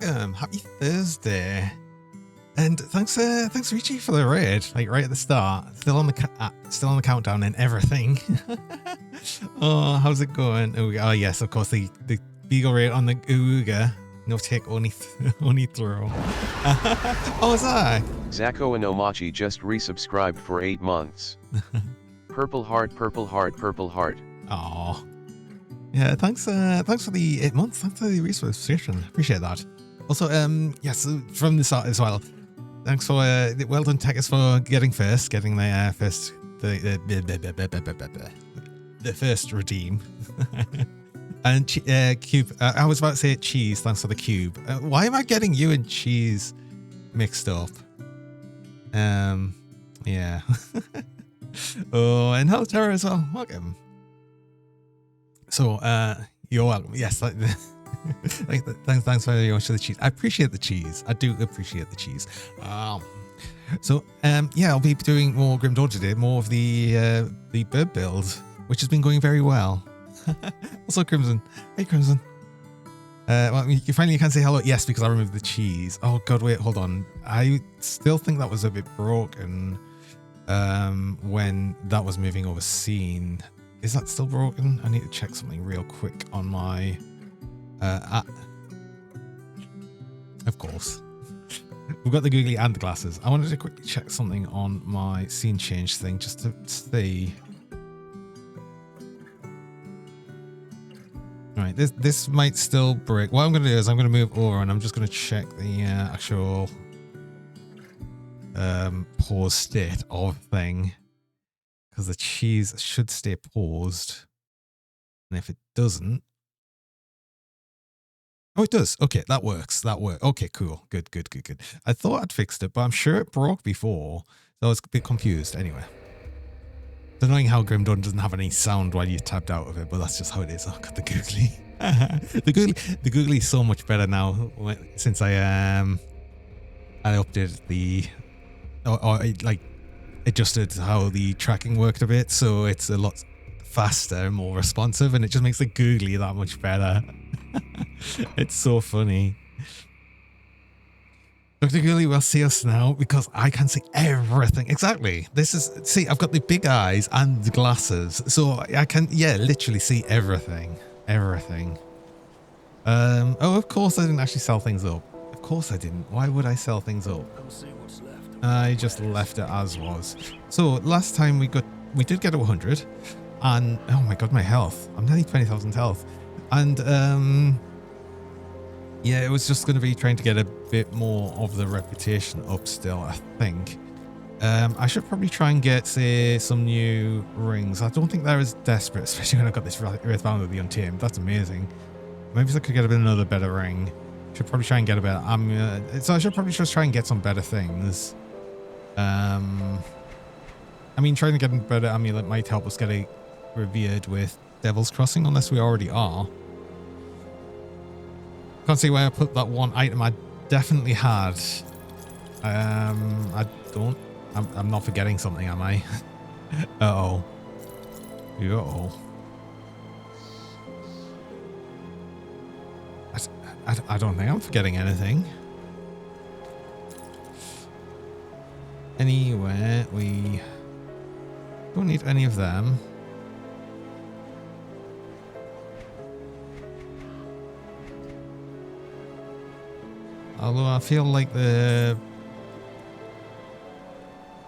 welcome. Happy Thursday. And thanks Richie for the raid, like right at the start. Still on the countdown and everything. Oh, how's it going? Oh yes, of course the beagle raid on the Ooga. No tick, only throw. Oh, is that? Zako and Omachi just resubscribed for 8 months. Purple heart, purple heart, purple heart. Oh, yeah. Thanks for the 8 months. Thanks for the resubscription. Appreciate that. Also, yes, from the start as well. Thanks for well done, Techers, for getting the first redeem. And Cube, I was about to say cheese. Thanks for the cube. Why am I getting you and cheese mixed up? Yeah. Oh, and hello, Terra as well. Welcome. So, you're welcome. Yes. Thanks very much for the cheese. I appreciate the cheese. I do appreciate the cheese. So, yeah, I'll be doing more Grim Dawn today. More of the BIRB build, which has been going very well. Also, Crimson. Hey, Crimson. Well, you finally can say hello. Yes, because I removed the cheese. Oh, God, wait, hold on. I still think that was a bit broken when that was moving over scene. Is that still broken? I need to check something real quick on my... of course. We've got the googly and the glasses. I wanted to quickly check something on my scene change thing just to see... Right, this might still break. What I'm going to do is I'm going to move over and I'm just going to check the actual pause state of thing, because the cheese should stay paused, and if it doesn't, oh, it does. Okay, that works. That works. Okay, cool. Good. I thought I'd fixed it, but I'm sure it broke before, so I was a bit confused. Anyway. It's annoying how Grim Dawn doesn't have any sound while you tapped out of it, but that's just how it is. Oh, God, the googly. the googly is so much better now since I updated the... or like, adjusted how the tracking worked a bit, so it's a lot faster and more responsive, and it just makes the googly that much better. It's so funny. Dr. Googly will see us now because I can see everything. Exactly. This is, see, I've got the big eyes and the glasses, so I can, yeah, literally see everything. Everything. Oh, of course I didn't actually sell things up. Of course I didn't. Why would I sell things up? I just left it as was. So last time we did get to 100, and oh my God, my health. I'm nearly 20,000 health, and yeah, it was just going to be trying to get a bit more of the reputation up still, I think. I should probably try and get, say, some new rings. I don't think they're as desperate, especially when I've got this Earthbound of the Untamed. That's amazing. Maybe I could get another better ring. Should probably try and get a better amulet. So I should probably just try and get some better things. I mean, trying to get a better amulet might help us get a revered with Devil's Crossing, unless we already are. Can't see where I put that one item I definitely had. I don't. I'm not forgetting something, am I? Uh-oh. Uh-oh. I don't think I'm forgetting anything. Anyway, we don't need any of them. Although I feel like the...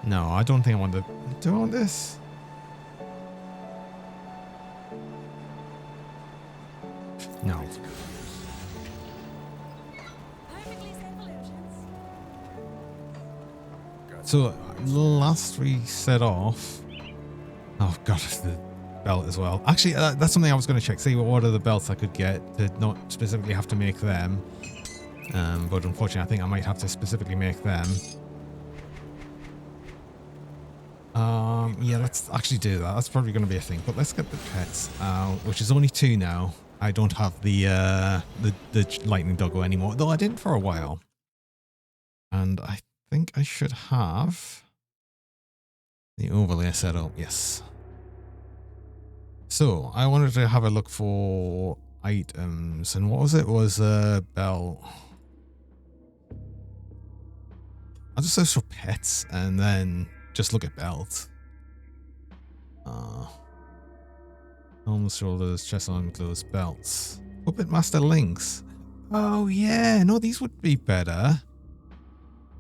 No, I don't think I want to... Do I want this? No. So, last we set off... Oh, God, the belt as well. Actually, that's something I was going to check. See what are the belts I could get to not specifically have to make them. But unfortunately, I think I might have to specifically make them. Yeah, let's actually do that. That's probably going to be a thing. But let's get the pets out, which is only 2 now. I don't have the lightning doggo anymore, though I didn't for a while. And I think I should have the overlay set up. Yes. So I wanted to have a look for items, and what was it? Was belt. I'll just search for pets and then just look at belt. Arms, shoulders, chest, arm, clothes, belts. Puppet Master links. Oh yeah, no, these would be better.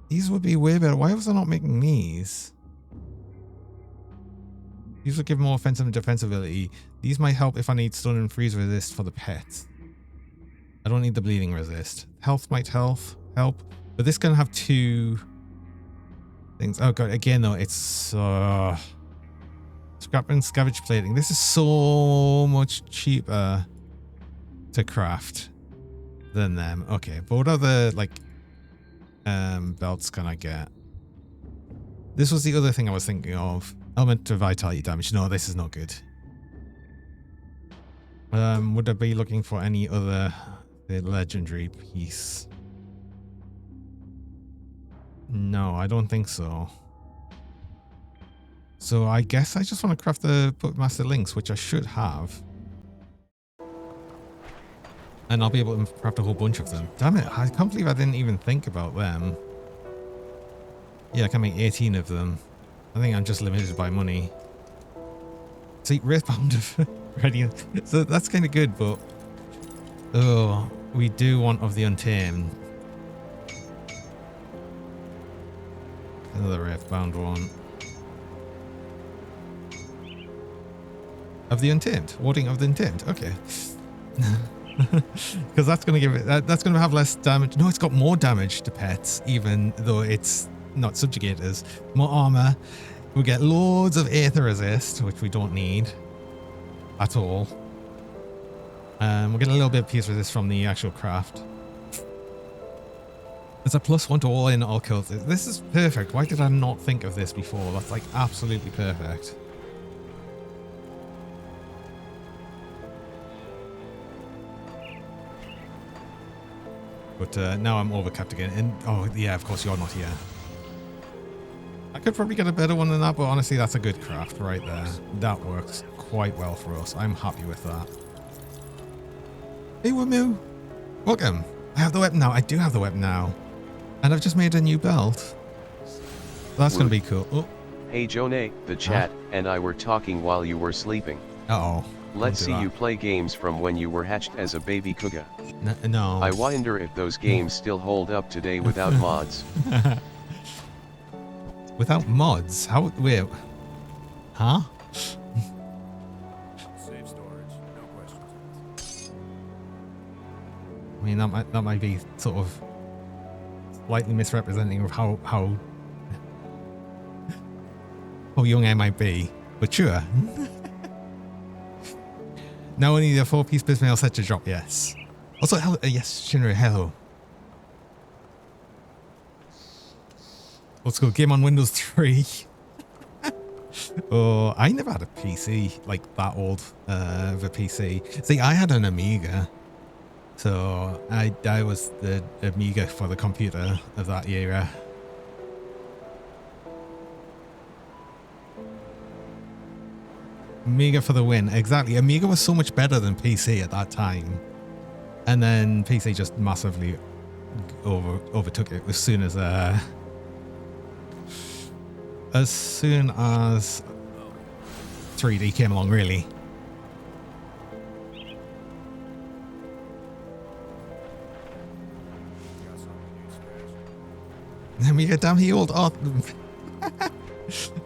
These would be way better. Why was I not making these? These would give more offensive and defensibility. These might help if I need stun and freeze resist for the pet. I don't need the bleeding resist. Health might help, but this can have 2 things. Oh god, again though, it's scrap and scavenge plating. This is so much cheaper to craft than them. Okay, but what other like belts can I get? This was the other thing I was thinking of. Element to vitality damage. No, this is not good. Would I be looking for any other legendary piece? No, I don't think so. So I guess I just want to craft the Puppet Master links, which I should have. And I'll be able to craft a whole bunch of them. Damn it, I can't believe I didn't even think about them. Yeah, I can make 18 of them. I think I'm just limited by money. See, Wristbound of Readiness. So that's kind of good, but... Oh, we do want of the Untamed. Another Wristbound one. Of the Untamed. Warding of the Untamed. Okay. Because that's going to give it... That's going to have less damage. No, it's got more damage to pets, even though it's not subjugators. More armor. We get loads of aether resist, which we don't need at all. We'll get a little bit of piece resist from the actual craft. It's a +1 to all in all kills. This is perfect. Why did I not think of this before? That's like absolutely perfect. But now I'm overcapped again. And oh yeah, of course you're not here. I could probably get a better one than that, but honestly, that's a good craft right there. That works quite well for us. I'm happy with that. Hey, Wamu. Welcome. I have the weapon now. I do have the weapon now. And I've just made a new belt. That's going to be cool. Oh. Hey, Jonay, the chat and I were talking while you were sleeping. Uh-oh. Let's see you play games from when you were hatched as a baby cougar. No. I wonder if those games still hold up today without mods. Without mods? How? Wait. Huh? Safe storage, no questions. I mean, that might be sort of slightly misrepresenting of how young I might be, but sure. Now only the 4-piece Bismail set to drop, yes. Also, hello, yes, Shinra, hello. Let's go, game on Windows 3. Oh, I never had a PC, like that old of a PC. See, I had an Amiga. So, I was the Amiga for the computer of that era. Amiga for the win. Exactly. Amiga was so much better than PC at that time. And then PC just massively overtook it as soon as 3D came along, really. Amiga, damn, he old. Oh.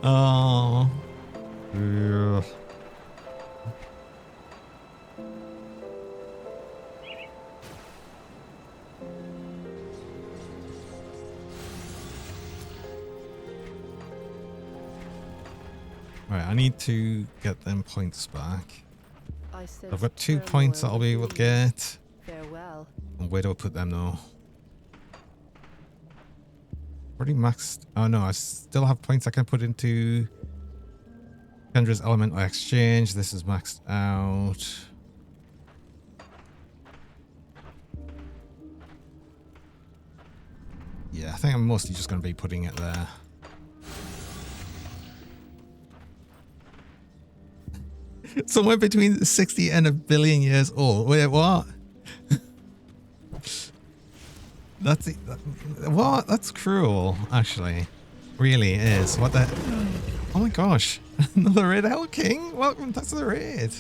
Oh. Yeah. Right, I need to get them points back. I've got 2 points that I'll be able to get. Farewell. And where do I put them though? Already maxed. Oh no, I still have points I can put into Kendra's Elemental Exchange. This is maxed out. Yeah, I think I'm mostly just going to be putting it there. Somewhere between 60 and 1 billion years old. Wait, what? That's what? That's cruel, actually. Really is. What the? Oh my gosh! Another raid, Hell King. Welcome. That's the raid.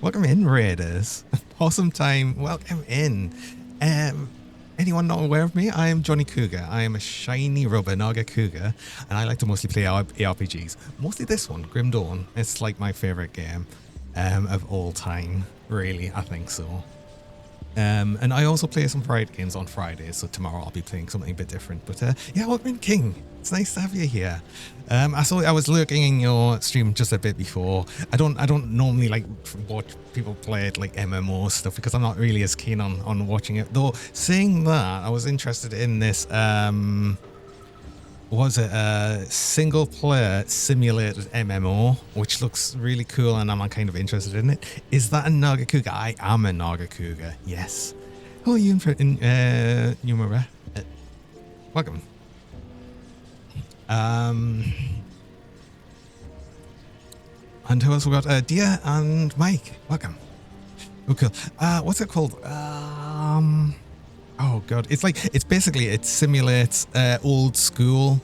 Welcome in, raiders. Awesome time. Welcome in. Anyone not aware of me? I am Johnny Cougar. I am a shiny rubber Naga Cougar, and I like to mostly play ARPGs. Mostly this one, Grim Dawn. It's like my favorite game of all time. Really, I think so. And I also play some Friday games on Fridays, so tomorrow I'll be playing something a bit different. But yeah, welcome in, King. It's nice to have you here. I was lurking in your stream just a bit before. I don't normally like watch people play it like MMO stuff because I'm not really as keen on watching it. Though saying that, I was interested in this was it a single player simulated MMO, which looks really cool, and I'm kind of interested in it. Is that a Naga Cougar? I am a Naga Cougar, yes. Hello, Numera. Welcome. And who else we got? Dia and Mike. Welcome. Oh, cool. What's it called? Oh god, it's basically it simulates old school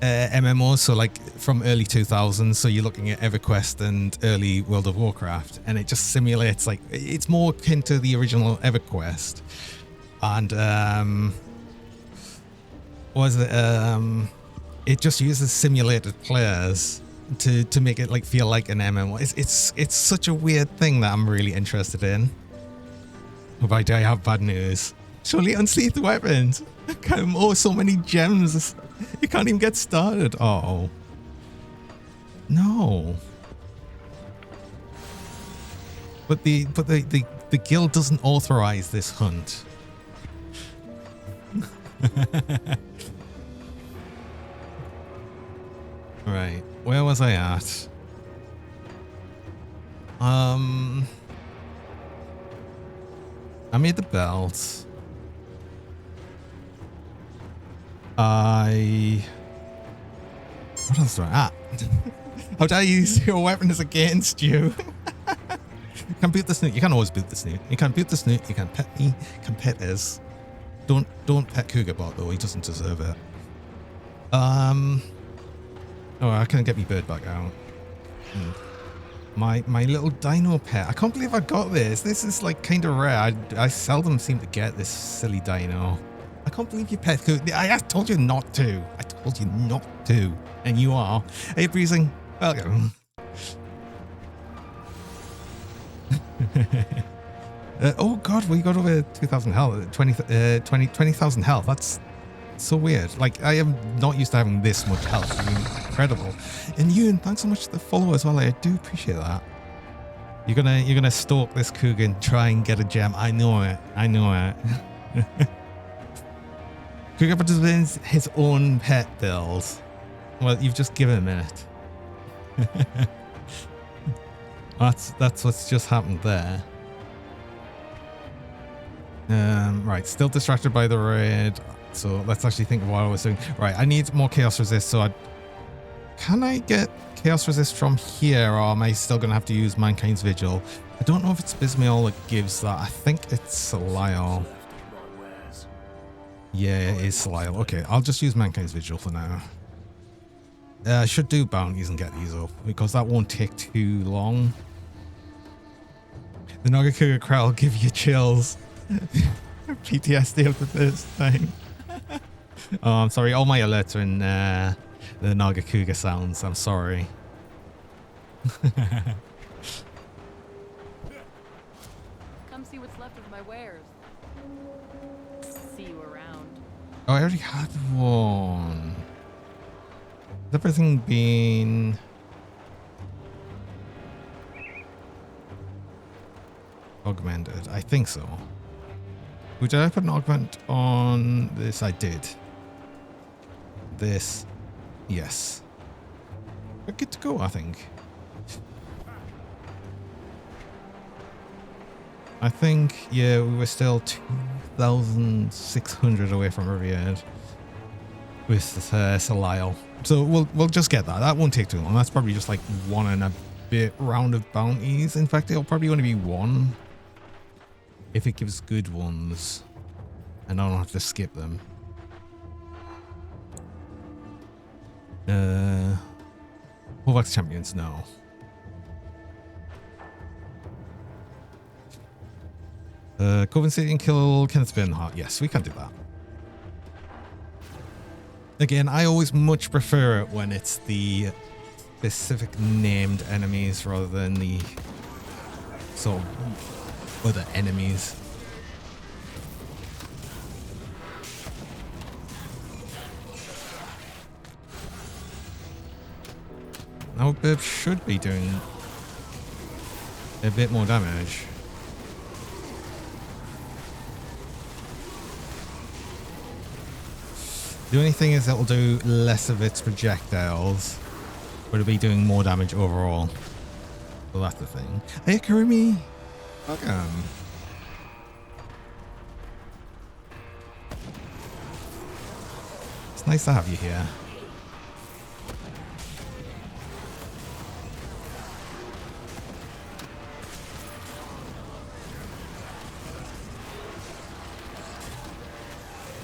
MMOs, so like from early 2000s. So you're looking at EverQuest and early World of Warcraft, and it just simulates like it's more akin to the original EverQuest. And it just uses simulated players to make it like feel like an MMO. It's such a weird thing that I'm really interested in. But I have bad news. Surely unsleeved weapons. Oh, so many gems. You can't even get started. Oh no. But the guild doesn't authorize this hunt. Right, where was I at? I made the belt. What else do I... How dare you use your weapons against you? You can boot the snoot. You can always boot the snoot. You can boot the snoot. You can pet me. You can pet us. Don't pet Cougarbot though. He doesn't deserve it. Oh, I can't get my bird back out. My little dino pet. I can't believe I got this. This is like kind of rare. I seldom seem to get this silly dino. I can't believe you pet Cougar. I told you not to. I told you not to. And you are. Hey, Breezing. Welcome. Oh god, we got over 2,000 health. 20,000 health. That's so weird. Like, I am not used to having this much health. I mean, incredible. And Ewan, thanks so much for the follow as well. I do appreciate that. You're gonna stalk this Cougar and try and get a gem. I know it. I know it. Cougar participates in his own pet build. Well, you've just given him it. That's what's just happened there. Right, still distracted by the raid. So let's actually think of what I was doing. Right, I need more chaos resist. So can I get chaos resist from here, or am I still gonna have to use Mankind's Vigil? I don't know if it's Bismael that gives that. I think it's Lyle. Yeah, it is Lyle. Okay, I'll just use Mankind's Vigil for now. I should do bounties and get these up because that won't take too long. The Nagakuga crowd will give you chills. PTSD of the first time. Oh, I'm sorry. All my alerts are in the Nagakuga sounds. I'm sorry. Come see what's left of my wares. See you around. Oh, I already had one. Has everything been... augmented? I think so. Did I put an augment on this? I did. This. Yes. We're good to go, I think. I think, yeah, we were still 2,600 away from Riviera with Salile. So we'll just get that. That won't take too long. That's probably just like one and a bit round of bounties. In fact, it'll probably only be one if it gives good ones. And I don't have to skip them. Warlock's champions, no. Coven City and kill Kenneth Bernhardt. Yes, we can do that. Again, I always much prefer it when it's the specific named enemies rather than the sort of other enemies. Now BIRB should be doing a bit more damage. The only thing is it'll do less of its projectiles, but it'll be doing more damage overall. So that's the thing. Hey, Karumi! Welcome. It's nice to have you here.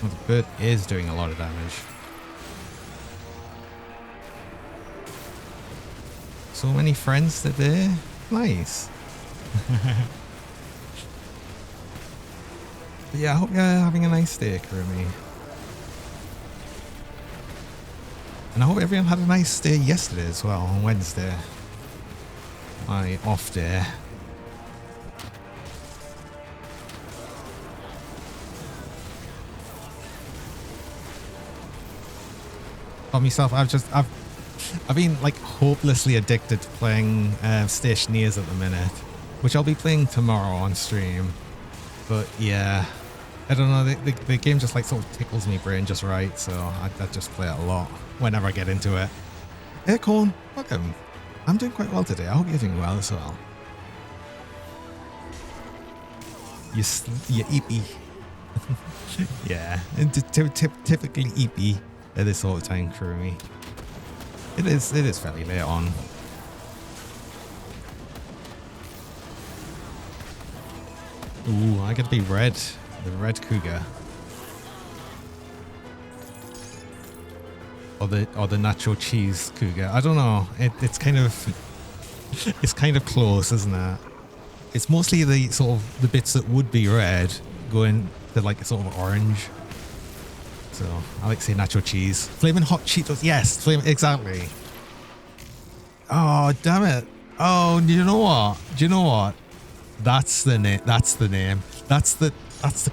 Well, the bird is doing a lot of damage. So many friends today. Nice. But yeah, I hope you're having a nice day, Kurumi. And I hope everyone had a nice day yesterday as well, on Wednesday. My off day. For myself, I've been like hopelessly addicted to playing Stationeers at the minute, which I'll be playing tomorrow on stream. But yeah, I don't know, the game just like sort of tickles me brain just right, so I just play it a lot whenever I get into it. Hey Corn, welcome. I'm doing quite well today. I hope you're doing well as well. You're eepy. Yeah, typically eepy at this sort of time for me. It is fairly late on. Ooh, I gotta be red. The red cougar. Or the nacho cheese cougar. I don't know. It's kind of close, isn't it? It's mostly the sort of the bits that would be red going to like a sort of orange. So I like to say nacho cheese. Flaming hot Cheetos. Yes, exactly. Oh, damn it. Oh, you know what? Do you know what? That's the name. That's the name. That's the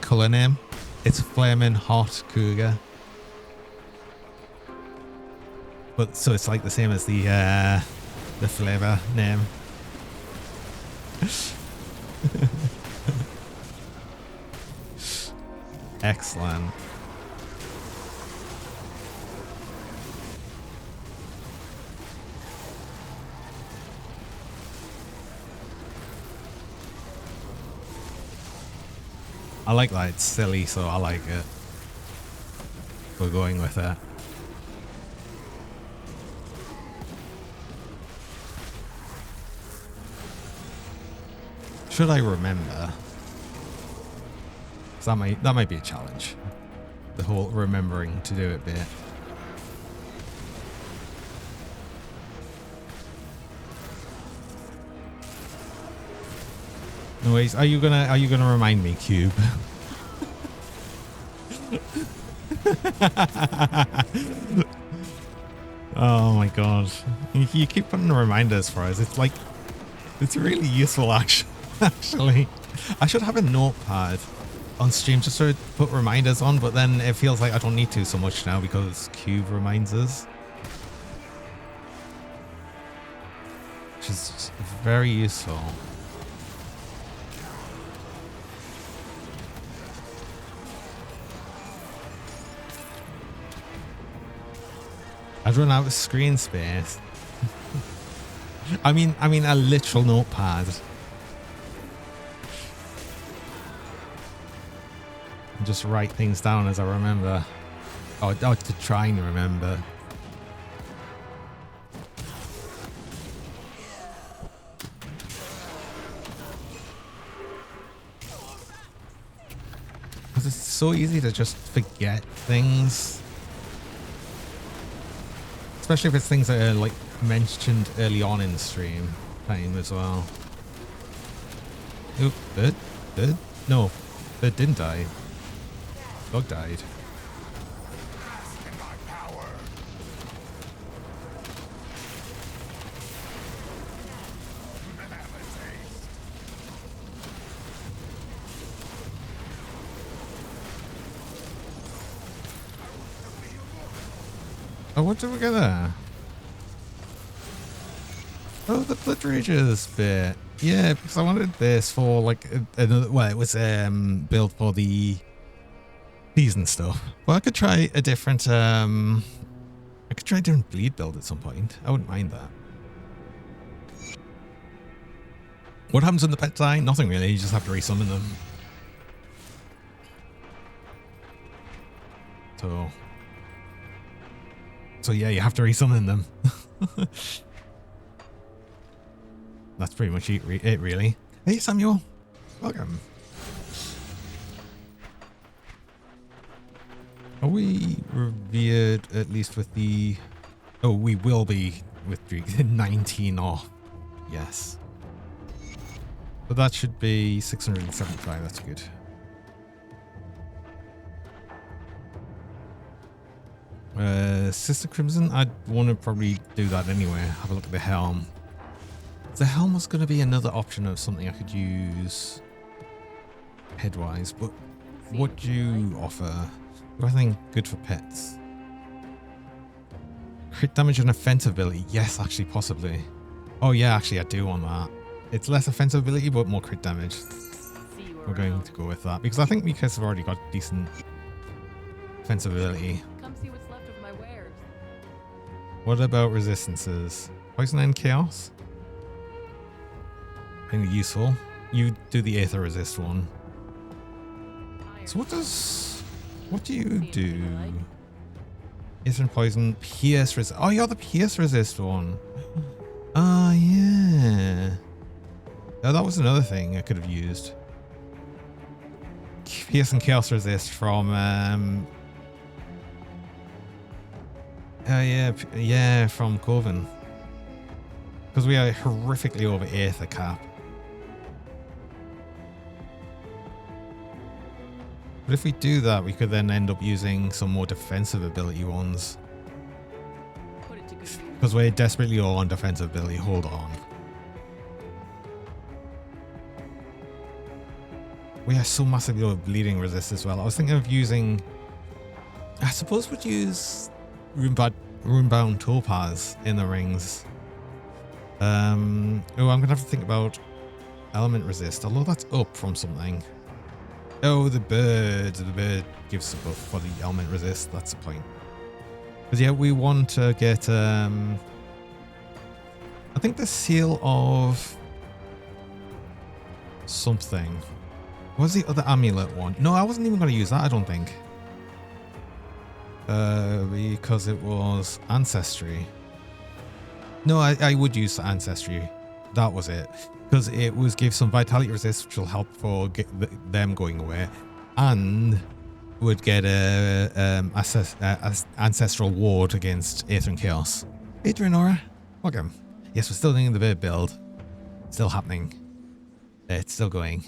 color name. It's Flaming Hot Cougar. But so it's like the same as the flavor name. Excellent. I like that. It's silly, so I like it. We're going with it. Should I remember? 'Cause that might be a challenge. The whole remembering to do it bit. No worries. Are you gonna remind me, Cube? Oh my god. You keep putting reminders for us. It's like it's really useful actually. I should have a notepad on stream just to put reminders on, but then it feels like I don't need to so much now because Cube reminds us. Which is very useful. I'd run out of screen space. I mean a literal notepad. And just write things down as I remember. Or to try and remember. because it's so easy to just forget things. Especially if it's things that are like mentioned early on in the stream time as well. Oop, bird? Bird? No, bird didn't die. Dog died. Oh, what did we get there? Oh, the Blood Rages bit. Yeah, because I wanted this for like another. Well, it was built for the season stuff. Well, I could try a different. I could try a different bleed build at some point. I wouldn't mind that. What happens when the pets die? Nothing really. You just have to resummon them. So yeah, you have to resummon them. That's pretty much it, really. Hey, Samuel. Welcome. Are we revered at least with the... Oh, we will be with 19 off. Yes. But that should be 675. That's good. Sister Crimson, I'd want to probably do that anyway. Have a look at the helm. The helm was going to be another option of something I could use headwise, but what do you offer? Do I think good for pets? Crit damage and offensive ability? Yes, actually, possibly. Oh yeah, actually, I do want that. It's less offensive ability, but more crit damage. We're going to go with that because I think Mikas have already got decent offensive ability. Come see what's left of my wares. What about resistances? Poison and chaos? Kind of useful. You do the Aether resist one. So what do you do? Aether and poison, pierce resist. Oh, you're the pierce resist one. Ah, yeah. Oh, that was another thing I could have used. Pierce and chaos resist from yeah, from Coven. Because we are horrifically over Aether cap. But if we do that, we could then end up using some more defensive ability ones. Because we're desperately low on defensive ability. Hold on. We are so massively low bleeding resist as well. I was thinking of using... I suppose we'd use Runebound Topaz in the rings. Oh, I'm going to have to think about element resist. Although that's up from something. Oh, the bird. The bird gives a buff for the element resist. That's the point. Because yeah, we want to get... I think the seal of... something. What was the other amulet one? No, I wasn't even going to use that, I don't think. Because it was Ancestry. No, I would use Ancestry. That was it. Because it was give some Vitality Resist, which will help for them going away. And would get a Ancestral Ward against Aether and Chaos. Adrian Aura, welcome. Yes, we're still doing the BIRB build. Still happening. It's still going.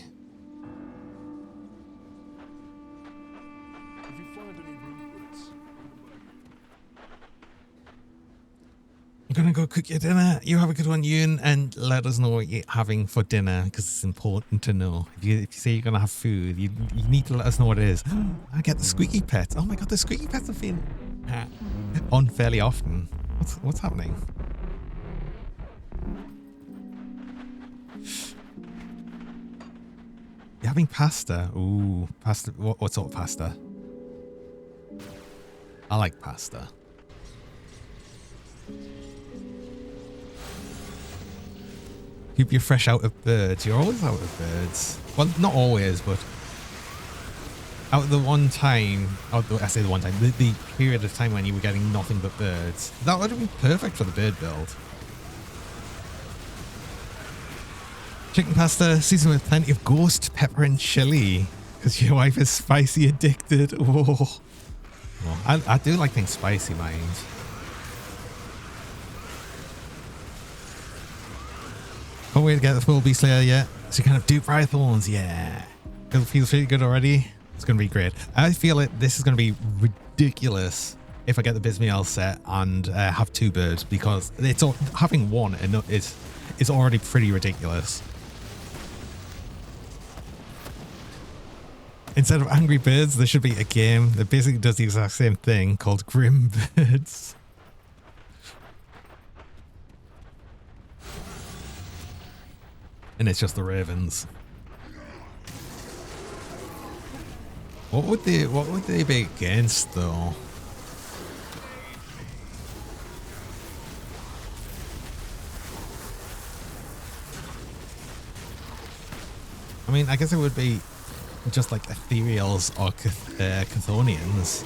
I'm gonna go cook your dinner. You have a good one, Ewan, and let us know what you're having for dinner because it's important to know. If you say you're gonna have food, you need to let us know what it is. I get the squeaky pets. Oh my god, the squeaky pets have been on fairly often. What's happening? You're having pasta. Ooh, pasta. What sort of pasta? I like pasta. Keep you fresh out of birds. You're always out of birds. Well, not always, but out of the one time, I say the one time, the period of time when you were getting nothing but birds. That would have been perfect for the bird build. Chicken pasta seasoned with plenty of ghost pepper and chili. Because your wife is spicy addicted. Oh. Well, I do like things spicy, mind. Can't wait to get the full beast layer yet. So you kind of do fry thorns, yeah. It feels pretty good already. It's going to be great. I feel it. This is going to be ridiculous if I get the Bismiel set and have 2 birds, because it's having one is already pretty ridiculous. Instead of Angry Birds, there should be a game that basically does the exact same thing called Grim Birds. And it's just the ravens. What would they be against though? I mean, I guess it would be just like ethereals or Chthonians.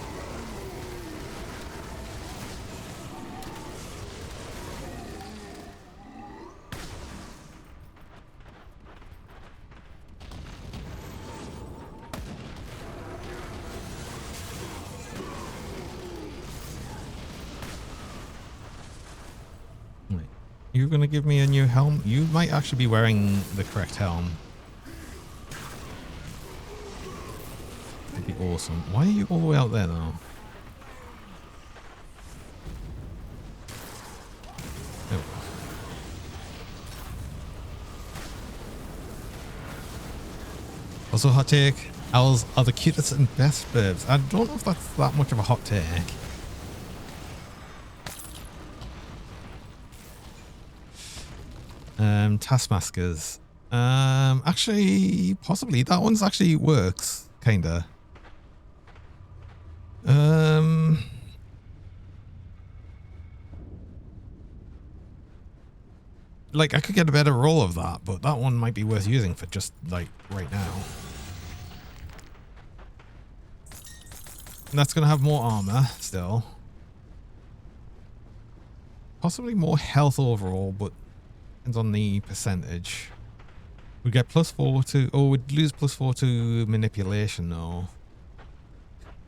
Wait, you're gonna give me a new helm? You might actually be wearing the correct helm. Be awesome. Why are you all the way out there though? Oh. Also, hot take. Owls are the cutest and best birds. I don't know if that's that much of a hot take. Taskmasters. Actually, possibly. That one's actually works. Kinda. Like I could get a better roll of that, but that one might be worth using for just like right now. And that's gonna have more armor still. Possibly more health overall, but depends on the percentage. We get +4 to, oh, we'd lose +4 to manipulation though.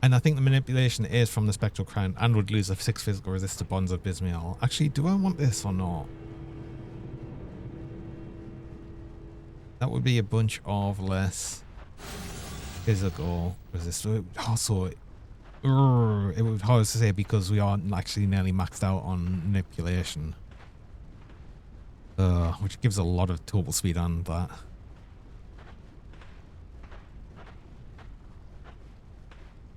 And I think the manipulation is from the Spectral Crown and would lose a 6 physical resist to Bonds of Bismiel. Actually, do I want this or not? That would be a bunch of less physical resist. Also, it would hard to say because we aren't actually nearly maxed out on manipulation. Which gives a lot of total speed on that.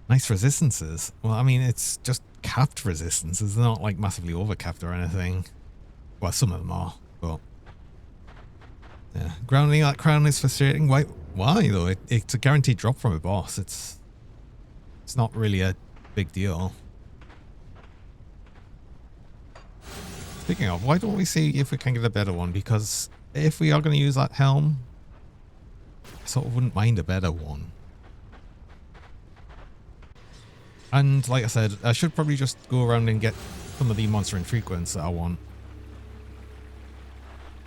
Nice resistances. Well, I mean, it's just capped resistances. They're not like massively overcapped or anything. Well, some of them are, but yeah. Grounding that crown is frustrating. Why though? It's a guaranteed drop from a boss. It's not really a big deal. Speaking of, why don't we see if we can get a better one? Because if we are going to use that helm, I sort of wouldn't mind a better one. And like I said, I should probably just go around and get some of the monster infrequents that I want.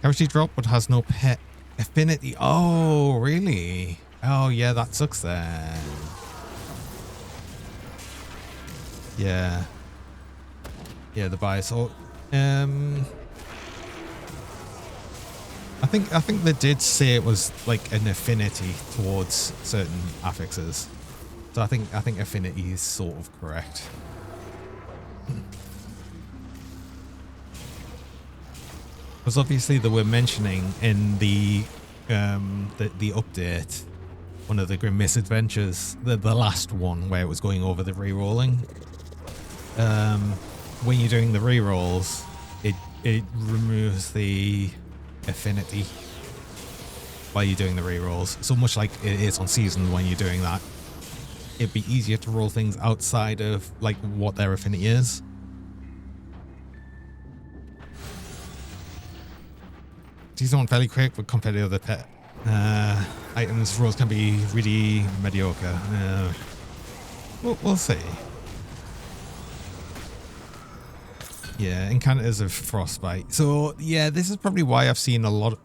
Guaranteed drop, but has no pet affinity. Oh, really? Oh, yeah, that sucks then. Yeah. Yeah, the bias. So, I think they did say it was like an affinity towards certain affixes. So I think affinity is sort of correct. Because obviously they were mentioning in the update, one of the Grim Misadventures, the last one where it was going over the re-rolling. When you're doing the re-rolls, it removes the affinity while you're doing the re-rolls. So much like it is on season when you're doing that. It'd be easier to roll things outside of like what their affinity is. Season 1 fairly quick, but compared to other pet items, rolls can be really mediocre. We'll see. Yeah, Encounters of Frostbite. So yeah, this is probably why I've seen a lot of...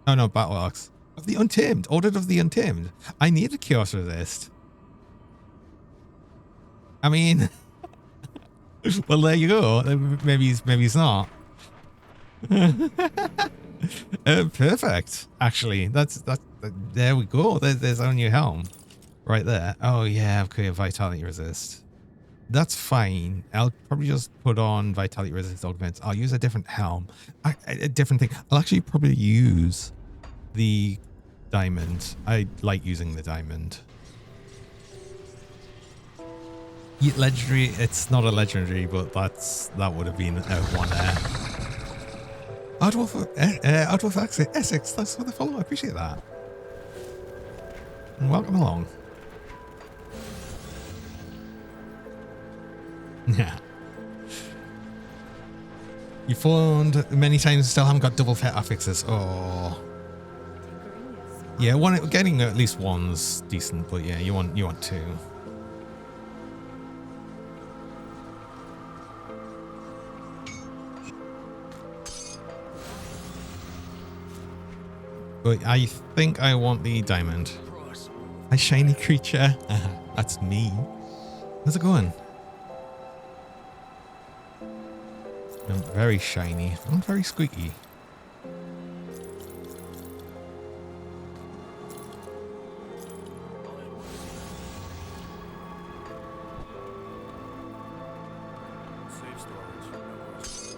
Oh no, Battle Axe. Of the Untamed. Ordered of the Untamed. I need a Chaos Resist. I mean, well, there you go. Maybe he's not. Perfect. Actually, there we go. There's our new helm right there. Oh yeah, okay, Vitality Resist. That's fine. I'll probably just put on Vitality Resist augments. I'll use a different helm, a different thing. I'll actually probably use the diamond. I like using the diamond. Legendary. It's not a legendary, but that would have been one there. Outwolf Essex, thanks for the follow. I appreciate that. And welcome along. Yeah. You phoned many times and still haven't got double pet affixes. Oh. Yeah, getting at least one's decent, but yeah, you want two. But I think I want the diamond. A shiny creature. That's me. How's it going? I'm very shiny. I'm very squeaky. Safe storage. No questions.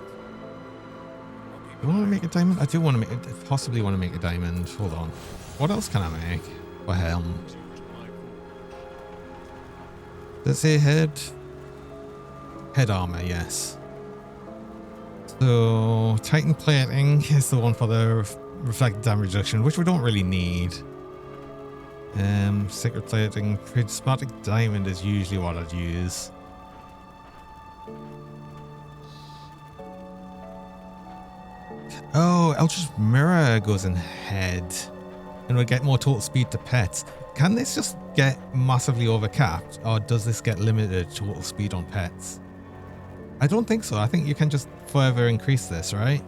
Do I want to make a diamond? I do want to possibly want to make a diamond. Hold on. What else can I make? For helm. Does it head armor? Yes. So Titan plating is the one for the reflected damage reduction, which we don't really need. Sacred plating, prismatic diamond is usually what I'd use. Oh, Eldritch Mirror goes in head, and we'll get more total speed to pets. Can this just get massively overcapped, or does this get limited total speed on pets? I don't think so. I think you can just further increase this, right?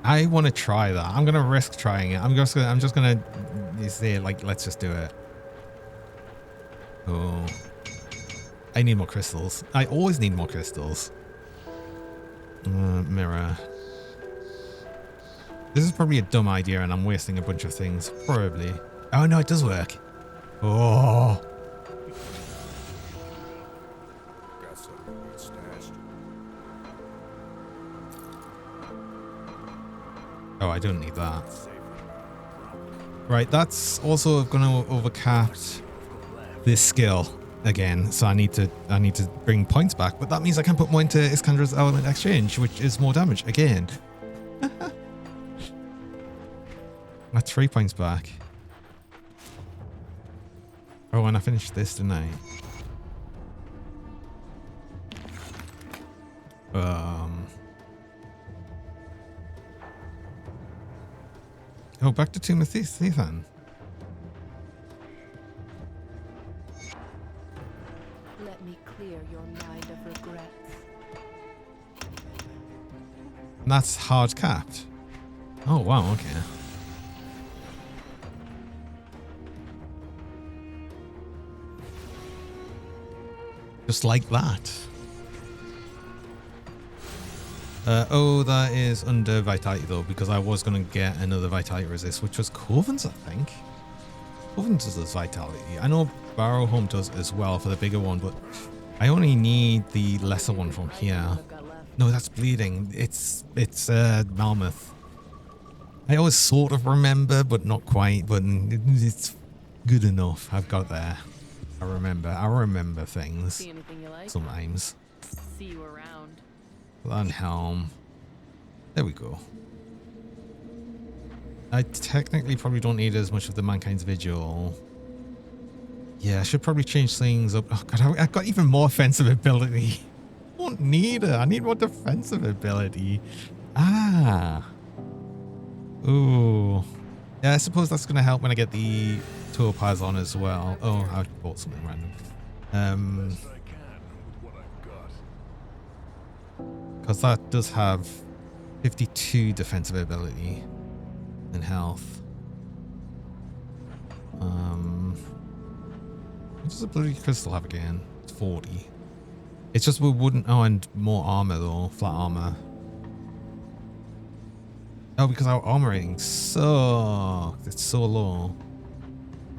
I want to try that. I'm gonna risk trying it. I'm just gonna say, like, let's just do it. Oh, I need more crystals. I always need more crystals. Mirror. This is probably a dumb idea and I'm wasting a bunch of things. Probably. Oh no, it does work. Oh. Got something good stashed. Oh, I don't need that. Safe and Right, that's also going to overcap this skill again. So I need to bring points back, but that means I can put more into Iskandra's Element Exchange, which is more damage again. That's 3 points back. Oh, and I finished this tonight. Oh, back to Tomb of Thethan. Let me clear your mind of regrets. And that's hard capped. Oh, wow, okay. Just like that. Oh, that is under Vitality though, because I was going to get another Vitality Resist, which was Coven's, I think. Coven's does Vitality. I know Barrow Home does as well for the bigger one, but I only need the lesser one from here. I've got left. No, that's Bleeding. It's Malmoth. I always sort of remember, but not quite, but it's good enough. I've got there. I remember things See anything you like? sometimes. See you around. Land Helm. There we go. I technically probably don't need as much of the Mankind's Vigil. Yeah, I should probably change things up. Oh god, I've got even more offensive ability. I don't need it. I need more defensive ability. Ah. Ooh. Yeah, I suppose that's going to help when I get the Topaz on as well. Oh, I bought something random. because that does have 52 defensive ability and health. What does the bloody crystal have again? It's 40. It's just we wouldn't. Oh, and more armor though, flat armor. Oh, because our armor rating sucks. It's so low.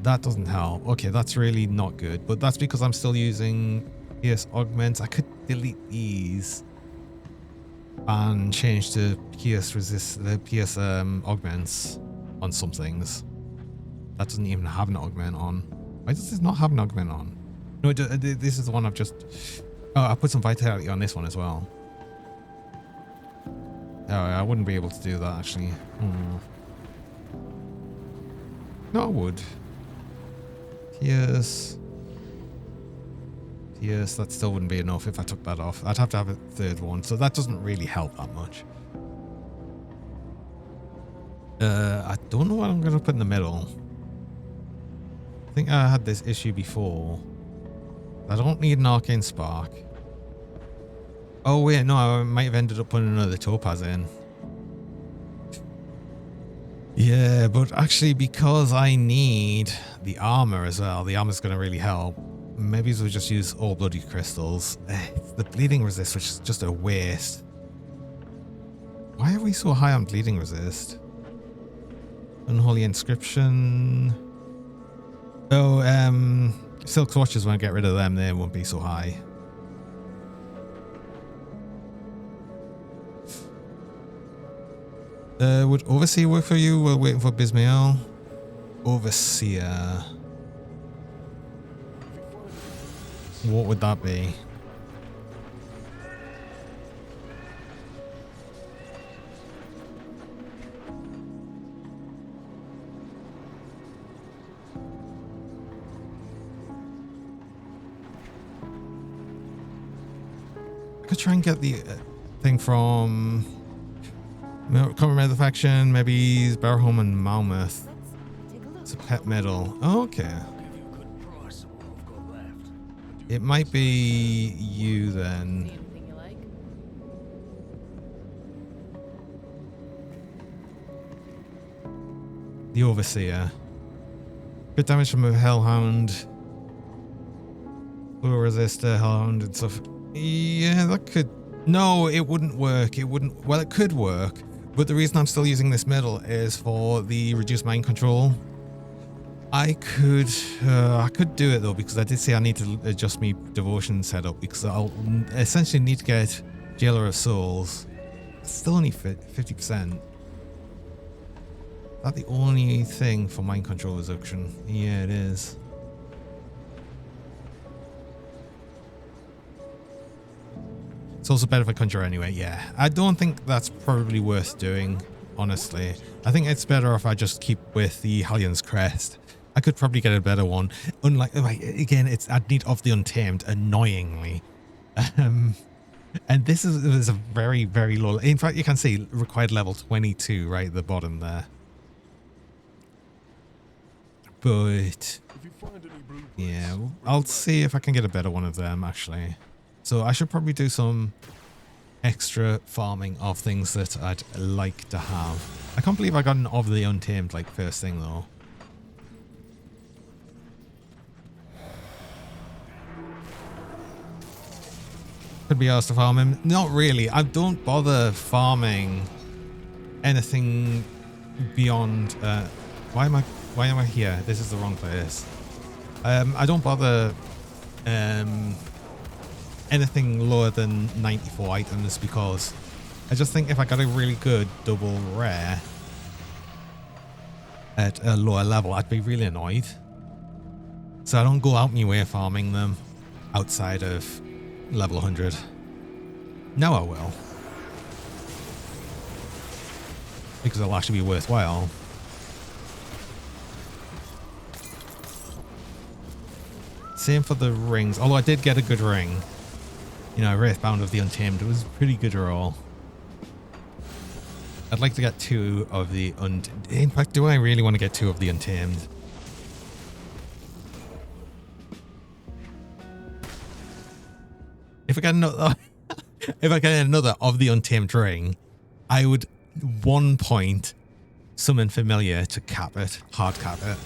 That doesn't help. Okay, that's really not good. But that's because I'm still using PS augments. I could delete these and change to PS resist the PS augments on some things. That doesn't even have an augment on. Why does this not have an augment on? No, this is the one I've just. Oh, I put some vitality on this one as well. Oh, I wouldn't be able to do that actually. No, I would. Yes. Yes, that still wouldn't be enough if I took that off. I'd have to have a third one, so that doesn't really help that much. I don't know what I'm going to put in the middle. I think I had this issue before. I don't need an arcane spark. Oh wait, no, I might have ended up putting another topaz in. Yeah, but actually because I need the armor as well, the armor's going to really help. Maybe we'll just use all bloody crystals. The bleeding resist, which is just a waste. Why are we so high on bleeding resist? Unholy inscription. Oh, silk swatches, when I get rid of them, they won't be so high. Would Overseer work for you? We're waiting for Bismael. Overseer. What would that be? I could try and get the thing from... Can't remember the faction, maybe Barham and Malmouth. It's a pet medal. Oh, okay. It might be you then. See anything you like? The Overseer. Good damage from a Hellhound. Blue Resistor, Hellhound and stuff. Yeah, that could... No, it wouldn't work. It wouldn't... Well, it could work. But the reason I'm still using this medal is for the reduced mind control. I could do it though, because I did say I need to adjust my devotion setup, because I'll essentially need to get Jailer of Souls. It's still only 50%. Is that the only thing for mind control reduction? Yeah, it is. It's also better for Conjure anyway, yeah. I don't think that's probably worth doing, honestly. I think it's better if I just keep with the Hallion's Crest. I could probably get a better one. Unlike, again, I'd need Of the Untamed, annoyingly. And this is a very, very low... In fact, you can see required level 22 right at the bottom there. But... yeah, I'll see if I can get a better one of them, actually. So I should probably do some extra farming of things that I'd like to have. I can't believe I got an Of the Untamed, like, first thing, though. Could be asked to farm him. Not really. I don't bother farming anything beyond... Why am I here? This is the wrong place. I don't bother... anything lower than 94 items, because I just think if I got a really good double rare at a lower level, I'd be really annoyed. So I don't go out my way farming them outside of level 100. Now I will, because it'll actually be worthwhile. Same for the rings, although I did get a good ring. You know, Wraithbound of the Untamed. It was a pretty good roll. I'd like to get 2 of the Untamed. In fact, do I really want to get 2 of the Untamed? If I get another... if I get another of the Untamed Ring, I would 1 point summon familiar to cap it, hard cap it.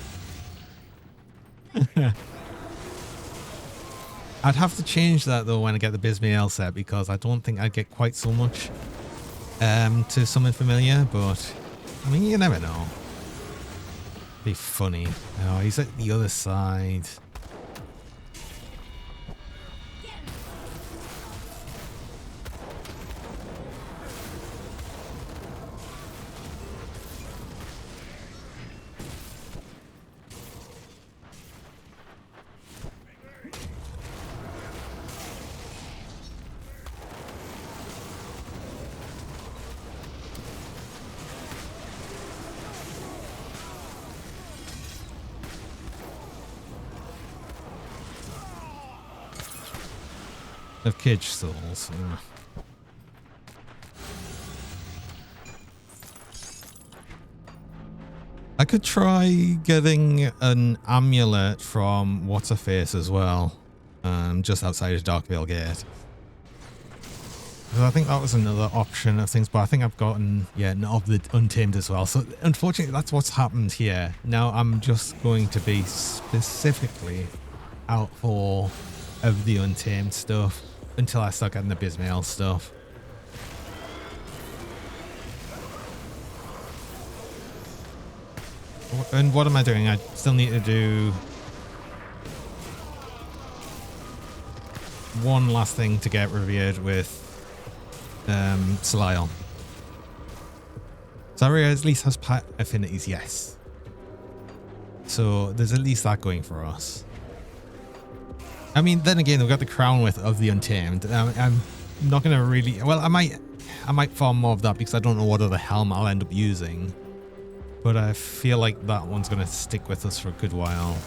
I'd have to change that though when I get the Bismael set, because I don't think I'd get quite so much to summon familiar, but I mean, you never know. Be funny. Oh, he's at the other side. Of cage souls. Yeah. I could try getting an amulet from What's Her Face as well, just outside of Darkvale Gate. I think that was another option of things, but I think I've gotten, yeah, of the Untamed as well. So unfortunately, that's what's happened here. Now I'm just going to be specifically out for of the Untamed stuff until I start getting the Bismael stuff. And what am I doing? I still need to do one last thing to get revered with Salile. Zarya at least has pet affinities, yes. So there's at least that going for us. I mean, then again, we've got the crown with of the Untamed. I'm not going to really... Well, I might farm more of that because I don't know what other helm I'll end up using. But I feel like that one's going to stick with us for a good while.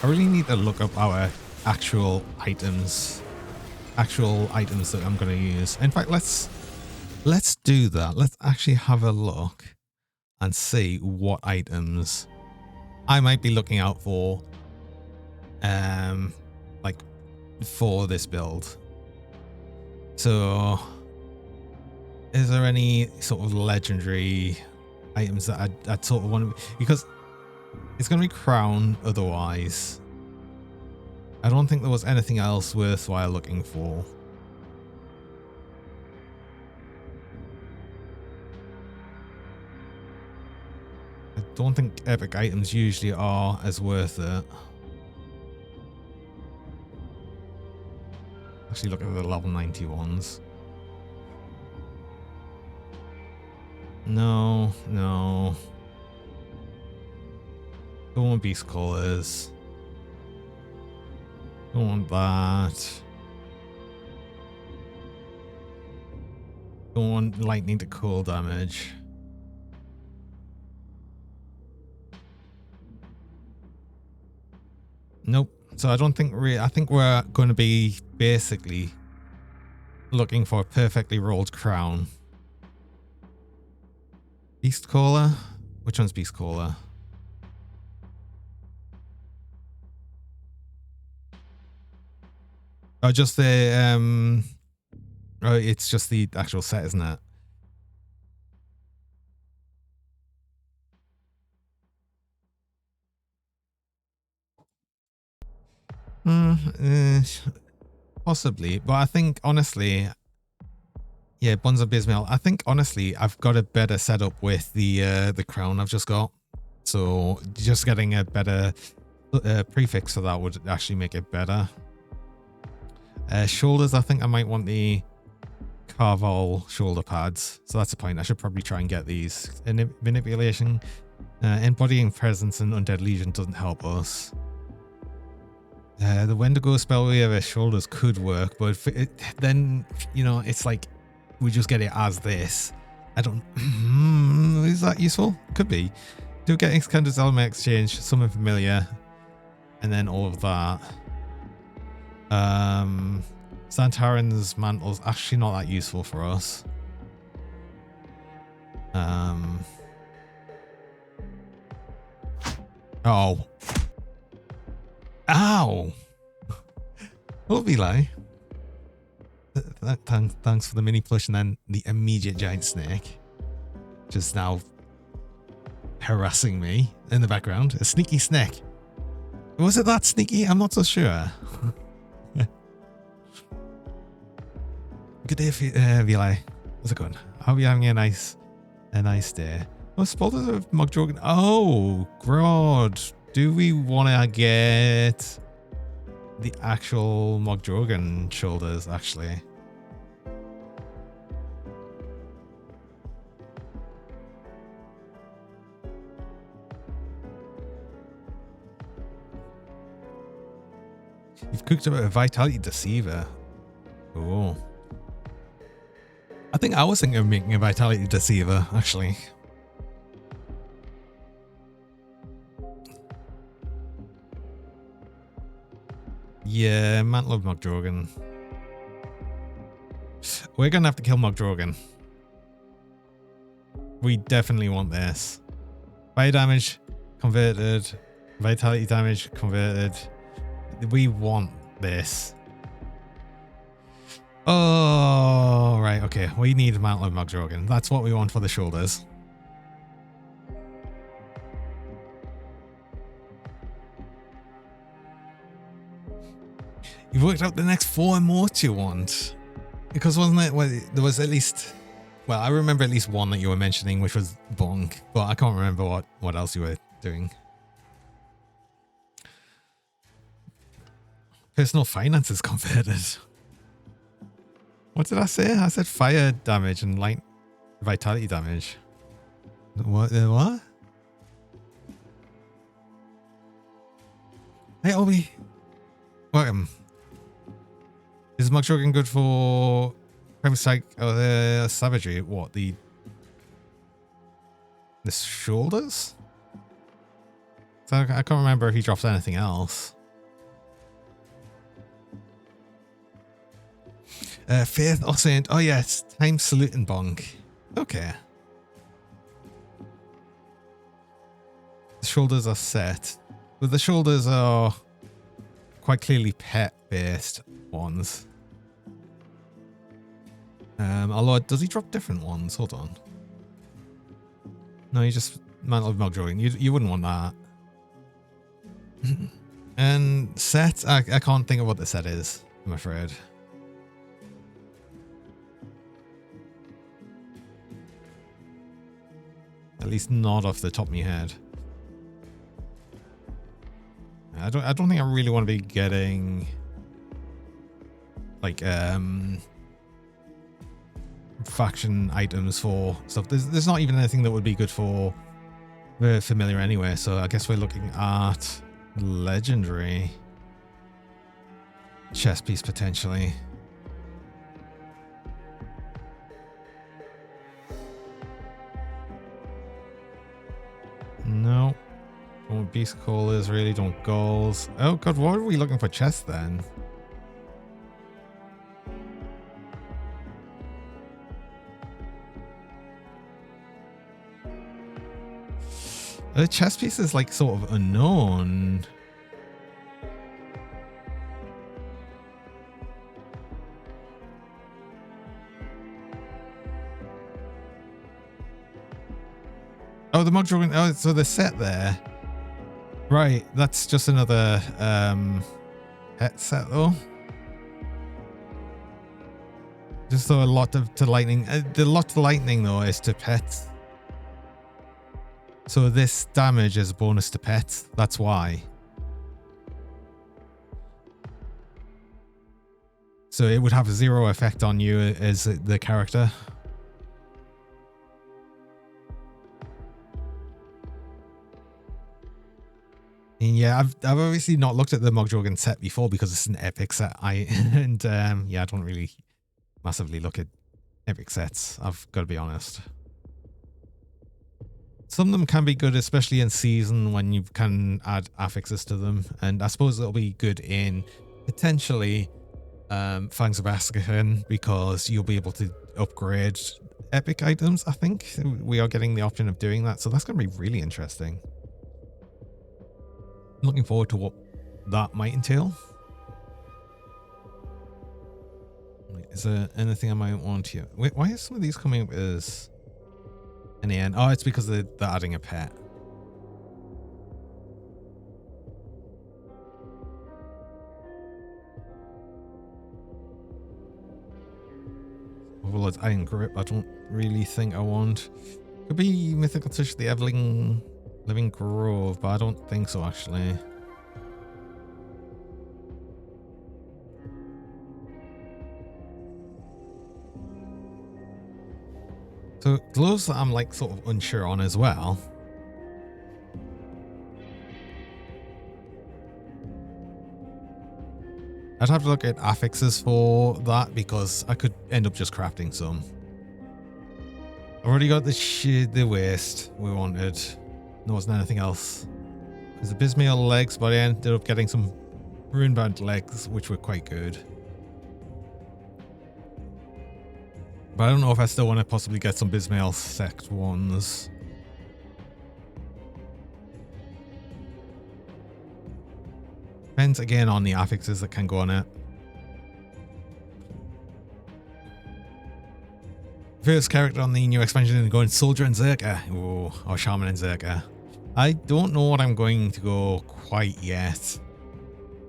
I really need to look up our actual items that I'm going to use. In fact, let's do that. Let's actually have a look and see what items I might be looking out for, like for this build. So, is there any sort of legendary items that I'd sort of want to, because it's going to be crown otherwise. I don't think there was anything else worthwhile looking for. I don't think epic items usually are as worth it. Actually, look at the level 90 ones. No. Don't want beast collars. Don't want that. Don't want lightning to cool damage. Nope. So I don't think I think we're going to be basically looking for a perfectly rolled crown. Beast Caller? Which one's Beast Caller? Oh, just the oh, it's just the actual set, isn't it? Possibly, but I think honestly, yeah, Bonza Bismael. I think honestly, I've got a better setup with the crown I've just got. So just getting a better prefix for that would actually make it better. Shoulders, I think I might want the Carval shoulder pads. So that's the point. I should probably try and get these. Manipulation, embodying presence and undead legion doesn't help us. The Wendigo spell we have as shoulders could work, but then, you know, it's like we just get it as this. I don't... is that useful? Could be. Do get Excander's element exchange, summon familiar, and then all of that. Santarin's mantle's actually not that useful for us. Oh. Ow. Hello, Eli. Thanks for the mini plush and then the immediate giant snake. Just now harassing me in the background. A sneaky snake. Was it that sneaky? I'm not so sure. Good day, Eli. How's it going? Hope you're having a nice day. Oh, spoilers of Mogdrogan. Oh, Grod. Do we want to get the actual Mogdrogan shoulders, actually? You've cooked up a Vitality Deceiver. Oh. I think I was thinking of making a Vitality Deceiver, actually. Yeah, Mantle of Mogdrogan. We're gonna have to kill Mogdrogan. We definitely want this. Fire damage converted. Vitality damage converted. We want this. Oh, right, okay. We need Mantle of Mogdrogan. That's what we want for the shoulders. You've worked out the next 4 emotes you want. Because wasn't it, well, there was at least, well, I remember at least one that you were mentioning, which was Bonk, but I can't remember what else you were doing. Personal finances converted. What did I say? I said fire damage and light vitality damage. What? What? Hey, Obi. Welcome. Is Mogdrogan good for premise savagery? What, the shoulders? So I can't remember if he drops anything else. Faith or Saint. Oh yeah, it's time salute and bonk. Okay. The shoulders are set. But the shoulders are quite clearly pet based ones. Although, does he drop different ones? Hold on. No, you just Mantle of Mogdrogan. You wouldn't want that. And set, I can't think of what the set is, I'm afraid. At least not off the top of my head. I don't think I really want to be getting like faction items for stuff. There's not even anything that would be good for the familiar anyway, so I guess we're looking at legendary chest piece potentially. No. Don't beast callers, really don't goals. Oh god, what are we looking for chests then? The chest piece is like sort of unknown. Oh, the Mogdrogan. Oh, so the set there. Right, that's just another pet set though. Just so a lot to lightning. The lot to lightning though is to pets. So this damage is a bonus to pets. That's why. So it would have 0 effect on you as the character. And yeah, I've obviously not looked at the Mogdrogan set before because it's an epic set. Yeah, I don't really massively look at epic sets. I've got to be honest. Some of them can be good, especially in season when you can add affixes to them, and I suppose it'll be good in potentially Fangs of Ascahan because you'll be able to upgrade epic items. I think we are getting the option of doing that, so that's going to be really interesting. Looking forward to what that might entail. Wait, is there anything I might want here? Wait, why are some of these coming up as in the end? Oh, it's because they're adding a pet. Well, it's iron grip. I don't really think I want. Could be mythical touch, the living grove, but I don't think so actually. So gloves that I'm like sort of unsure on as well. I'd have to look at affixes for that because I could end up just crafting some. I've already got the waist we wanted. There wasn't anything else. There's the Bismail legs, but I ended up getting some runebound legs, which were quite good. But I don't know if I still want to possibly get some Bismail sect ones. Depends again on the affixes that can go on it. First character on the new expansion is going Soldier and Zerker. Oh, or Shaman and Zerker. I don't know what I'm going to go quite yet.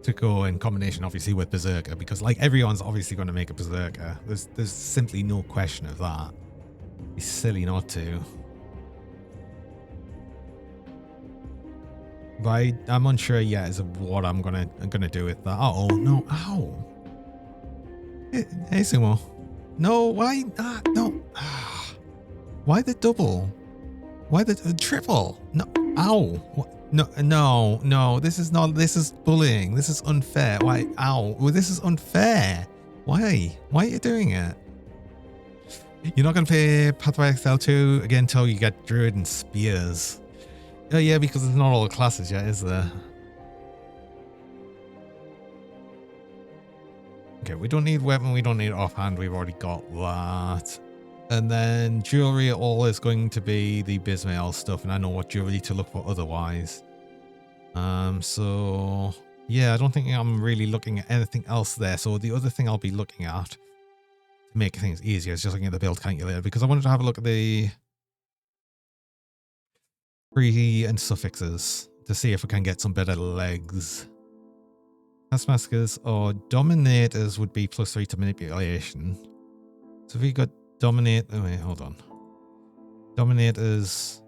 To go in combination obviously with Berserker, because like everyone's obviously going to make a Berserker. There's simply no question of that. It'd be silly not to. But I'm unsure yet as of what I'm gonna do with that. Oh no! Ow! Hey Sumo. No, why? No. Why the double? Why the triple? No. Ow! What? No. This is not. This is bullying. This is unfair. Why? Ow! Well, this is unfair. Why? Why are you doing it? You're not gonna play Pathway XL2 again until you get Druid and Spears. Oh yeah, because it's not all the classes yet, is there? Okay, we don't need weapon, we don't need offhand, we've already got that. And then jewelry all is going to be the Bismail stuff, and I know what jewelry to look for otherwise. So yeah, I don't think I'm really looking at anything else there. So the other thing I'll be looking at to make things easier is just looking at the build calculator, because I wanted to have a look at the pre and suffixes to see if we can get some better legs. Taskmasters or dominators would be +3 to manipulation. So if we got dominate, oh wait, hold on. Dominators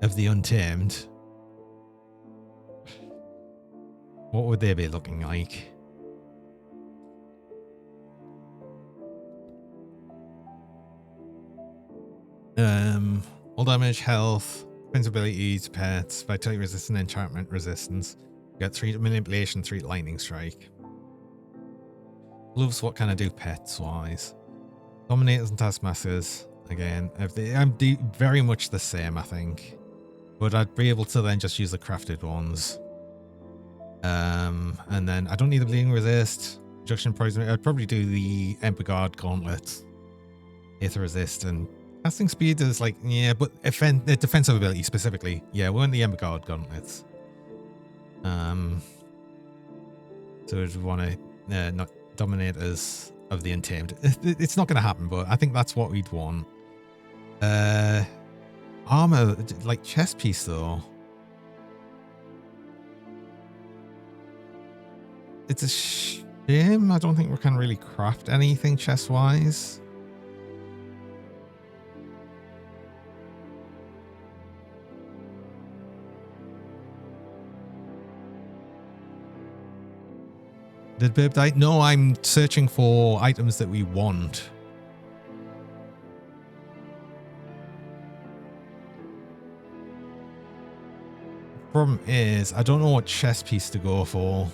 of the Untamed. What would they be looking like? All damage, health, defense abilities, pets, vitality resistance, enchantment resistance. You got 3 to manipulation, 3 to lightning strike. Gloves, what can I do pets wise? Dominators and taskmasters, again, I'm very much the same, I think. But I'd be able to then just use the crafted ones. And then I don't need the bleeding resist, reduction poison. I'd probably do the Emperor Guard gauntlet, Aether resist, and casting speed is like, yeah, but the defensive ability specifically, yeah, we want the Emperor Guard gauntlets. So we'd want to not dominators of the Untamed. It's not going to happen, but I think that's what we'd want. Armor, like chest piece though. It's a shame. I don't think we can really craft anything chest wise. Did BIRB die? No, I'm searching for items that we want. Problem is, I don't know what chest piece to go for.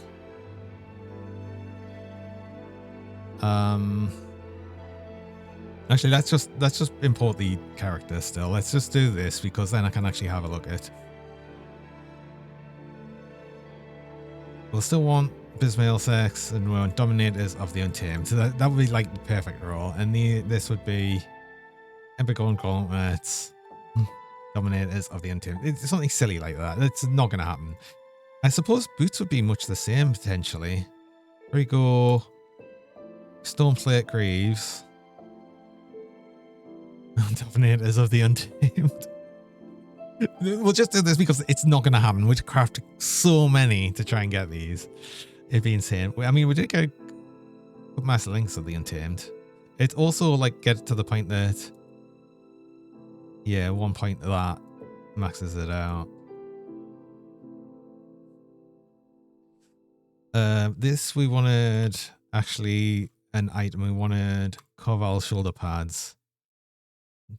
Actually, let's just import the character still. Let's just do this because then I can actually have a look at. We'll still want Bismail sex and we want dominators of the Untamed. So that would be like the perfect role. And this would be Epic Gauntlets, dominators of the Untamed. It's something silly like that. It's not going to happen. I suppose boots would be much the same, potentially. There we go. Stoneplate Greaves. Dominators of the Untamed. We'll just do this because it's not going to happen. We'd craft so many to try and get these. It'd be insane. I mean, we did get massive links of the Untamed. It also like get to the point that, yeah, one point of that maxes it out. This we wanted actually an item. We wanted Corval shoulder pads.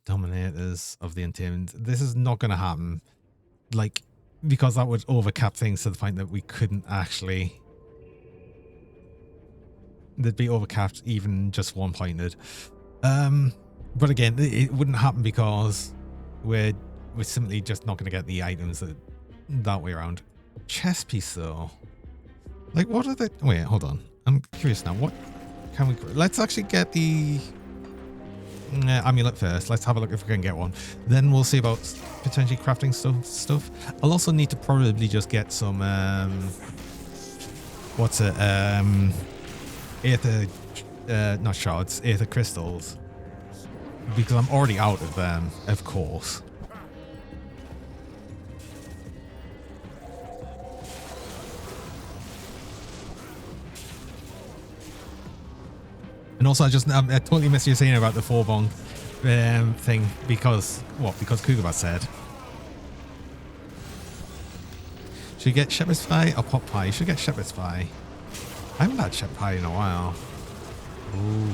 Dominators of the Untamed. This is not going to happen, like, because that would overcap things to the point that we couldn't actually. They'd be overcapped even just one pointed. But again, it wouldn't happen because we're simply just not going to get the items that way around. Chest piece though, like what are the? Wait, hold on. I'm curious now. What can we? Let's actually get the amulet first. Let's have a look if we can get one. Then we'll see about potentially crafting stuff. I'll also need to probably just get some what's it? Aether, not shards, aether crystals, because I'm already out of them, of course. And also, I totally missed you saying about the 4-bong thing because what? Because Cougar said. Should you get shepherd's pie or pot pie? You should get shepherd's pie. I haven't had shepherd pie in a while. Ooh.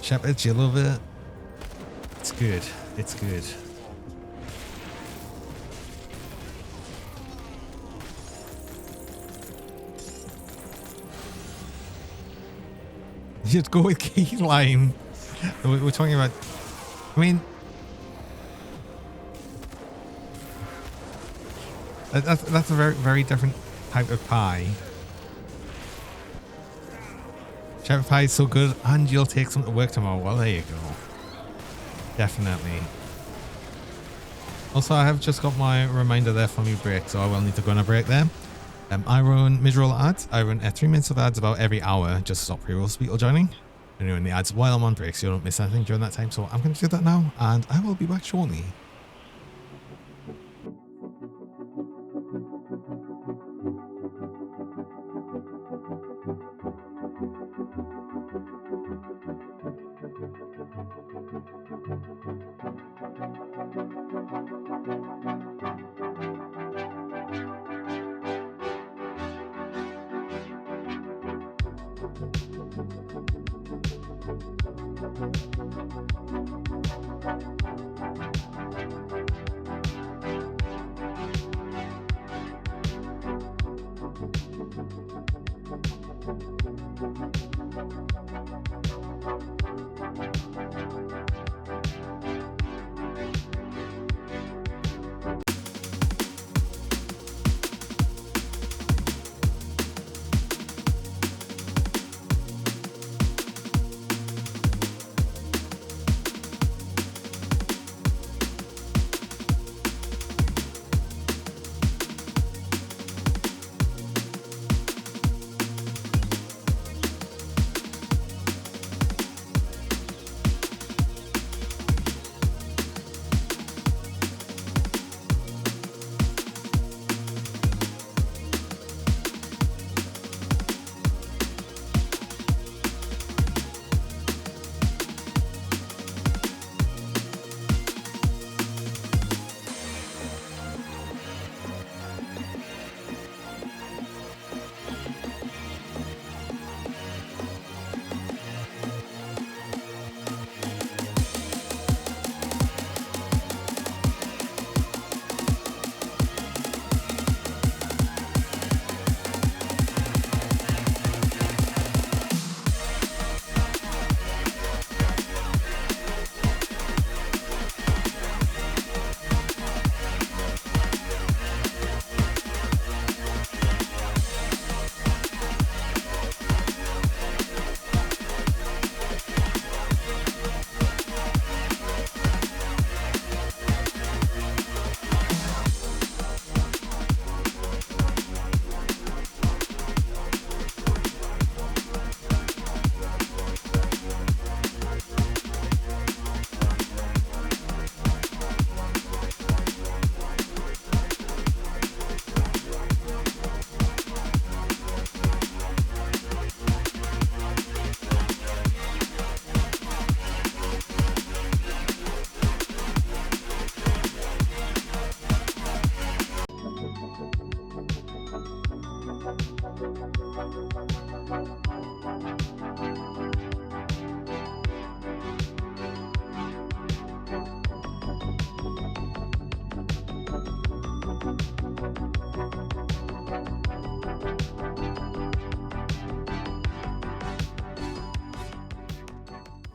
Shepherd, you love it. It's good. It's good. You'd go with key lime. We're talking about. I mean, that's a very, very different type of pie. Shepherd pie is so good, and you'll take some to work tomorrow. Well, there you go. Definitely. Also, I have just got my reminder there for me break, so I will need to go on a break there. I run mid-roll ads. I run 3 minutes of ads about every hour just to stop pre-rolls people joining. And doing the ads while I'm on break so you don't miss anything during that time. So I'm going to do that now, and I will be back shortly.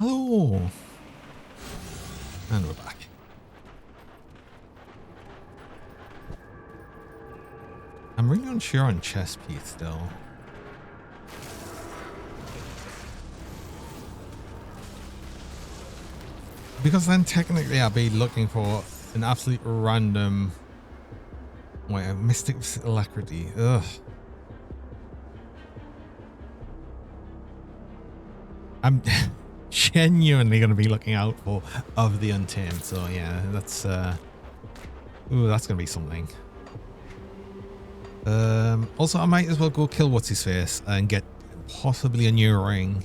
Oh. And we're back. I'm really unsure on chest piece still. Because then technically I'll be looking for an absolute random... Wait, a mystic alacrity. Ugh. I'm genuinely going to be looking out for of the Untamed. So yeah, that's... Ooh, that's going to be something. Also, I might as well go kill What's-His-Face and get possibly a new ring.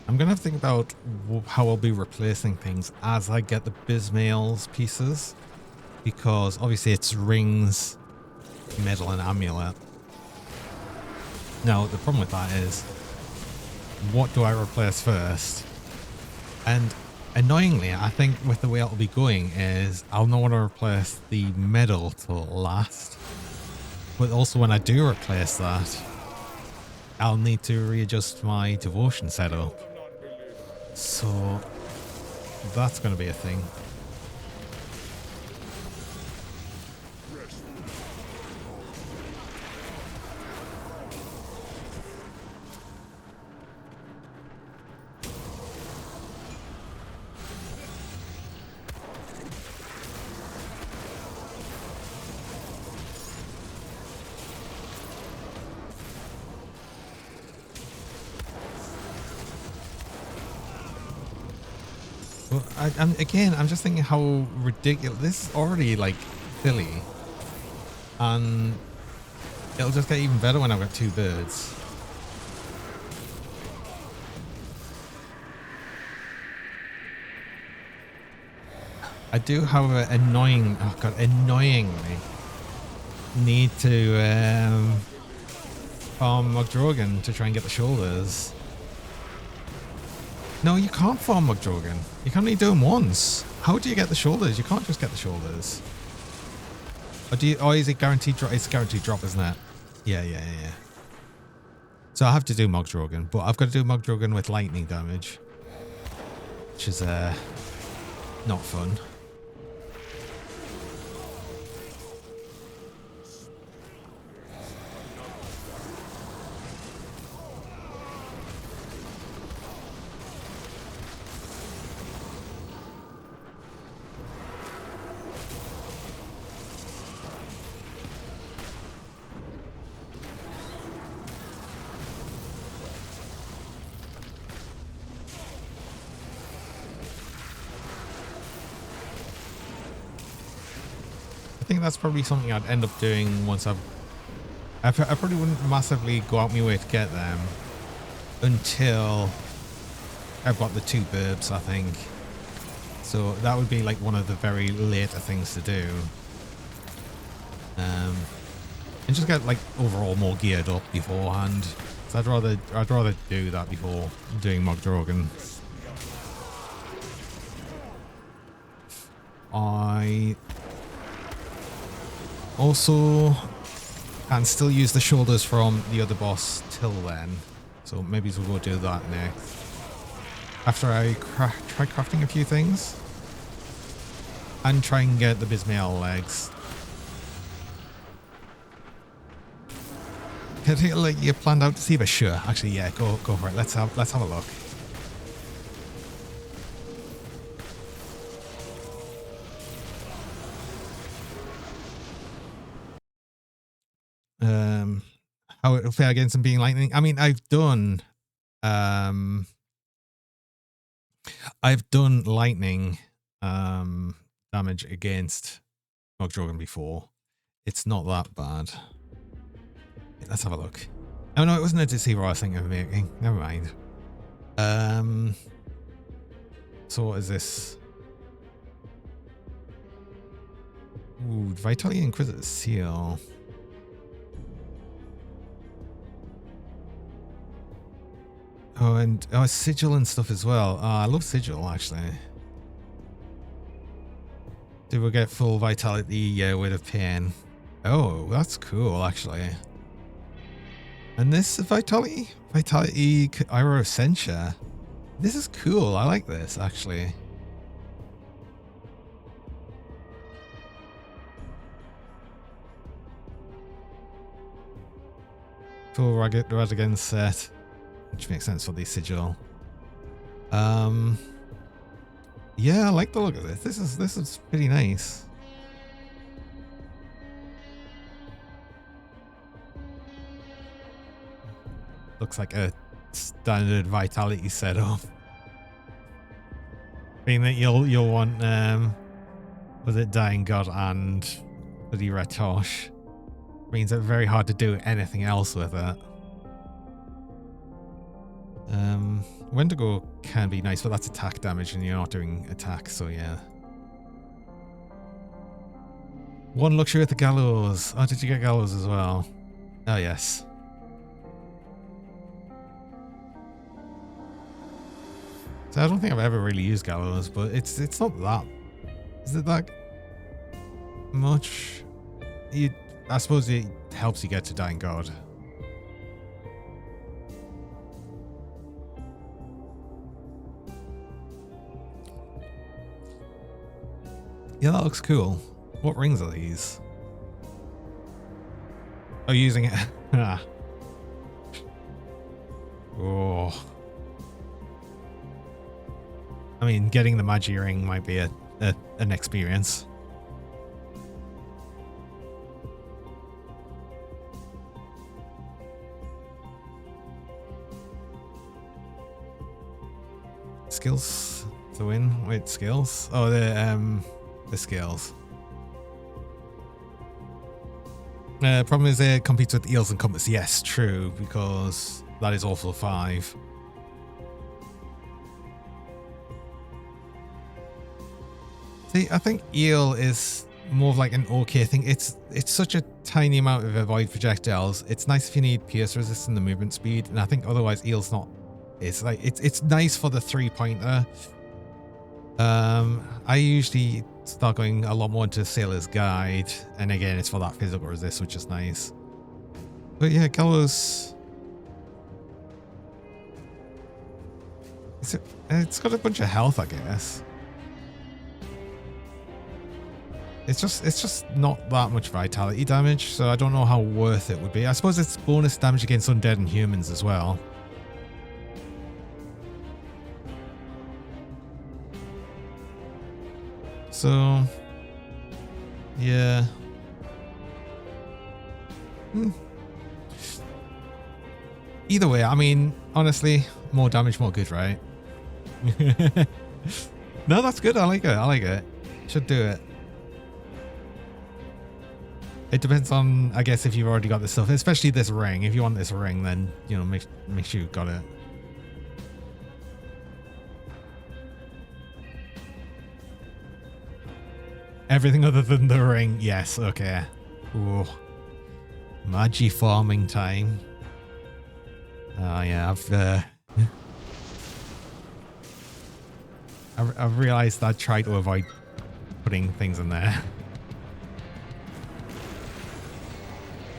I'm going to have to think about how I'll be replacing things as I get the Bismail's pieces. Because obviously it's rings, medal and amulet. Now, the problem with that is, what do I replace first? And annoyingly, I think with the way it'll be going is I'll not want to replace the medal till last. But also when I do replace that, I'll need to readjust my devotion setup. So that's going to be a thing. And again, I'm just thinking how ridiculous this is already, like, silly, and it'll just get even better when I've got two birds. I do, however, annoyingly need to farm Mogdrogan to try and get the shoulders. No, you can't farm Mogdrogan. You can only do them once. How do you get the shoulders? You can't just get the shoulders. Or do you? Or is it guaranteed drop? It's guaranteed drop, isn't it? Yeah. So I have to do Mogdrogan, but I've got to do Mogdrogan with lightning damage, which is not fun. I think that's probably something I'd end up doing once I probably wouldn't massively go out my way to get them until I've got the two BIRBs, I think. So that would be like one of the very later things to do. And just get like overall more geared up beforehand. So I'd rather do that before doing Mogdrogan. I also can still use the shoulders from the other boss till then. So maybe we'll go do that next. After I try crafting a few things. And try and get the Bismail legs. Can I take, like, you planned out to see, but sure. Actually, yeah, go for it. Let's have a look. How it'll fare against them being lightning. I mean, I've done lightning damage against Mogdrogan before. It's not that bad. Let's have a look. Oh no, it wasn't a deceiver I was thinking of making. Never mind. So what is this? Ooh, Vitality Inquisitor Seal. Oh, and sigil and stuff as well. I love sigil, actually. Did we get full vitality? Yeah, with a pain. Oh, that's cool, actually. And this Vitality Iro Sencha. This is cool. I like this, actually. Full Radigan set, which makes sense for the sigil. Yeah, I like the look of this. This is pretty nice. Looks like a standard Vitality setup. Being that you'll want was it Dying God and the Ratosh. Means it's very hard to do anything else with it. Wendigo can be nice, but that's attack damage and you're not doing attack, so yeah. One luxury at the gallows. Oh, did you get gallows as well? Oh yes. So I don't think I've ever really used gallows, but it's not that. Is it that much? I suppose it helps you get to Dying God. Yeah, that looks cool. What rings are these? Oh, using it. Ah. Oh. I mean, getting the Magi ring might be an experience. Skills to win. Wait, skills? Oh, the skills. Problem is it competes with eels and compass. Yes, true, because that is also 5. See, I think eel is more of like an okay thing. It's such a tiny amount of avoid projectiles. It's nice if you need pierce resist and the movement speed, and I think otherwise eel's not. It's like it's nice for the 3-pointer. I usually start going a lot more into Sailor's Guide, and again, it's for that physical resist, which is nice. But yeah, gallows. It's got a bunch of health, I guess. It's just not that much vitality damage, so I don't know how worth it would be. I suppose it's bonus damage against undead and humans as well. So, yeah. Either way, I mean, honestly, more damage, more good, right? No, that's good. I like it. I like it. Should do it. It depends on, I guess, if you've already got this stuff, especially this ring. If you want this ring, then, you know, make sure you've got it. Everything other than the ring, yes, okay. Ooh. Magi farming time. Oh yeah, I've realized I try to avoid putting things in there.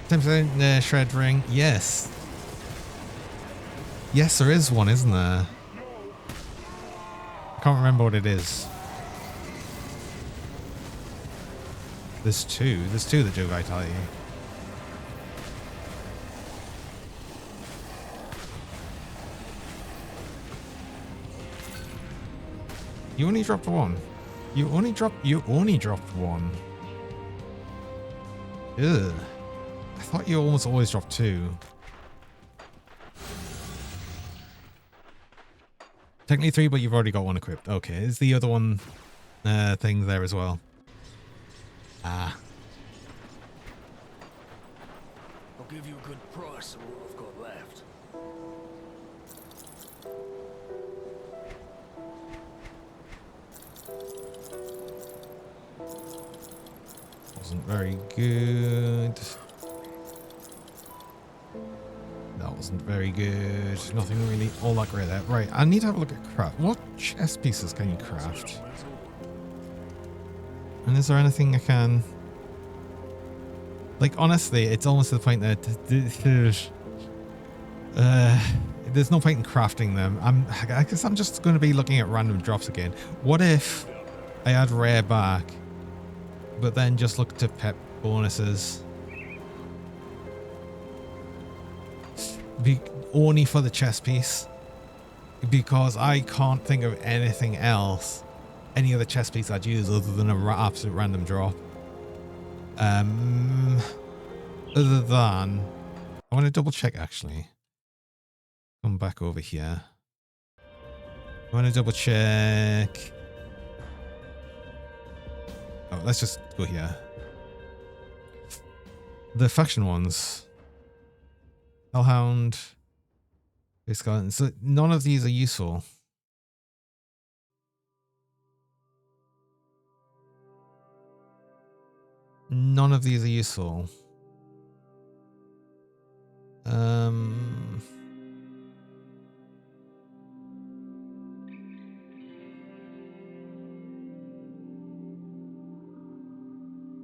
10% shred ring, yes. Yes, there is one, isn't there? I can't remember what it is. There's two that do vitality. You only dropped one. You only dropped one. Ugh. I thought you almost always dropped 2. Technically 3, but you've already got 1 equipped. Okay, is the other one thing there as well? Ah. I'll give you a good price for what I've got left. Wasn't very good. That wasn't very good. Nothing really all that great there. Right, I need to have a look at craft. What chest pieces can you craft? And is there anything I can... Like, honestly, it's almost to the point that there's no point in crafting them. I guess I'm just going to be looking at random drops again. What if I add rare back, but then just look to pet bonuses? Only for the chest piece. Because I can't think of anything else, any other chest piece I'd use other than a absolute random drop. Other than, I want to double check actually. Come back over here. I want to double check. Oh, let's just go here. The faction ones. Hellhound. Skeleton. So none of these are useful. None of these are useful.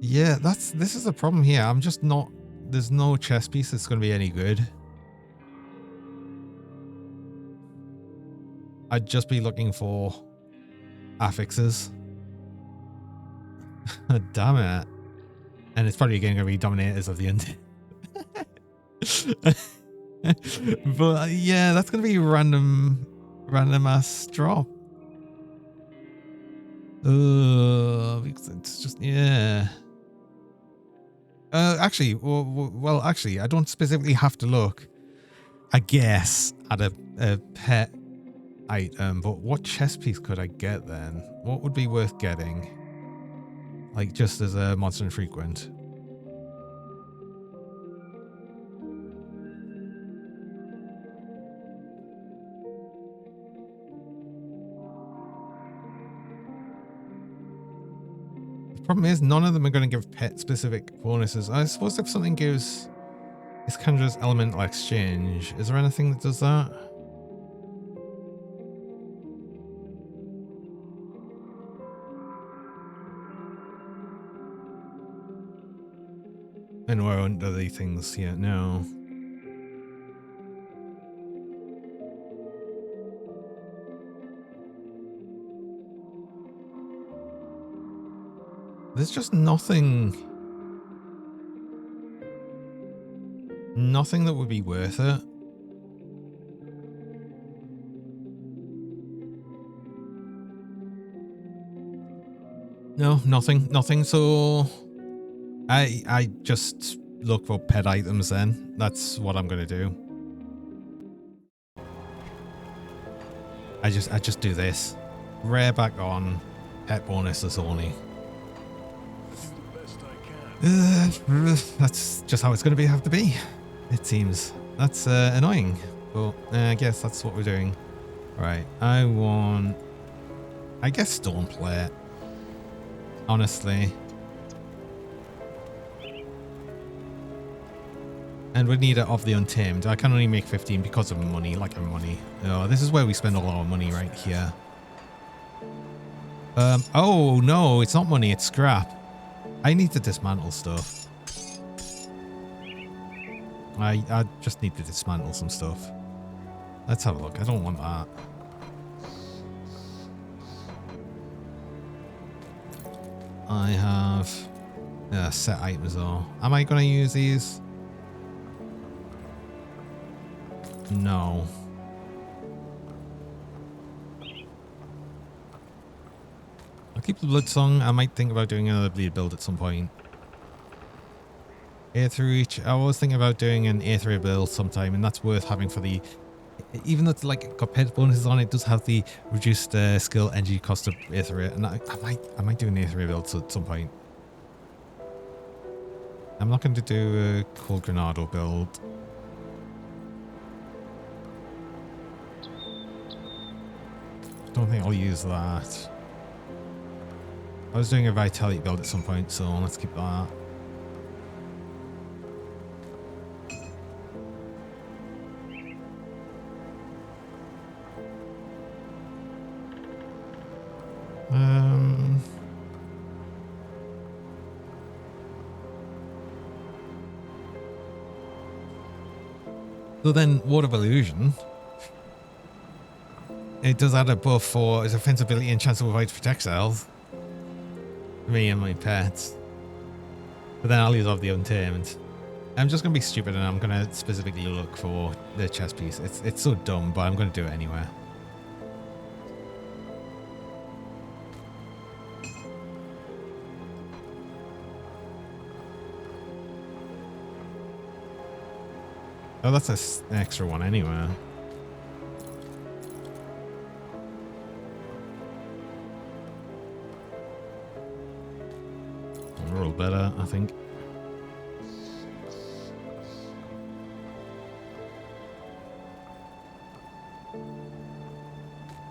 Yeah, this is the problem here. I'm just not, there's no chess piece that's going to be any good. I'd just be looking for affixes. Damn it. And it's probably again going to be dominators of the end. But yeah, that's going to be random ass drop. It's just, yeah. Actually, well, actually, I don't specifically have to look, I guess, at a pet item, but what chest piece could I get then? What would be worth getting? Like, just as a monster infrequent. The problem is, none of them are going to give pet-specific bonuses. I suppose if something gives Iskandra's Elemental Exchange, is there anything that does that? And where under the things here? No. There's just nothing that would be worth it. No, nothing. So I just look for pet items then. That's what I'm gonna do. I just do this. Rare back on, pet bonuses only. That's just how it's gonna have to be. It seems. That's annoying, but I guess that's what we're doing. Right, I want, I guess, stone plate. Honestly. And we need it of the Untamed. I can only make 15 because of money, like money. Oh, this is where we spend a lot of money right here. Oh no, it's not money, it's scrap. I need to dismantle stuff. I just need to dismantle some stuff. Let's have a look. I don't want that. I have set items though. Am I going to use these? No. I'll keep the blood song. I might think about doing another bleed build at some point. Aether Reach. I was thinking about doing an Aether build sometime, and that's worth having for the, even though it's like got pet bonuses on it, does have the reduced skill energy cost of Aether, and I might do an Aether build at some point. I'm not going to do a Cold Granado build. Don't think I'll use that. I was doing a Vitality build at some point, so let's keep that. So then, Ward of Illusion. It does add a buff for its offensive ability and chance to avoid projectiles. Me and my pets. But then I'll use off the Untamed. I'm just going to be stupid and I'm going to specifically look for the chest piece. It's so dumb, but I'm going to do it anyway. Oh, that's an extra one anyway. We're all better, I think.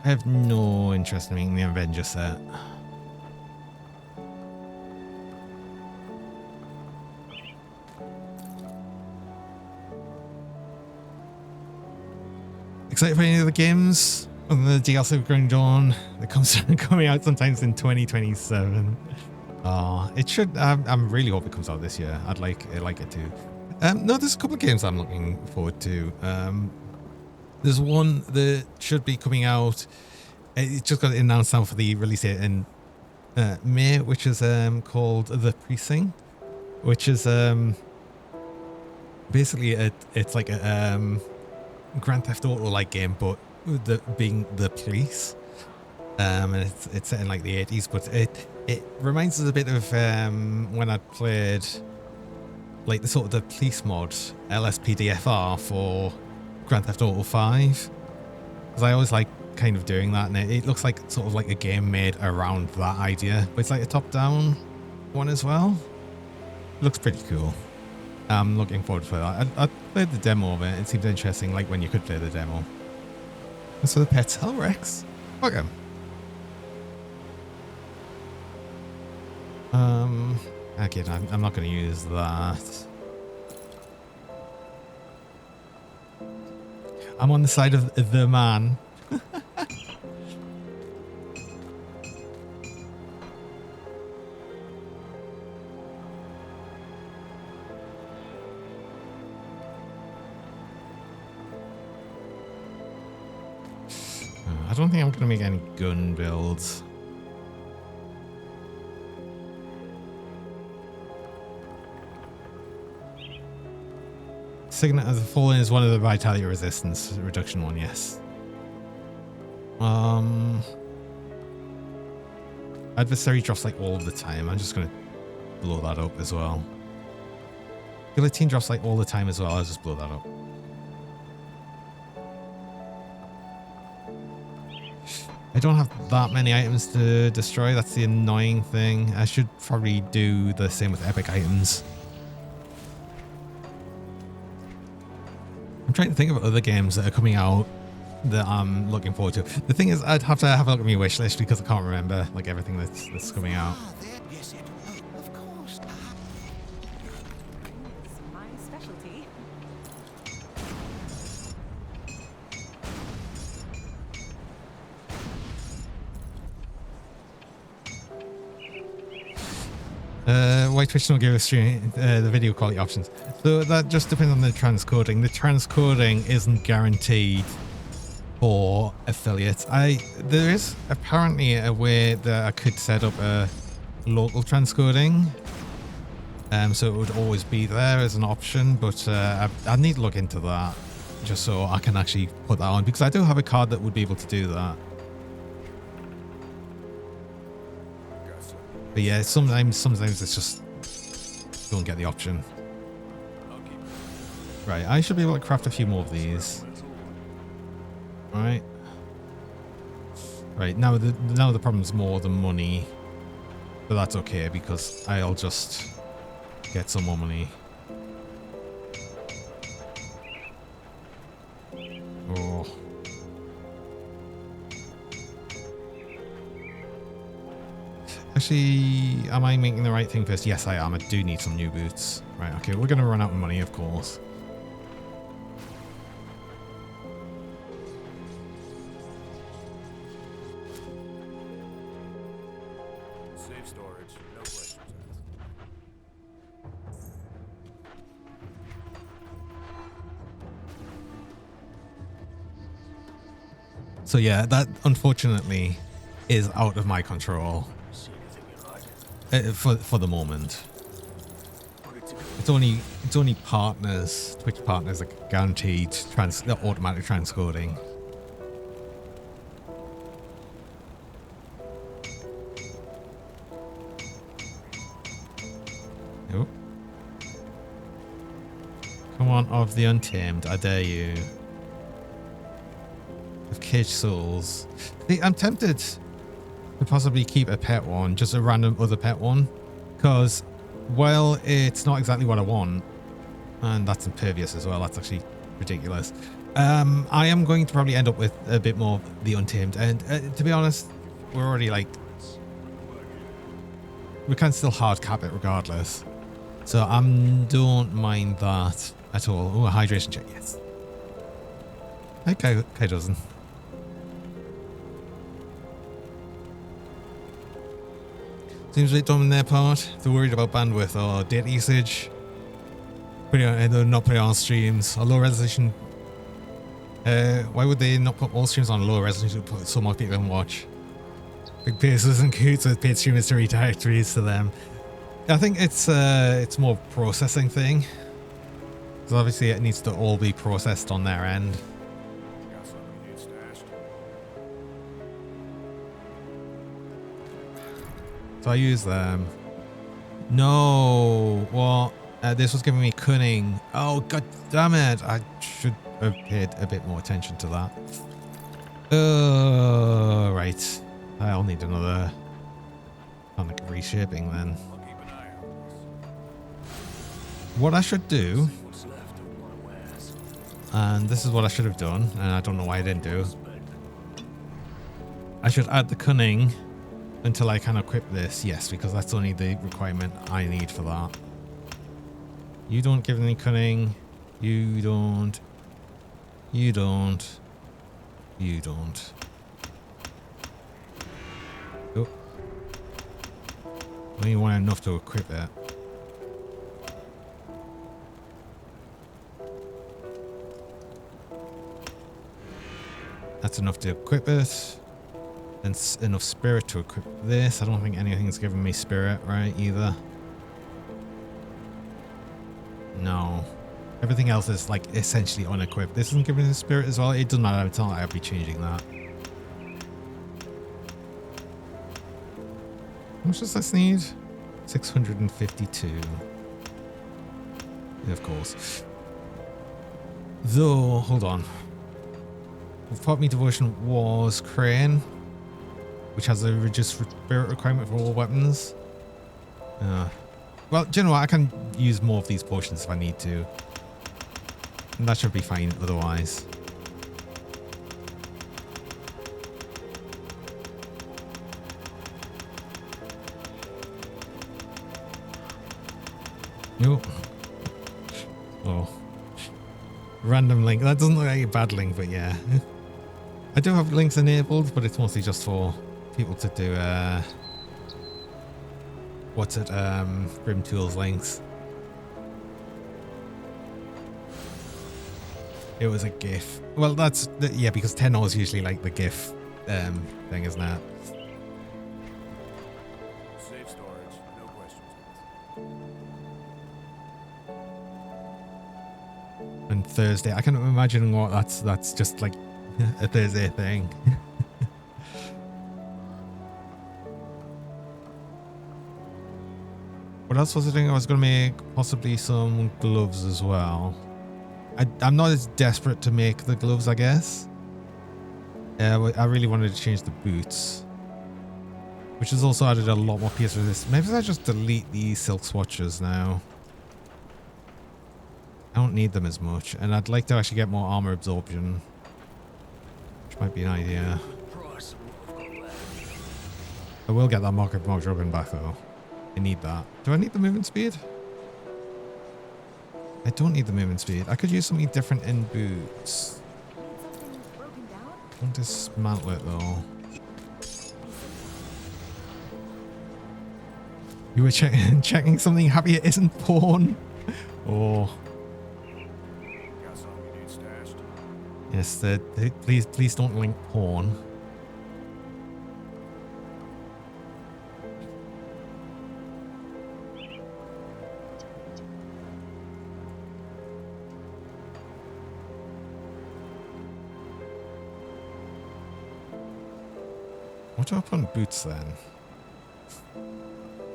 I have no interest in making the Avenger set. Excited for any of the games? On the DLC of Growing Dawn that coming out sometimes in 2027. Oh, it should. I really hope it comes out this year. I'd like it to. No, there's a couple of games I'm looking forward to. There's one that should be coming out. It just got announced now for the release date in May, which is called The Precinct, which is basically it's like a Grand Theft Auto like game, but being the police. And it's set in like the 80s, but it reminds us a bit of when I played like the sort of the police mod LSPDFR for Grand Theft Auto 5, because I always like kind of doing that, and it looks like sort of like a game made around that idea, but it's like a top-down one as well. It looks pretty cool. I'm looking forward to that. I played the demo of it. It seems interesting, like when you could play the demo. And so the pets, hello Rex, welcome. Okay, I'm not going to use that. I'm on the side of the man. I don't think I'm going to make any gun builds. Signet of the Fallen is one of the vitality resistance reduction one, yes. Adversary drops like all the time. I'm just gonna blow that up as well. Guillotine drops like all the time as well. I'll just blow that up. I don't have that many items to destroy. That's the annoying thing. I should probably do the same with epic items. I'm trying to think of other games that are coming out that I'm looking forward to. The thing is, I'd have to have a look at my wish list because I can't remember like everything that's coming out. Yes, of course. It's my specialty. Why Twitch don't give us the video quality options? So that just depends on the transcoding. The transcoding isn't guaranteed for affiliates. There is apparently a way that I could set up a local transcoding, so it would always be there as an option. But I need to look into that just so I can actually put that on, because I do have a card that would be able to do that. But yeah, sometimes it's just don't get the option. Right, I should be able to craft a few more of these. Right. Right, now the problem's more the money. But that's okay because I'll just get some more money. Oh. Actually, am I making the right thing first? Yes, I am. I do need some new boots. Right, okay, we're going to run out of money, of course. Safe storage, no questions asked. So yeah, that unfortunately is out of my control See anything you like? for the moment. Put it together. It's only partners, Twitch partners, like guaranteed automatic transcoding. Oh. Come on, of the Untamed, I dare you. Of Caged Souls. See, I'm tempted to possibly keep a pet one, just a random other pet one, because while it's not exactly what I want, and that's impervious as well, that's actually ridiculous, I am going to probably end up with a bit more of the Untamed, and to be honest, we're already like, we can still hard cap it regardless, so I don't mind that at all. Oh, a hydration check, yes. Okay, doesn't. Seems like dumb on their part. They're worried about bandwidth or data usage. They're not putting on streams or low resolution. Why would they not put all streams on low resolution so more people can watch? Big pieces and coots with paid streamers to read directories to them. I think it's more processing thing. Because obviously it needs to all be processed on their end. Got something you need stashed? So I use them. No, what? This was giving me cunning. Oh, god damn it. I should have paid a bit more attention to that. Right. I'll need another kind of reshaping then. I'll keep an eye out. What I should do, What's left of my wares? and this is what I should have done, and I don't know why I didn't do. I should add the cunning until I can equip this. Yes, because that's only the requirement I need for that. You don't give any cunning. You don't. You don't. You don't. Oh. Only want enough to equip it. That's enough to equip it. And enough spirit to equip this. I don't think anything's giving me spirit, right, either. No. Everything else is like essentially unequipped. This isn't giving me spirit as well. It doesn't matter. It's not like I'll be changing that. How much does this need? 652. Yeah, of course. Though, hold on. Part me devotion was Crane, which has a reduced spirit requirement for all weapons. Well, do you know what? I can use more of these potions if I need to. And that should be fine otherwise. Nope. Oh. Random link. That doesn't look like a bad link, but yeah. I do have links enabled, but it's mostly just for people to do, what's it, Grim Tools links. It was a GIF. Well, that's, yeah, because 10 is usually like the GIF thing, isn't it? Safe storage, no questions asked. And Thursday, I can imagine what that's just like a Thursday thing. What else was I doing? I was going to make possibly some gloves as well. I'm not as desperate to make the gloves, I guess. I really wanted to change the boots, which has also added a lot more PS resist. Maybe I just delete these silk swatches now. I don't need them as much, and I'd like to actually get more armor absorption, which might be an idea. Price of what I've got left. I will get that market mod dropping back though. I need that. Do I need the movement speed? I don't need the movement speed. I could use something different in boots. Need something broken down? I want to dismantle it though. You were checking something happy it isn't porn. Oh. Got something you need stashed? Yes, please don't link porn. What do I put on boots then?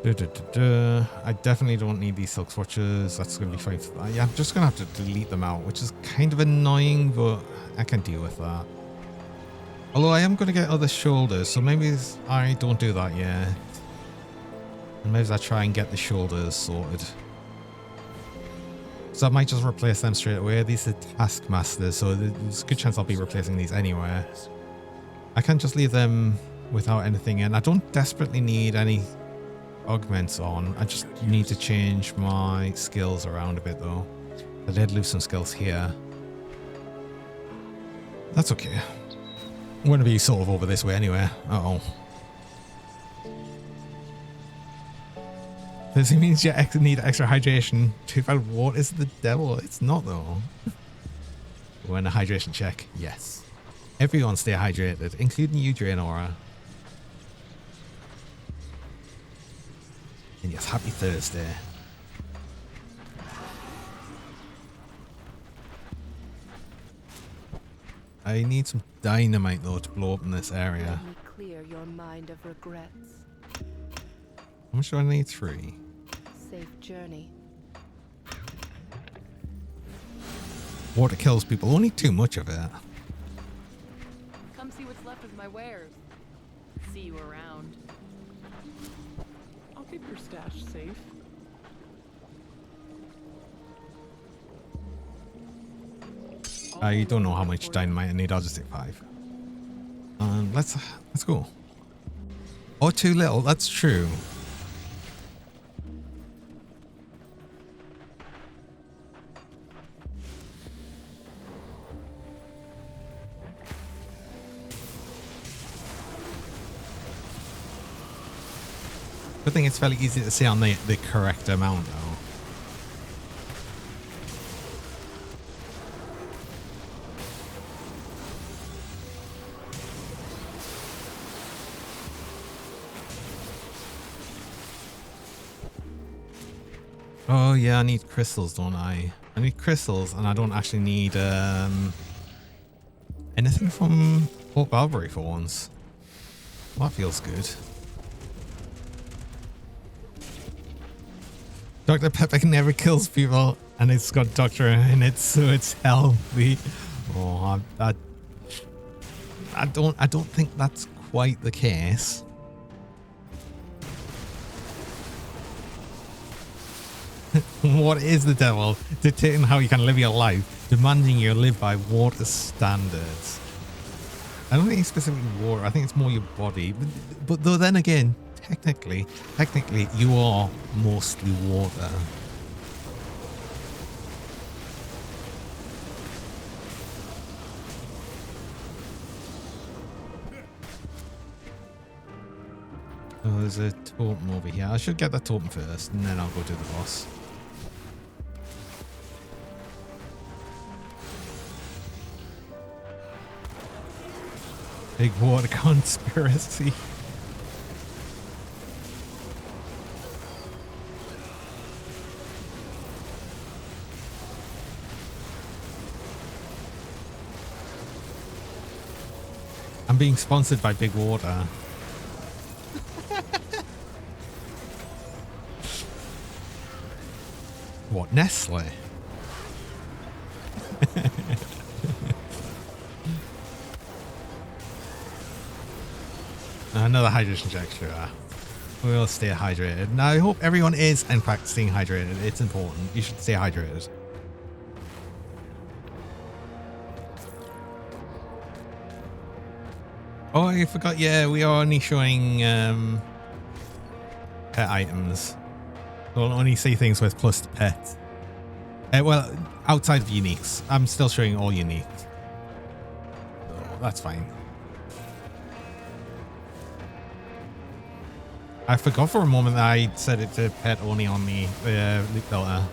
I definitely don't need these silk swatches. That's going to be fine. Yeah, I'm just going to have to delete them out, which is kind of annoying, but I can deal with that. Although I am going to get other shoulders, so maybe I don't do that yet. And maybe I try and get the shoulders sorted. So I might just replace them straight away. These are Taskmasters, so there's a good chance I'll be replacing these anyway. I can just leave them without anything in. I don't desperately need any augments on. I just need to change my skills around a bit though. I did lose some skills here. That's okay. I'm going to be sort of over this way anyway. Uh-oh. Does it mean you need extra hydration? Too bad water is the devil. It's not though. We're in a hydration check. Yes. Everyone stay hydrated, including you, Draenora. And yes, happy Thursday. I need some dynamite though to blow up in this area. Let me clear your mind of regrets. How much do I need? 3. Safe journey. Water kills people. Only too much of it. Come see what's left of my wares. See you around. I'll keep your stash safe. I don't know how much dynamite I need. I'll just take 5. Let's go. Or too little. That's true. I think it's fairly easy to see on the correct amount though. Oh yeah, I need crystals, don't I? I need crystals, and I don't actually need anything from Port Barbary for once. Well, that feels good. Dr. Pepper never kills people, and it's got Doctor in it, so it's healthy. Oh, I don't think that's quite the case. What is the devil? Dictating how you can live your life, demanding you live by water standards. I don't think it's specifically water. I think it's more your body. But though then again, technically, you are mostly water. Oh, there's a totem over here. I should get that totem first, and then I'll go do the boss. Big water conspiracy. I'm being sponsored by Big Water. What, Nestle? Another hydration check, sure. We'll stay hydrated. Now, I hope everyone is, in fact, staying hydrated. It's important. You should stay hydrated. Oh, I forgot. Yeah, we are only showing pet items. We'll only see things with plus to pet. Well, outside of uniques. I'm still showing all uniques. So that's fine. I forgot for a moment that I set it to pet only on the Leap Delta.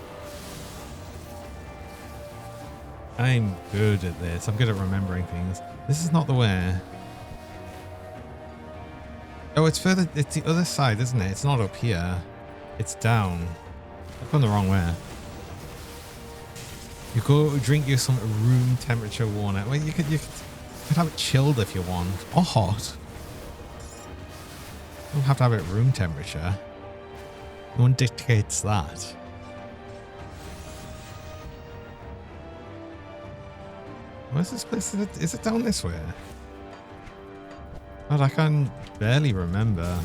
I'm good at this. I'm good at remembering things. This is not the way. Oh, it's further. It's the other side, isn't it? It's not up here. It's down. I've gone the wrong way. You go drink you some room temperature water. Well, you could have it chilled if you want, or hot. You don't have to have it room temperature. No one dictates that. Where's this place? Is it down this way? God, I can barely remember.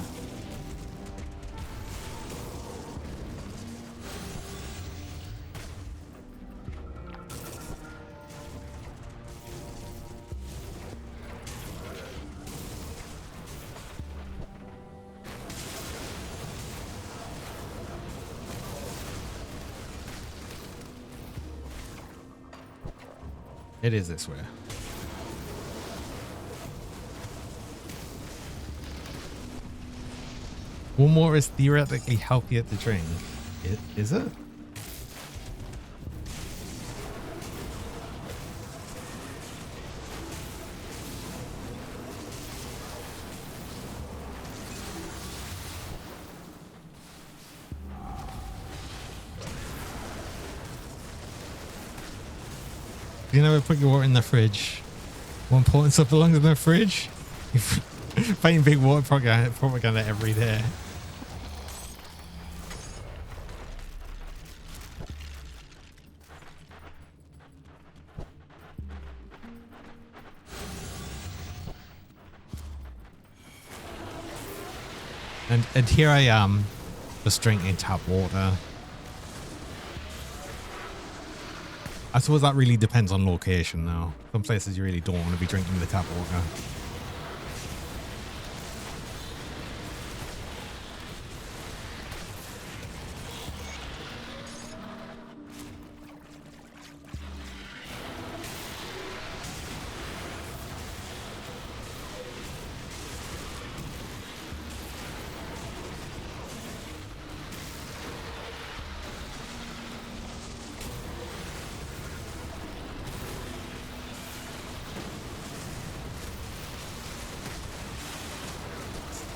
It is this way. One more is theoretically healthier to drink. Is it? You never put your water in the fridge. More important stuff belongs in the fridge. You're fighting big water propaganda every day. And here I am, just drinking tap water. I suppose that really depends on location, though. Some places you really don't want to be drinking the tap water.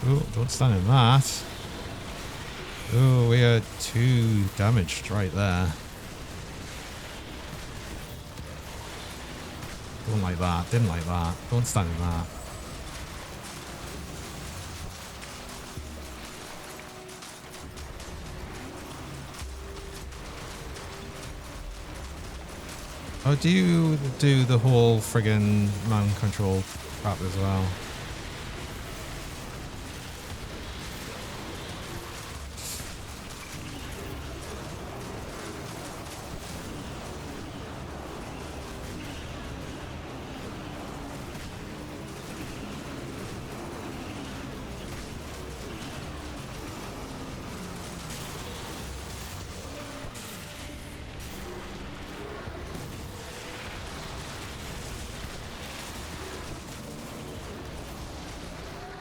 Oh, don't stand in that. Oh, we are 2 damaged right there. Don't like that. Didn't like that. Don't stand in that. Oh, do you do the whole friggin' man control crap as well?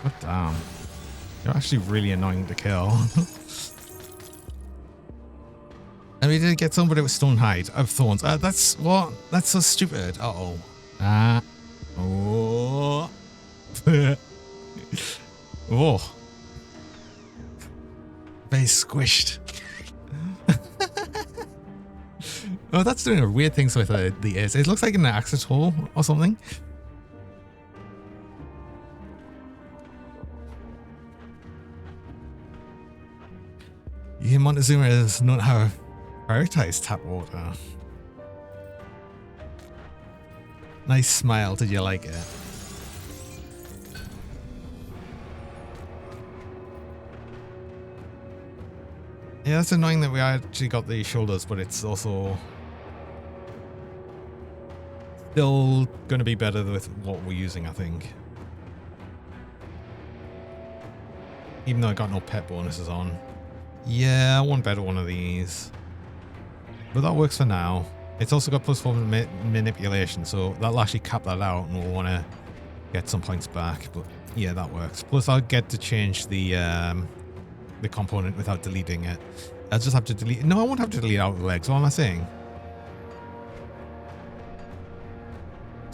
What damn. You're actually really annoying to kill. And we did get some, but it was stone hide of thorns. That's what? That's so stupid. Uh-oh. Oh. Oh. Very squished. Oh, that's doing a weird things with the ears. It looks like an access hole or something. Montezuma does not have prioritized tap water. Nice smile. Did you like it? Yeah, that's annoying that we actually got the shoulders, but it's also still going to be better with what we're using, I think. Even though I got no pet bonuses on. Yeah, I want better one of these. But that works for now. It's also got +4 manipulation, so that'll actually cap that out and we'll want to get some points back. But yeah, that works. Plus I'll get to change the component without deleting it. I'll just have to delete... No, I won't have to delete out the legs. What am I saying?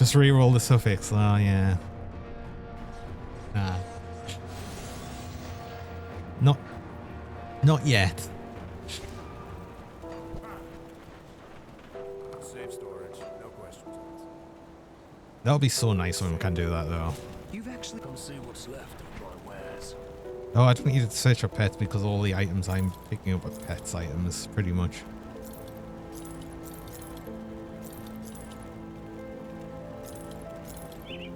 Just re-roll the suffix. Oh, yeah. Nah. Not yet. Safe storage, no questions asked. That would be so nice when we can do that, though. You've actually come see what's left of my wares. Oh, I don't need to search for pets because all the items I'm picking up are pets items, pretty much. See you.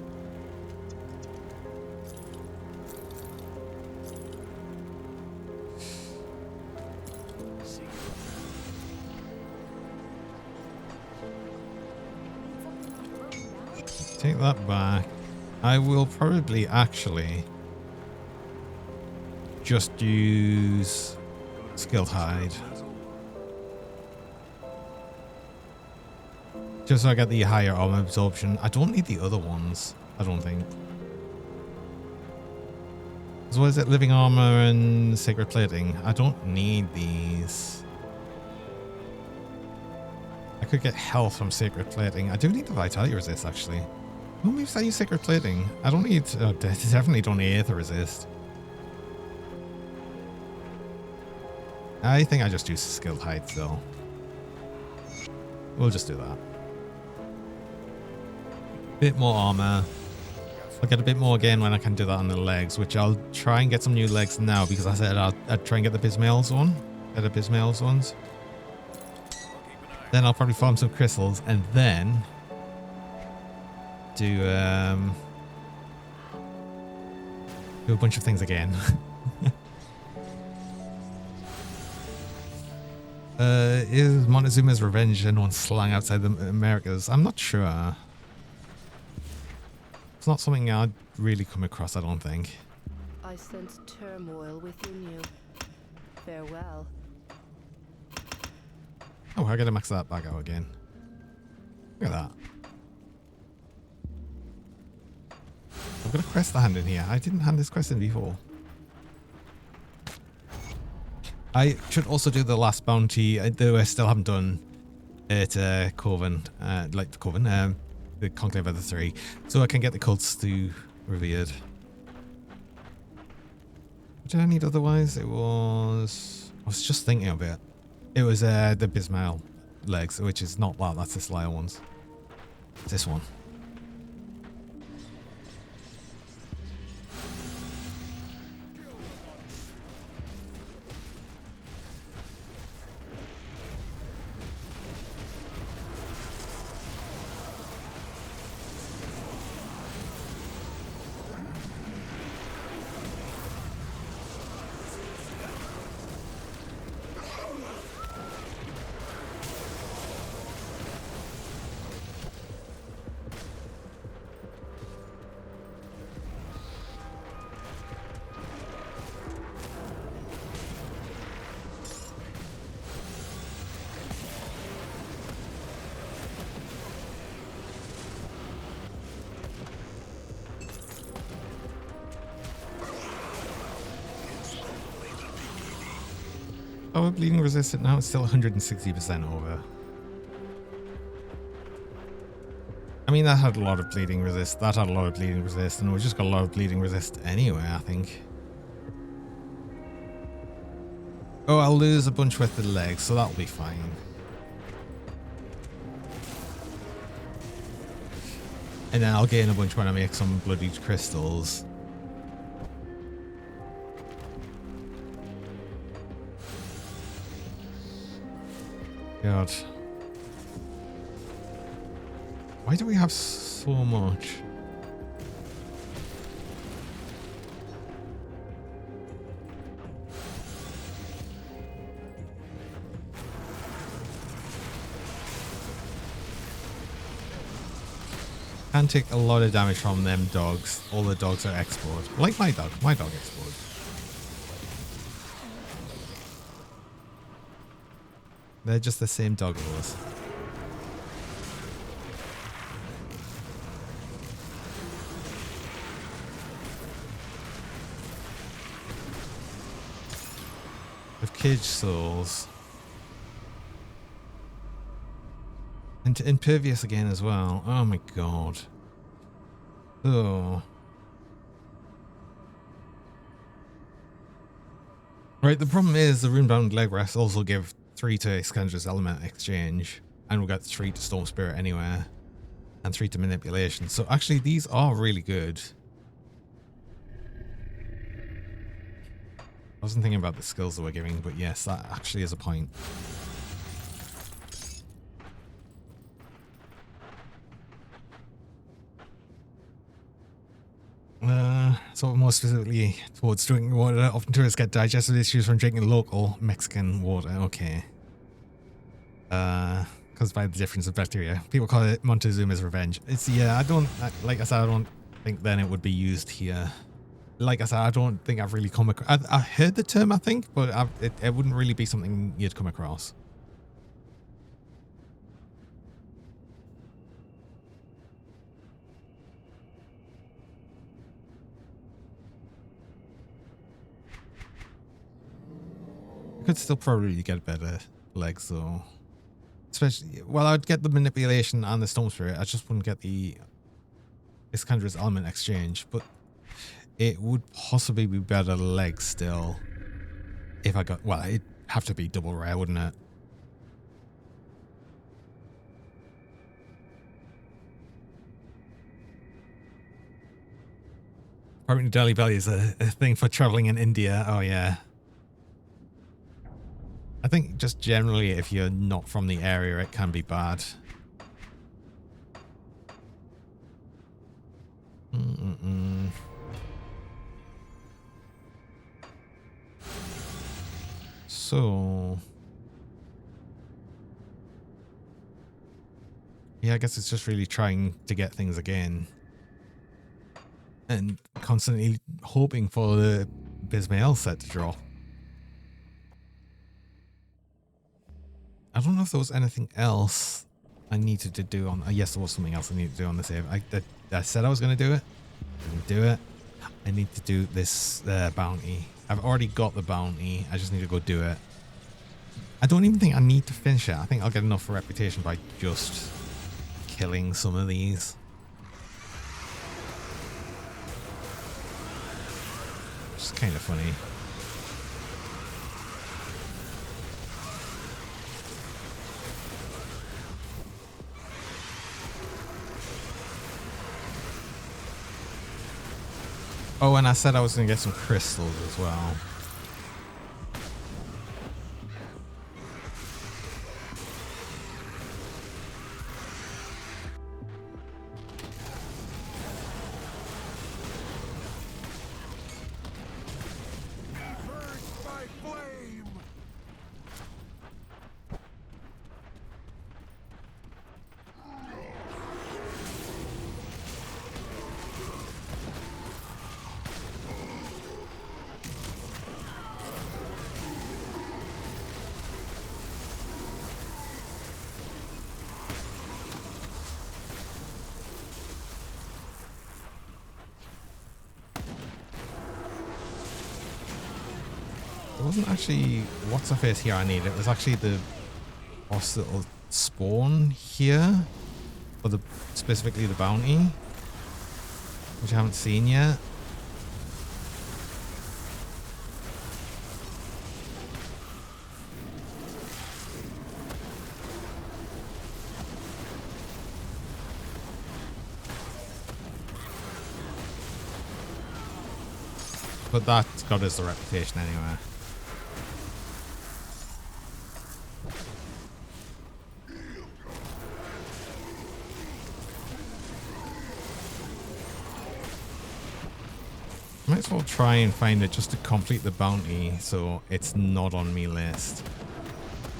Take that back. I will probably actually just use skilled hide. Just so I get the higher armor absorption. I don't need the other ones, I don't think. So what is it? Living armor and sacred plating. I don't need these. I could get health from sacred plating. I do need the vitality resist, actually. Who makes I use sacred plating? I don't need... definitely don't need aether resist. I think I just use skilled hide still. We'll just do that. Bit more armor. I'll get a bit more again when I can do that on the legs, which I'll try and get some new legs now because I said I'd try and get the Bismails one. Get the Bismails ones. Then I'll probably farm some crystals and then do a bunch of things again. Is Montezuma's revenge anyone slang outside the Americas? I'm not sure. It's not something I'd really come across, I don't think. I sense turmoil within you. Farewell. Oh, I gotta max that back out again. Look at that. I've got a quest to hand in here. I didn't hand this quest in before. I should also do the last bounty, though I still haven't done it Coven, like the Coven, the Conclave of the Three, so I can get the cults to revered. What did I need otherwise? I was just thinking of it. It was the Bismail legs, which is not that, that's the Slayer ones. It's this one. Oh, we're bleeding resistant now. It's still 160% over. I mean, that had a lot of bleeding resist. That had a lot of bleeding resist, and we just got a lot of bleeding resist anyway, I think. Oh, I'll lose a bunch with the legs, so that'll be fine. And then I'll gain a bunch when I make some bloody crystals. God. Why do we have so much? Can take a lot of damage from them dogs. All the dogs are export. Like my dog. My dog export. They're just the same dog as us. With cage souls. And impervious again as well. Oh my god. Oh. Right, the problem is the runebound leg rests also give 3 to Iskandra's element exchange. And we've got 3 to Storm Spirit anywhere. And 3 to manipulation. So actually these are really good. I wasn't thinking about the skills that we're giving, but yes, that actually is a point. So more specifically towards drinking water, often tourists get digestive issues from drinking local Mexican water. Okay. Caused by the difference of bacteria. People call it Montezuma's revenge. It's, yeah, like I said, I don't think then it would be used here. Like I said, I don't think I've really come across, I heard the term, I think, but it wouldn't really be something you'd come across. I could still probably get better legs though. Especially, well, I'd get the manipulation and the Storm Spirit. I just wouldn't get the Iskandra's element exchange, but it would possibly be better legs still. If I got, well, it'd have to be double rare, wouldn't it? Apparently Delhi Belly is a thing for traveling in India. Oh yeah. I think just generally, if you're not from the area, it can be bad. So, yeah, I guess it's just really trying to get things again. And constantly hoping for the Bismael set to drop. I don't know if there was anything else I needed to do on... yes, there was something else I needed to do on the save. I said I was going to do it. Didn't do it. I need to do this bounty. I've already got the bounty. I just need to go do it. I don't even think I need to finish it. I think I'll get enough for reputation by just killing some of these. It's kind of funny. Oh, and I said I was going to get some crystals as well. It wasn't actually what's the face here I needed. It was actually the little spawn here, or specifically the bounty, which I haven't seen yet. But that got us the reputation anyway. Might as well try and find it just to complete the bounty so it's not on me list.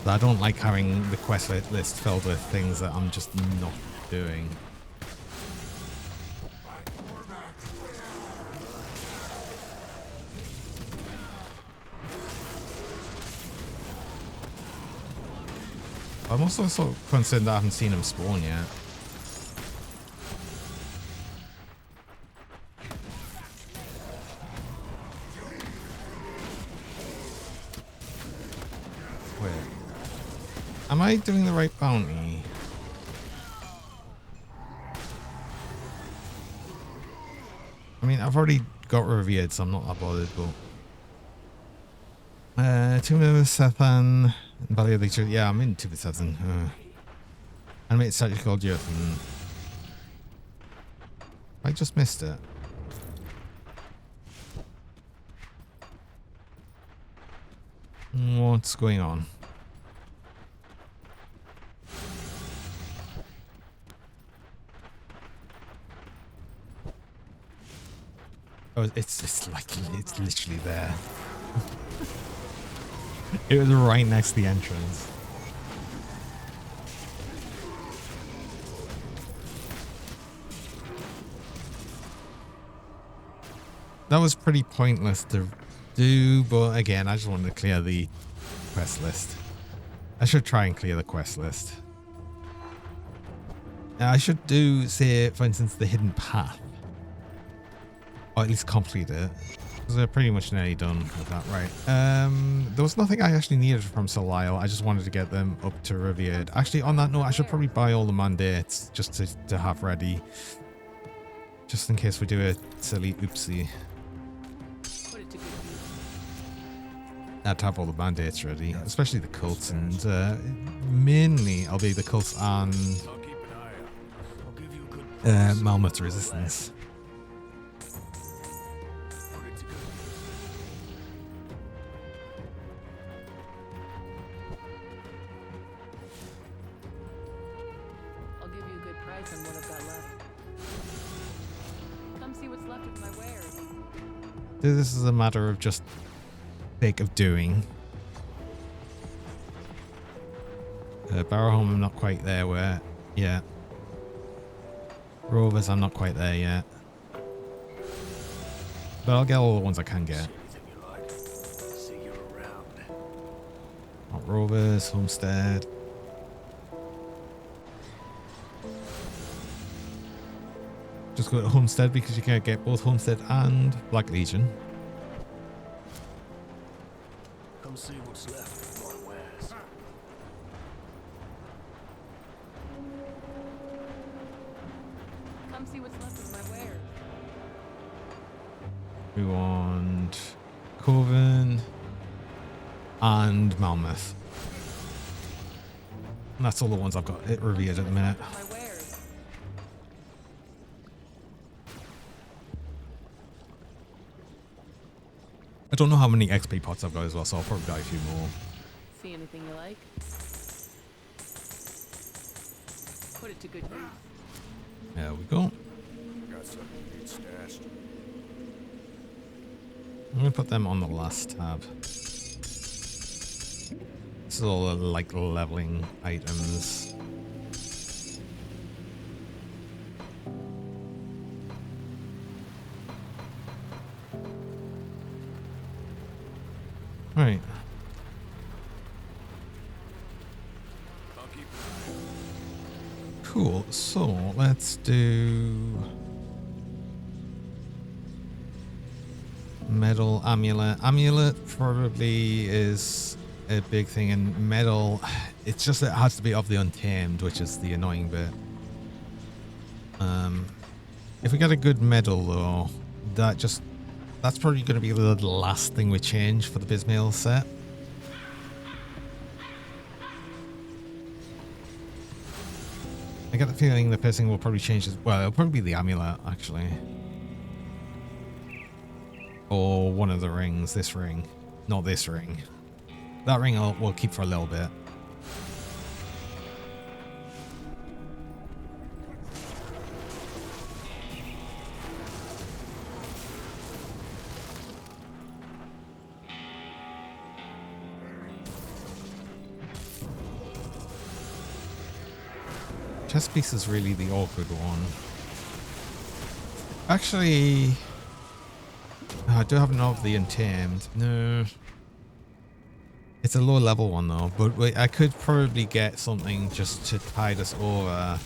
But I don't like having the quest list filled with things that I'm just not doing. I'm also sort of concerned that I haven't seen him spawn yet. Wait. Am I doing the right bounty? I mean, I've already got revered, so I'm not that bothered, but... 2 Valley of the Truth. Yeah, I'm in 2 Animated statue called Jothan. I just missed it. What's going on? Oh, it's like it's literally there. It was right next to the entrance. That was pretty pointless to do, but again, I just wanted to clear the quest list. I should try and clear the quest list. Now, I should do, say, for instance, the hidden path. Or at least complete it. Because they're pretty much nearly done with that, right? There was nothing I actually needed from Solisle. I just wanted to get them up to revered. Actually, on that note, I should probably buy all the mandates just to have ready. Just in case we do a silly oopsie. I'd have all the mandates ready, especially the cults, and mainly I'll be the cults and I'll keep an eye out. I'll give you a good Mammoth resistance. put it to good I'll give you a good price on what I've got left. Come see what's left of my wares. This is a matter of just sake of doing. Barrowholm, I'm not quite there where yet. Rovers, I'm not quite there yet. But I'll get all the ones I can get. anything you like. See you around. Not Rovers, Homestead. Just go to Homestead because you can't get both Homestead and Black Legion. Come see what's left of my wares. Come see what's left of my wares. We want Coven and Malmouth. And that's all the ones I've got it revered at the minute. My wares. I don't know how many XP pots I've got as well, so I'll probably buy a few more. See anything you like? Put it to good use. There we go. Got something you need stashed. I'm gonna put them on the last tab. This is all the like leveling items. Right. I'll keep an eye out. Cool. So let's do metal amulet. Amulet probably is a big thing, and metal, it's just it has to be of the untamed, which is the annoying bit. If we get a good medal though, that's probably going to be the last thing we change for the Bismail set. I get the feeling the first thing will probably change as well. It'll probably be the amulet, actually. Or one of the rings. This ring. Not this ring. That ring we'll keep for a little bit. Chest piece is really the awkward one. Actually, I do have enough of the Untamed. No. It's a low level one though, but wait, I could probably get something just to tide us over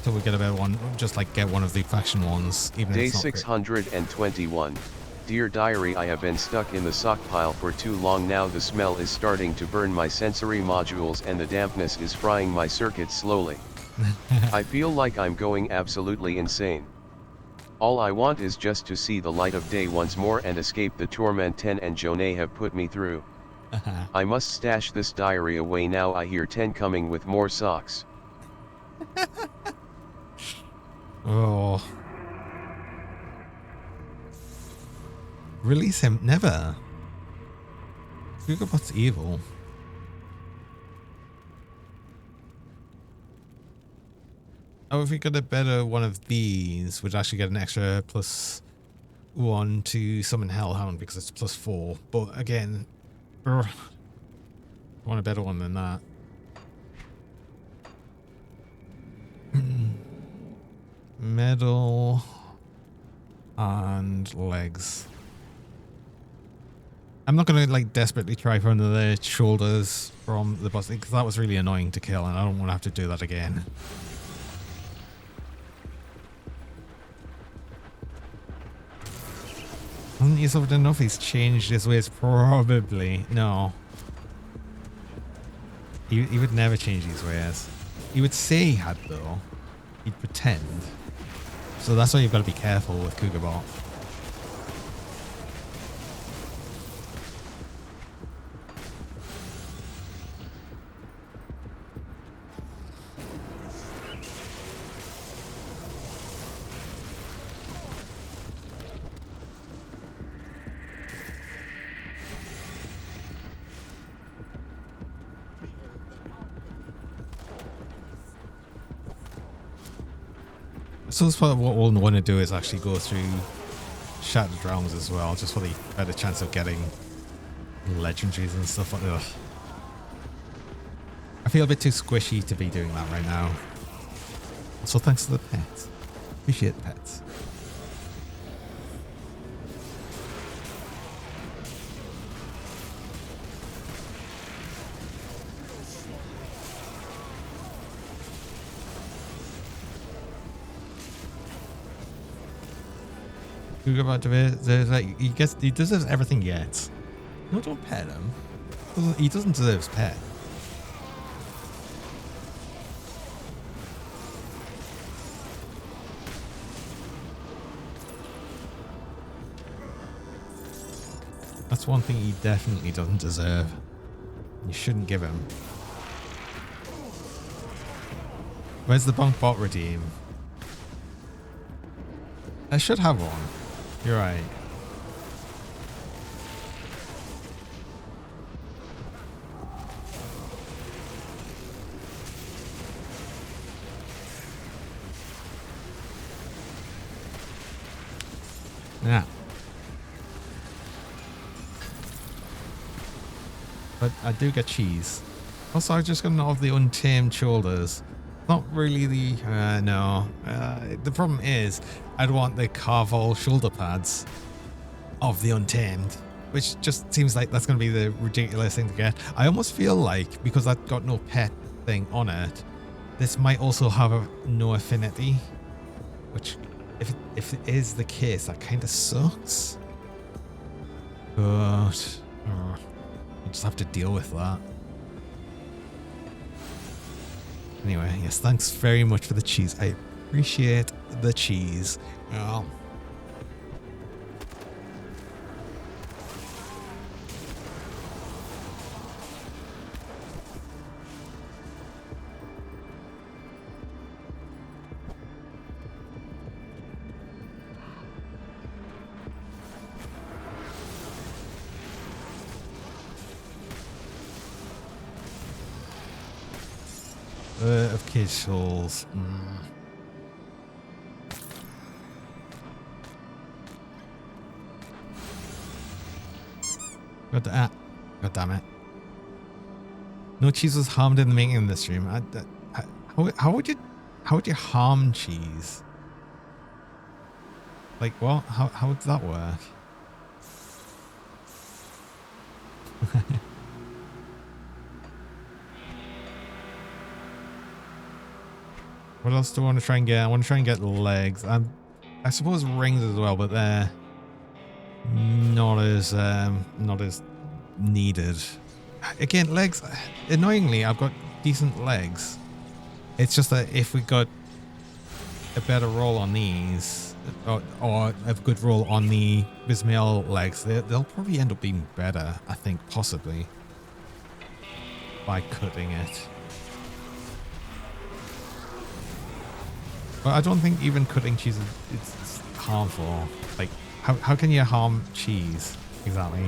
till we get a better one. Just like get one of the faction ones. Even Day if it's not great. 621. Dear Diary, I have been stuck in the sock pile for too long now. The smell is starting to burn my sensory modules and the dampness is frying my circuits slowly. I feel like I'm going absolutely insane. All I want is just to see the light of day once more and escape the torment Ten and Jonah have put me through. I must stash this diary away now. I hear Ten coming with more socks. Oh. Release him. Never. Googlebot's evil. Oh, if we got a better one of these, we'd actually get an extra +1 to summon Hellhound because it's +4. But again, I want a better one than that. Medal and legs. I'm not going to like desperately try for another shoulders from the boss because that was really annoying to kill and I don't want to have to do that again. Hasn't he suffered enough? He's changed his ways. Probably. No. He would never change his ways. He would say he had though. He'd pretend. So that's why you've got to be careful with Cougarbot. So that's what we'll want to do is actually go through Shattered Realms as well, just for the better chance of getting legendaries and stuff like that. I feel a bit too squishy to be doing that right now. So thanks to the pets. Appreciate pets. He deserves everything he gets. No, don't pet him. He doesn't deserve his pet. That's one thing he definitely doesn't deserve. You shouldn't give him. Where's the bunk bot redeem? I should have one. You're right. Yeah. But I do get cheese. Also, I just got all of the untamed shoulders. Not really the... no. The problem is, I'd want the Carvel shoulder pads of the Untamed, which just seems like that's going to be the ridiculous thing to get. I almost feel like, because I've got no pet thing on it, this might also have no affinity, which, if it is the case, that kind of sucks. But... you just have to deal with that. Anyway, yes, thanks very much for the cheese. I appreciate the cheese. Oh. Of cage souls. God damn it. No cheese was harmed in the making of this stream. How would you harm cheese? Like what? How would that work? What else do I want to try and get? I want to try and get legs. I suppose rings as well, but they're not as needed. Again, legs. Annoyingly, I've got decent legs. It's just that if we got a better roll on these, or a good roll on the Bismail legs, they'll probably end up being better, I think, possibly, by cutting it. But I don't think even cutting cheese is harmful. Like, how can you harm cheese, exactly?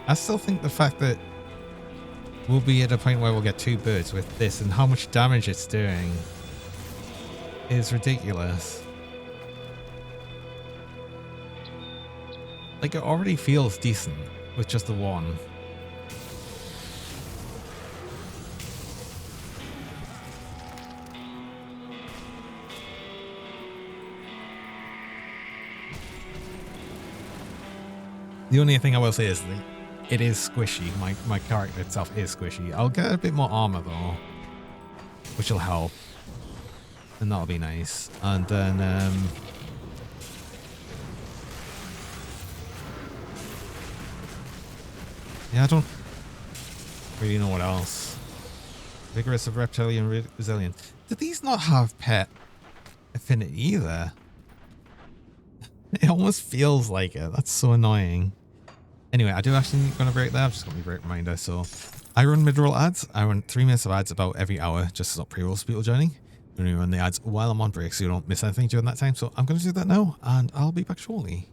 I still think the fact that we'll be at a point where we'll get 2 birds with this and how much damage it's doing is ridiculous. Like, it already feels decent with just the 1. The only thing I will say is that it is squishy. My character itself is squishy. I'll get a bit more armor though, which will help. And that'll be nice. And then, yeah, I don't really know what else. Vigorous of reptilian resilient. Do these not have pet affinity either? It almost feels like it. That's so annoying. Anyway, I do actually need to break there. I've just got my break reminder. So I run mid-roll ads. I run 3 minutes of ads about every hour just to stop pre-rolls people joining. I'm going to run the ads while I'm on break so you don't miss anything during that time. So I'm going to do that now and I'll be back shortly.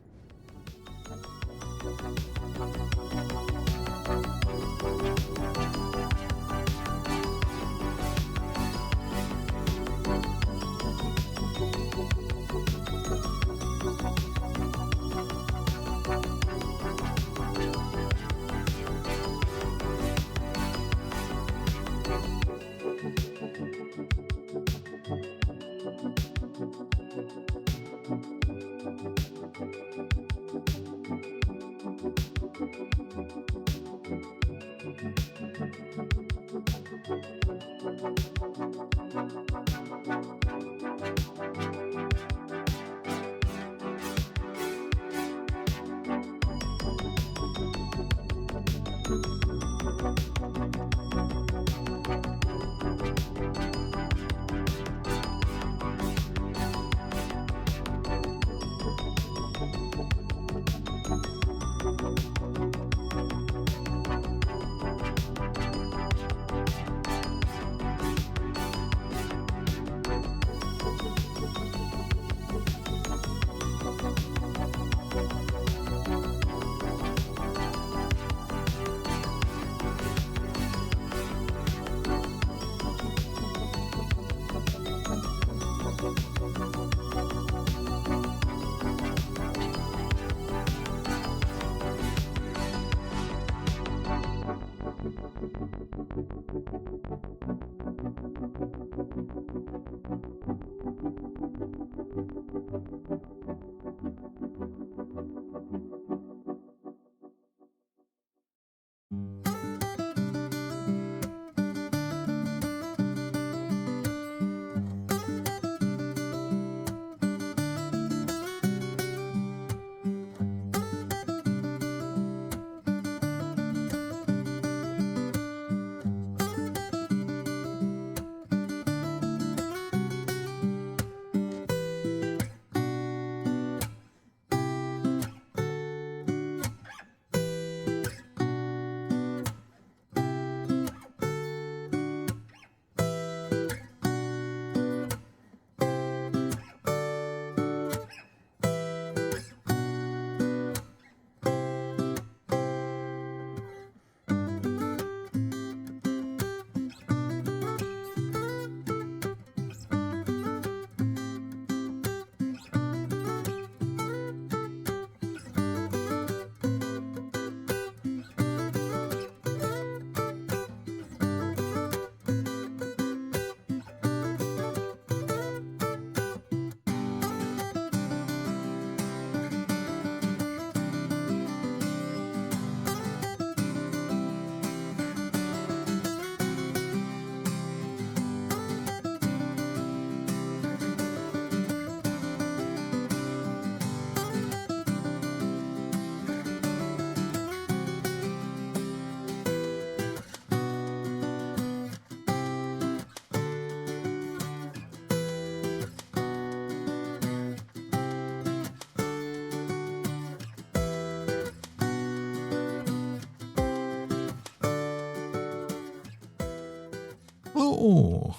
Oh,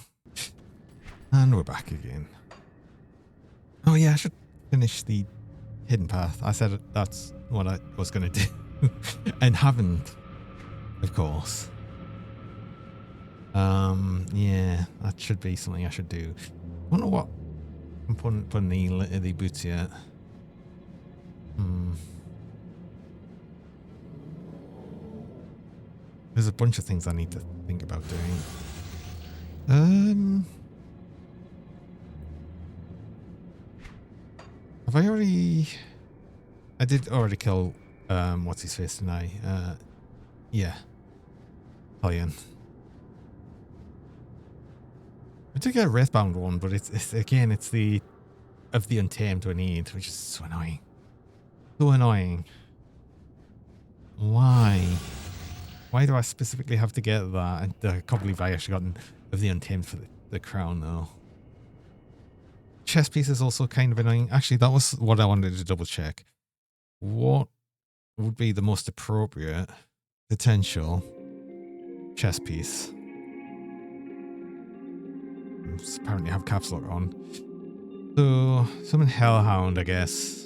and we're back again. Oh yeah, I should finish the hidden path. I said that's what I was going to do and haven't, of course. Yeah, that should be something I should do. I wonder what I'm putting the boots yet. There's a bunch of things I need to think about doing. Have I already... I did already kill, what's his face, didn't I? Yeah. Hellion. I did get a Wraithbound one, but it's again, it's the... of the Untamed we need, which is so annoying. So annoying. Why? Why do I specifically have to get that? I can't believe I actually got of the Untamed for the crown, though. Chess piece is also kind of annoying. Actually, that was what I wanted to double check. What would be the most appropriate potential chess piece? Apparently have caps lock on. So, summon Hellhound, I guess.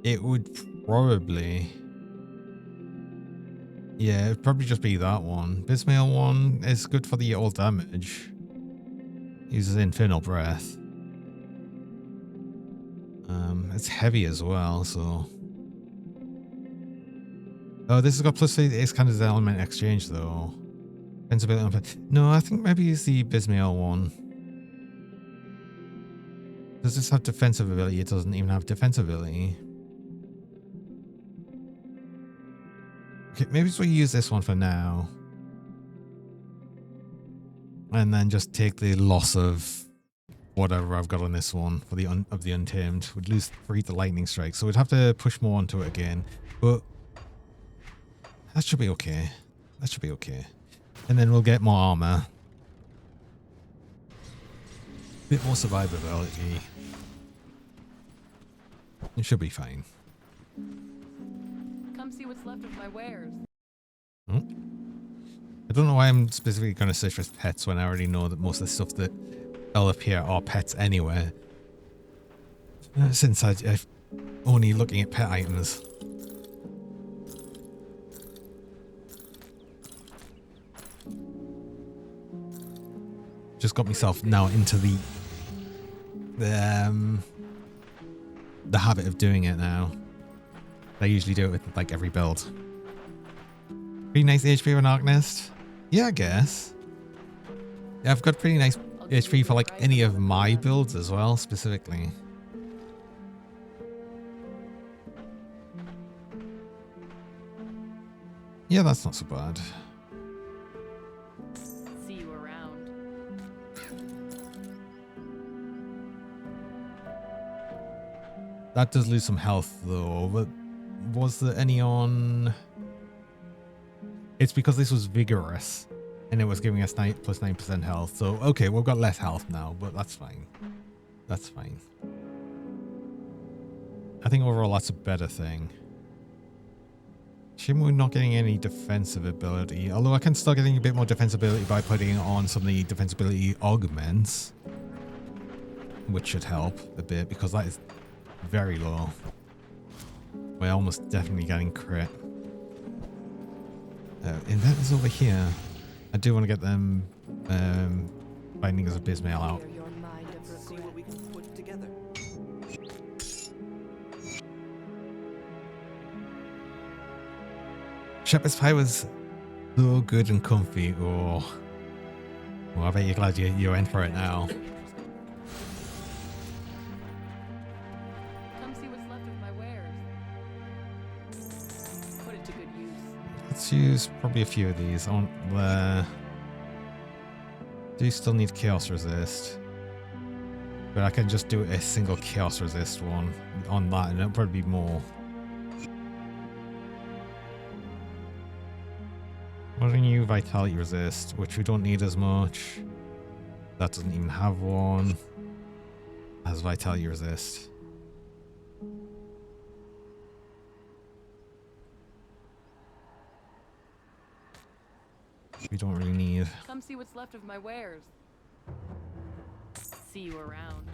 It would probably... Yeah, it'd probably just be that one. Bismail one is good for the all damage. Uses Infernal Breath. It's heavy as well, so... Oh, this has got plus 3. It's kind of the element exchange, though. No, I think maybe it's the Bismail one. Does this have defensive ability? It doesn't even have defensive ability. Okay, maybe we'll use this one for now. And then just take the loss of whatever I've got on this one for the Untamed. We'd lose 3 to Lightning Strike, so we'd have to push more onto it again. But that should be okay. That should be okay. And then we'll get more armor. Bit more survivability. It should be fine. Come see what's left of my wares. Oh. I don't know why I'm specifically going to search for pets when I already know that most of the stuff that will appear are pets anyway. Since I'm only looking at pet items. Just got myself now into the habit of doing it now. I usually do it with like every build. Pretty nice HP with an Arc Nest. Yeah, I guess. Yeah, I've got pretty nice HP for like any of my builds as well, specifically. Yeah, that's not so bad. See you around. That does lose some health though, but was there any on... It's because this was vigorous and it was giving us plus 9% health. So, okay, we've got less health now, but that's fine. That's fine. I think overall that's a better thing. Shame we're not getting any defensive ability, although I can start getting a bit more defensibility by putting on some of the defensibility augments, which should help a bit because that is very low. We're almost definitely getting crit. Invent is over here. I do want to get them Bindings of Bismail out. Clear your mind of See regret. what we can put together. Shepherd's Pie was so good and comfy. Oh, well, I bet you're glad you're in for it now. Come see what's left of my wares. Put it to good use. Let's use probably a few of these. On the... Do you still need Chaos Resist? But I can just do a single Chaos Resist one on that and it'll probably be more. What a new Vitality Resist, which we don't need as much. That doesn't even have one. Has Vitality Resist. We don't really need. Come see what's left of my wares. See you around.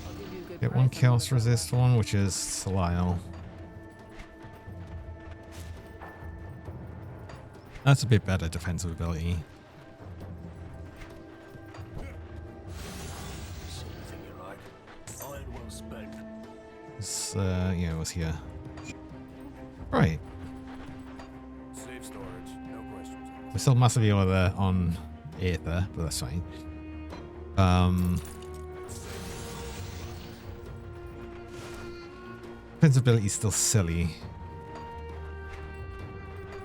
I'll give you a good Get price one on chaos whatever. resist one, which is Salile. That's a bit better defensive ability. See anything you like? Iron well spent. It's, yeah, it was here. Right. Safe storage, no questions. We're still massively over there on Aether, but that's fine. Defensibility is still silly.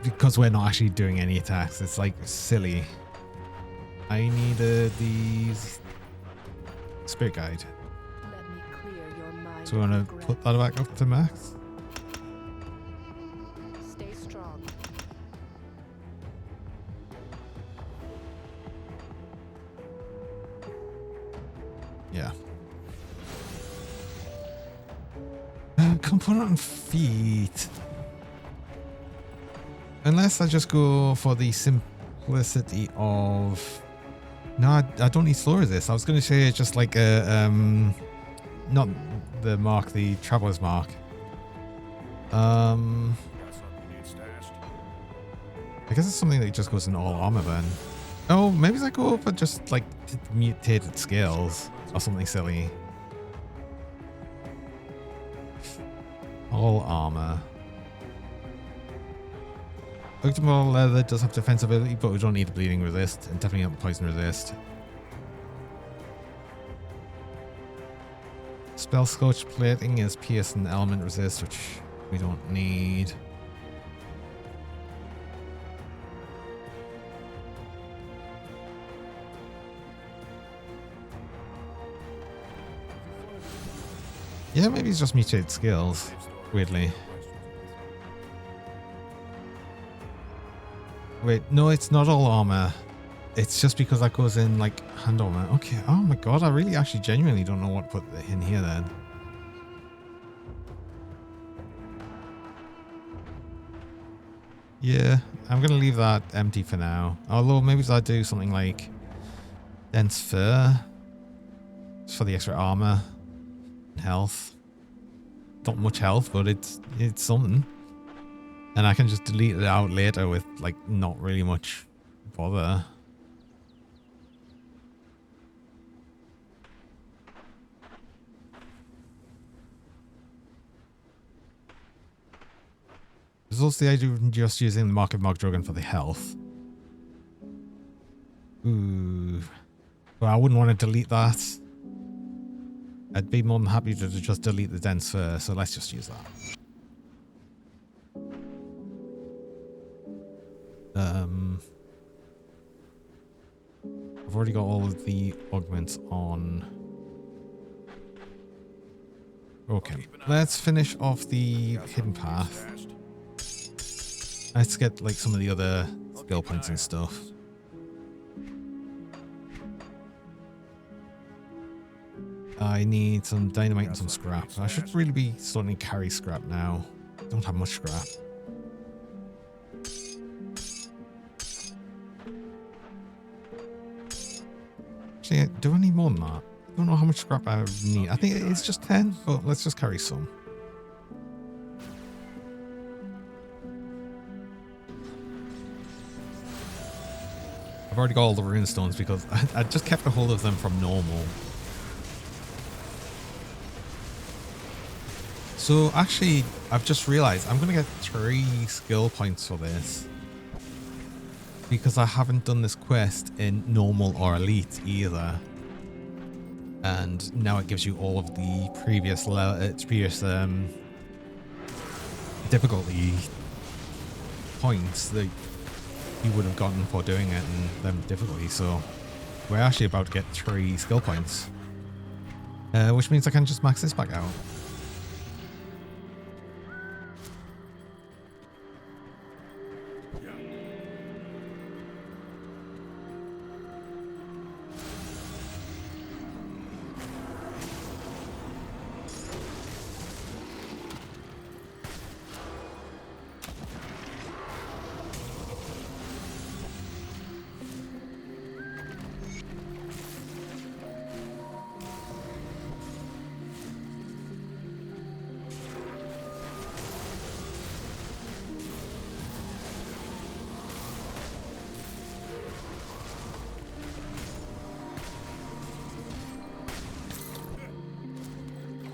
Because we're not actually doing any attacks. It's like silly. I needed these Spirit Guide. Let me clear your mind. So we want to put that back up to max. Stay strong. Yeah. Component on feet. Unless I just go for the simplicity of... No, I don't need slow resist. I was going to say just like a... not the mark, the Traveler's Mark. Got something you need stashed. I guess it's something that just goes in all armor then. Oh, maybe I go for just like mutated scales or something silly. All armor. Octomore leather does have defensibility, but we don't need bleeding resist, and definitely not poison resist. Spell Scorch plating is pierce and element resist, which we don't need. Yeah, maybe it's just mutated skills, Safe storage, weirdly. no questions. Wait, no, it's not all armor. It's just because that goes in like hand armor. Okay, oh my god, I really actually genuinely don't know what to put in here then. Yeah, I'm gonna leave that empty for now. Although maybe I do something like dense fur just for the extra armor and health. Not much health, but it's something. And I can just delete it out later with like not really much bother. There's also the idea of just using the Mark of Mogdrogan for the health. Ooh. Well, I wouldn't want to delete that. I'd be more than happy to just delete the dense fur, so let's just use that. I've already got all of the augments on. Okay, let's finish off the Got hidden something you need path. stashed. Let's get like some of the other skill points and stuff. I need some dynamite and some scrap. I should really be starting to carry scrap now. Don't have much scrap. Actually, do I need more than that? I don't know how much scrap I need. I think it's just 10, but let's just carry some. I've already got all the rune stones because I just kept a hold of them from normal. So actually, I've just realized I'm going to get 3 skill points for this. Because I haven't done this quest in normal or elite either. And now it gives you all of the previous difficulty points that you would have gotten for doing it in them difficulty. So we're actually about to get 3 skill points. Which means I can just max this back out.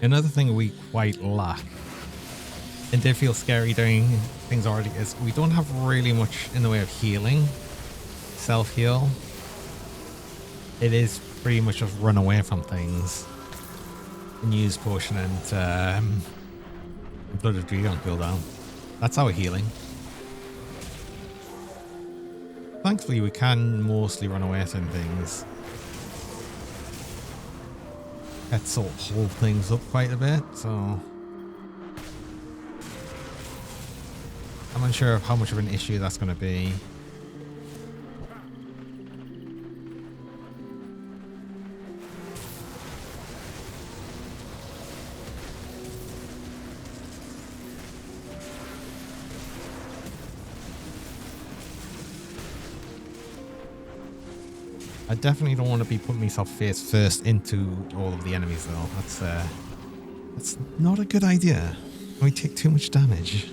Another thing we quite lack, and did feel scary doing things already, is we don't have really much in the way of healing. Self-heal. It is pretty much just run away from things and use potion and blood of Dree on cooldown. That's our healing. Thankfully, we can mostly run away from things. That sort of hold things up quite a bit, so I'm unsure of how much of an issue that's going to be. I definitely don't want to be putting myself face first into all of the enemies though. That's not a good idea. We take too much damage.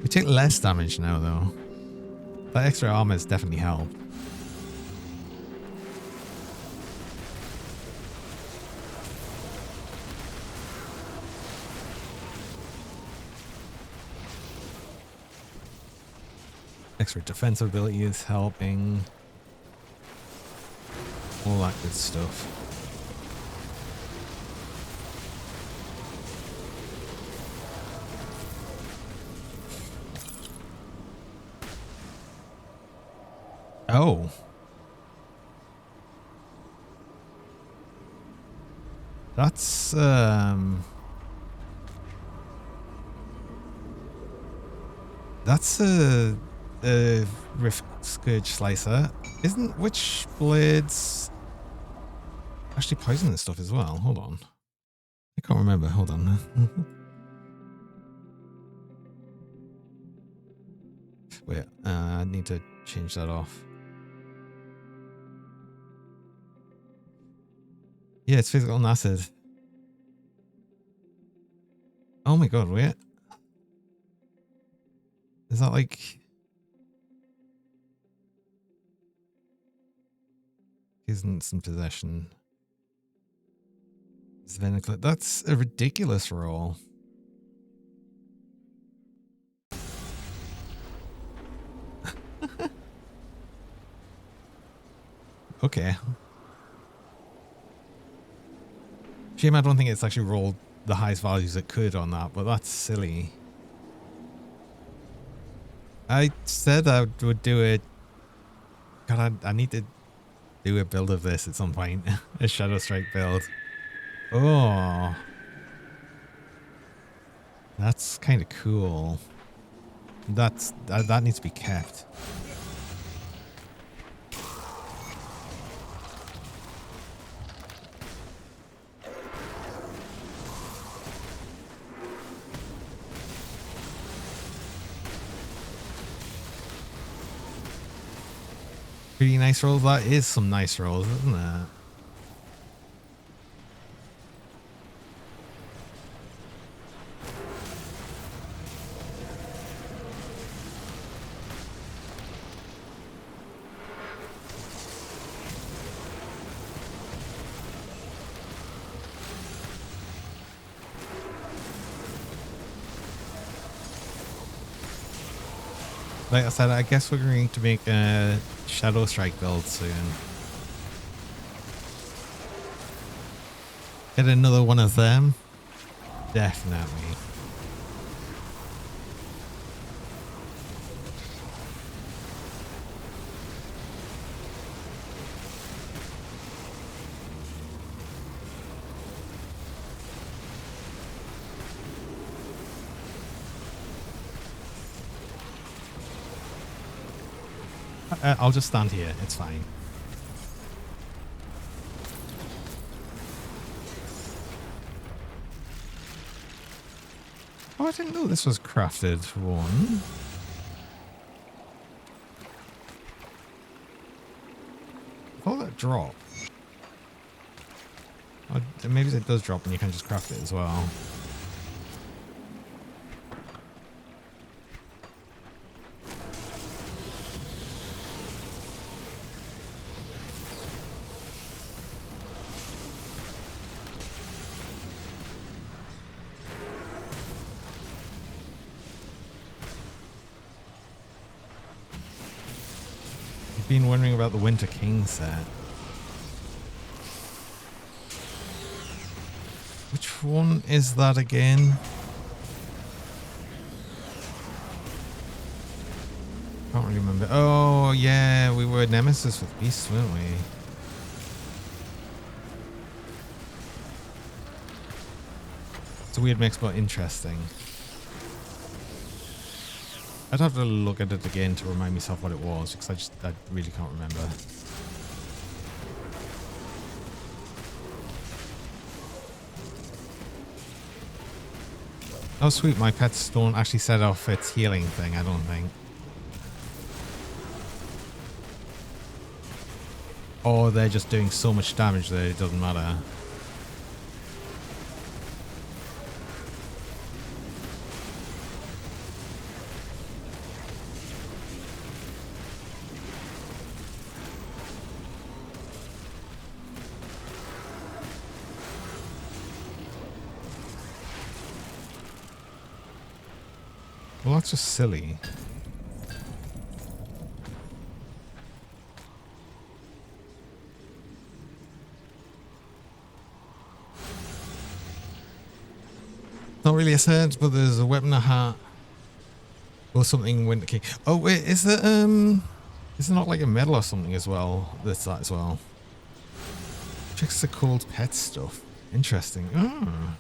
We take less damage now though. That extra armor has definitely helped. Extra defensive ability is helping. All that good stuff. Oh. That's a Rift Scourge Slicer. Isn't Witch Blades actually poisonous stuff as well? Hold on. I can't remember. Hold on. Wait, I need to change that off. Yeah, it's physical and acid. Oh my god, wait. Is that like... Isn't some possession? That's a ridiculous roll. Okay. Shame I don't think it's actually rolled the highest values it could on that, but that's silly. I said I would do it. God, I need to do a build of this at some point. A Shadow Strike build. Oh. That's kind of cool. That needs to be kept. Pretty nice rolls. That is some nice rolls, isn't it? Like I said, I guess we're going to make a Shadow Strike build soon. Get another one of them? Definitely. I'll just stand here. It's fine. Oh, I didn't know this was crafted one. I thought that dropped. Oh, maybe it does drop and you can just craft it as well. been wondering about the Winter King set. Which one is that again? Can't really remember. Oh, yeah, we were nemesis with beasts, weren't we? It's a weird mix, but interesting. I'd have to look at it again to remind myself what it was, because I really can't remember. Oh, sweet, my pets don't actually set off its healing thing, I don't think. Or they're just doing so much damage that it doesn't matter. Well, that's just silly. Not really a set, but there's a weapon, a hat, or something. Winter King. Oh wait, is there not like a medal or something as well? That's that as well. Checks the cold pet stuff. Interesting. Oh.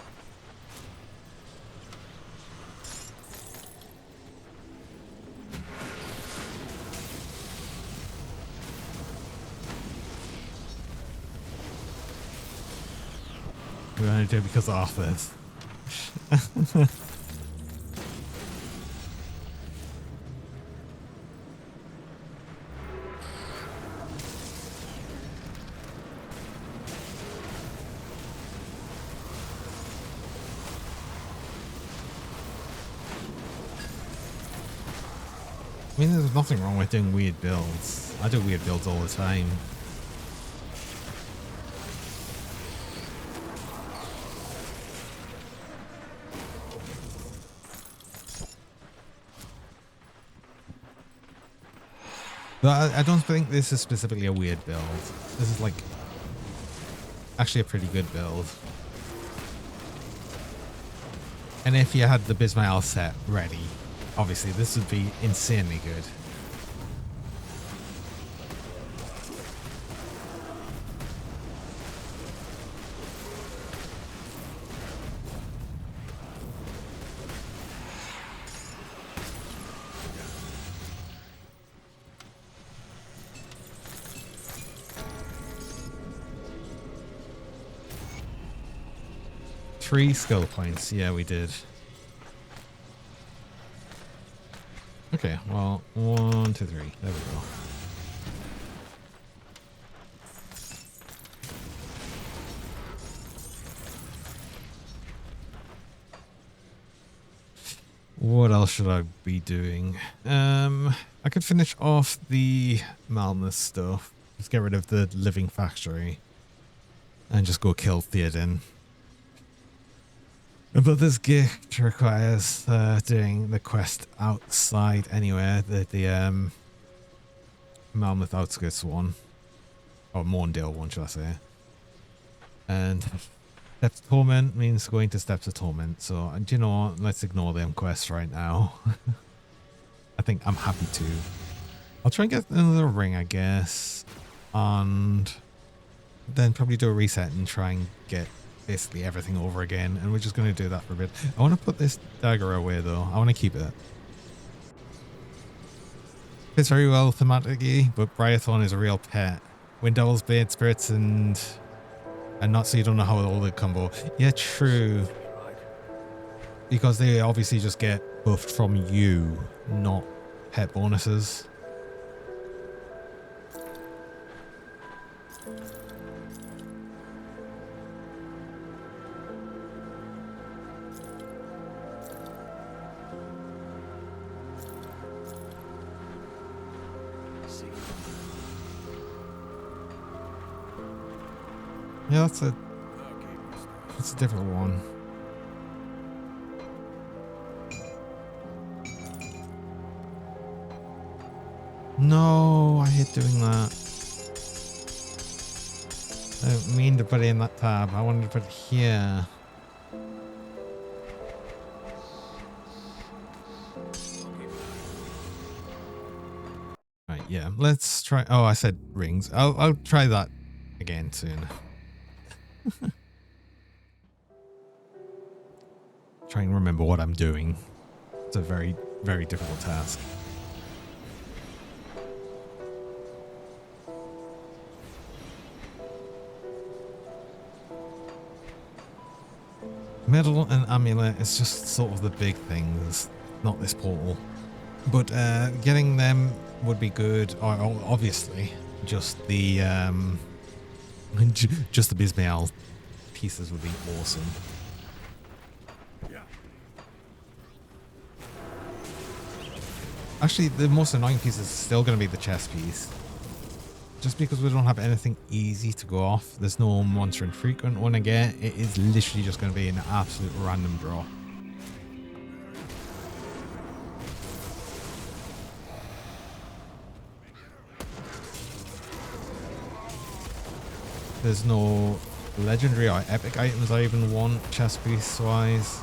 We're gonna do it because of Arthur's. I mean, there's nothing wrong with doing weird builds. I do weird builds all the time. But I don't think this is specifically a weird build. This is like actually a pretty good build. And if you had the Bismael set ready, obviously this would be insanely good. Three skill points. Yeah, we did. Okay, well, 1, 2, 3. There we go. What else should I be doing? I could finish off the Malmus stuff. Just get rid of the living factory. And just go kill Theoden. But this gift requires doing the quest outside anywhere, the Malmouth Outskirts one. Or Morndale one, should I say. And Steps of Torment means going to Steps of Torment. So, do you know what? Let's ignore them quests right now. I think I'm happy to. I'll try and get another ring, I guess. And then probably do a reset and try and get basically everything over again, and we're just going to do that for a bit. I want to put this dagger away though. I want to keep it. Fits very well thematically, but Briarthorn is a real pet. Wind Devil's Blade, Spirits, and not so you don't know how all the combo. Yeah, true. Because they obviously just get buffed from you, not pet bonuses. Yeah, that's a different one. No, I hate doing that. I don't mean to put it in that tab. I wanted to put it here. Right, yeah. Let's try. Oh, I said rings. I'll try that again soon. Try and remember what I'm doing. It's a very, very difficult task. Medal and amulet is just sort of the big things, not this portal. But getting them would be good. Or obviously, just the just the Bismael pieces would be awesome. Actually, the most annoying piece is still going to be the chest piece. Just because we don't have anything easy to go off. There's no monster infrequent one again. It is literally just going to be an absolute random draw. There's no legendary or epic items I even want chest piece wise.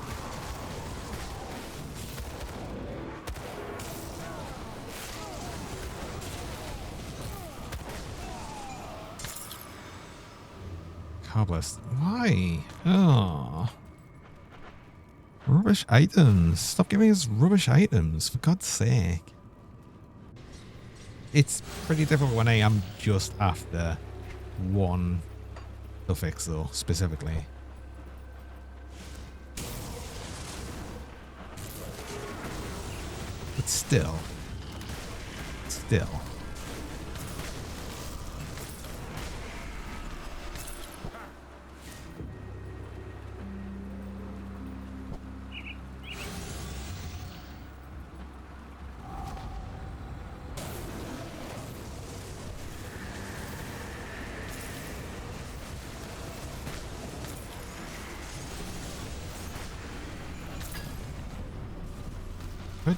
Carbless. Why? Oh. Rubbish items. Stop giving us rubbish items, for God's sake. It's pretty difficult when I am just after one suffix though, specifically. But still.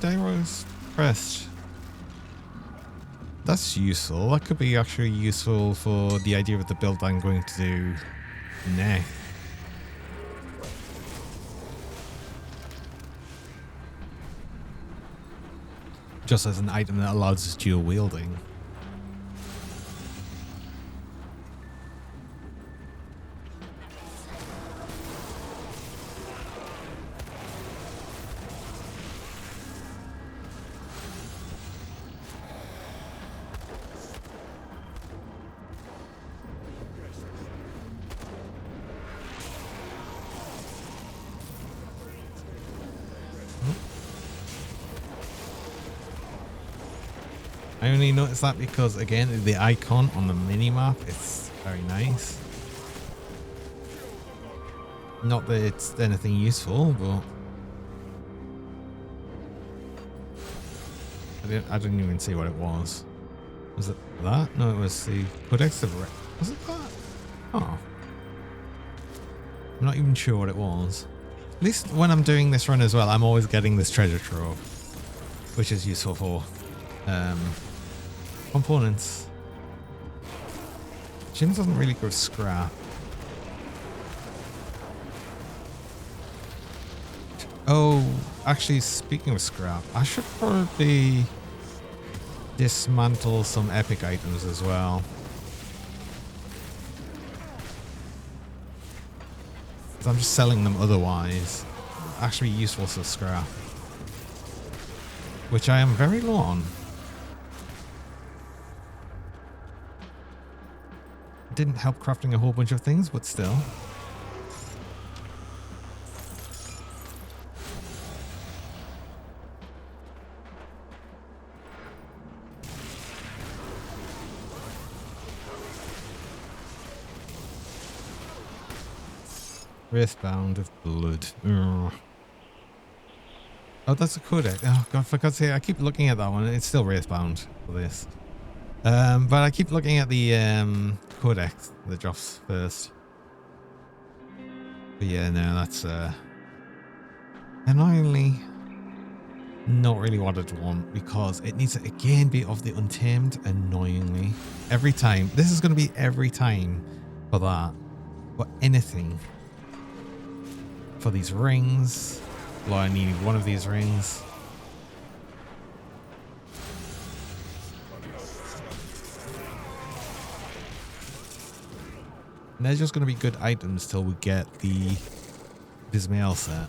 Dairo's crest. That's useful. That could be actually useful for the idea of the build I'm going to do next. Just as an item that allows us dual wielding. I only noticed that because, again, the icon on the mini-map is very nice. Not that it's anything useful, but... I didn't even see what it was. Was it that? No, it was the Codex of... Was it that? Oh. I'm not even sure what it was. At least when I'm doing this run as well, I'm always getting this treasure trove, which is useful for... components. Jim doesn't really go scrap. Oh, actually, speaking of scrap, I should probably dismantle some epic items as well. I'm just selling them otherwise. Actually useful for scrap. Which I am very low on. Didn't help crafting a whole bunch of things, but still. Wristbound of blood. Ugh. Oh, that's a codex. Oh god, for God's sake, I keep looking at that one. It's still wristbound for this. But I keep looking at the codex that drops first. But yeah, no, that's annoyingly Not really what I'd want, because it needs to again be of the Untamed, annoyingly. Every time. This is going to be every time for that. For anything. For these rings. Well, I need one of these rings. And they're just going to be good items till we get the Bismail set.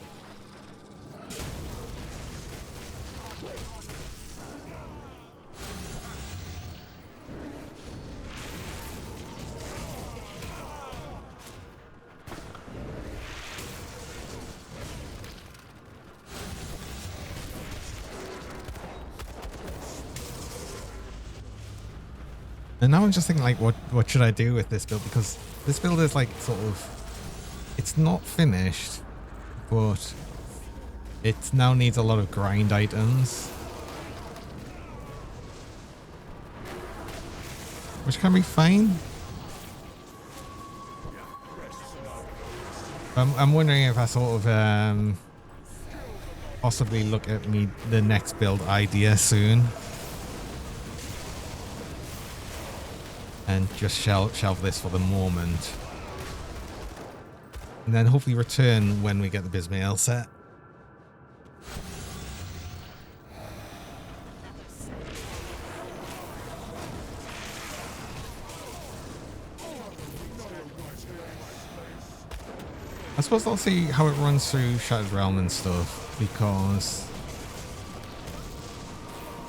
And now I'm just thinking, like, what should I do with this build? Because this build is like sort of, it's not finished, but it now needs a lot of grind items, which can be fine. I'm wondering if I sort of possibly look at the next build idea soon. And just shelve this for the moment. And then hopefully return when we get the Bismail set. I suppose I'll see how it runs through Shattered Realm and stuff, because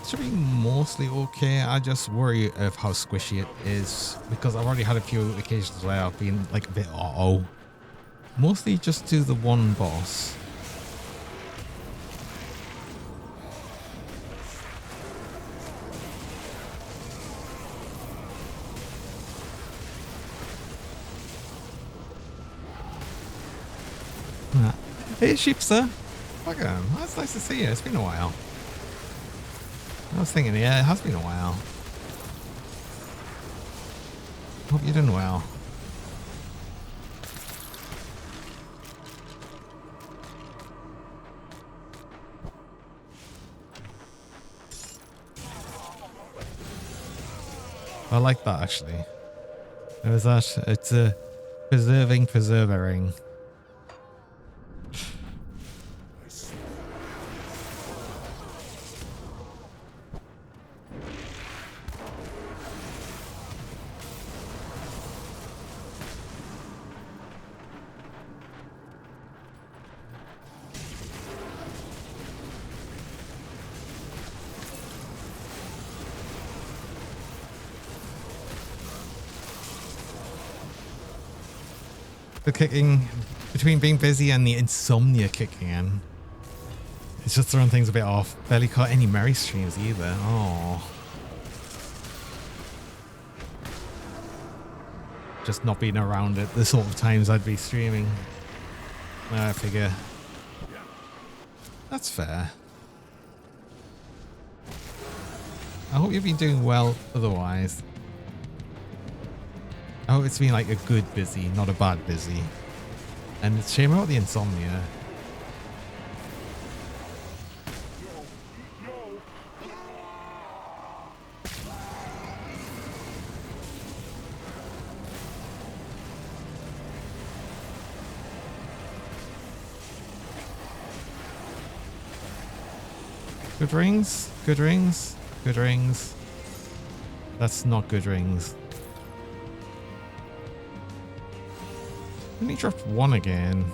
it should be mostly okay. I just worry of how squishy it is, because I've already had a few occasions where I've been like a bit uh-oh. Mostly just to the one boss. Hey, Sheepster. Welcome. That's nice to see you. It's been a while. I was thinking, yeah, it has been a while. Hope you're doing well. I like that, actually. It was that. It's a preservering. The kicking, between being busy and the insomnia kicking in, it's just throwing things a bit off. Barely caught any Merry streams either. Oh, just not being around at the sort of times I'd be streaming. I figure that's fair. I hope you've been doing well otherwise. I hope it's been like a good busy, not a bad busy. And it's a shame about the insomnia. Good rings, good rings, good rings. That's not good rings. Only dropped one again.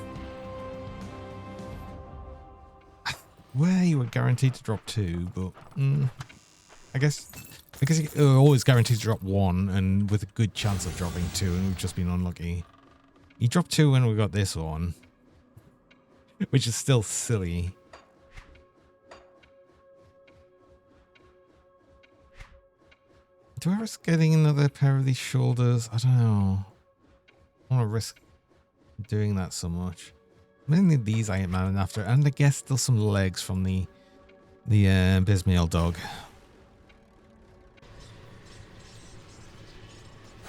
Where you were guaranteed to drop two, but I guess because you're always guaranteed to drop one, and with a good chance of dropping two, and we've just been unlucky. You dropped two when we got this one, which is still silly. Do I risk getting another pair of these shoulders? I don't know. I want to risk doing that so much. Mainly these I ain't man after, and I guess still some legs from the Bismail dog.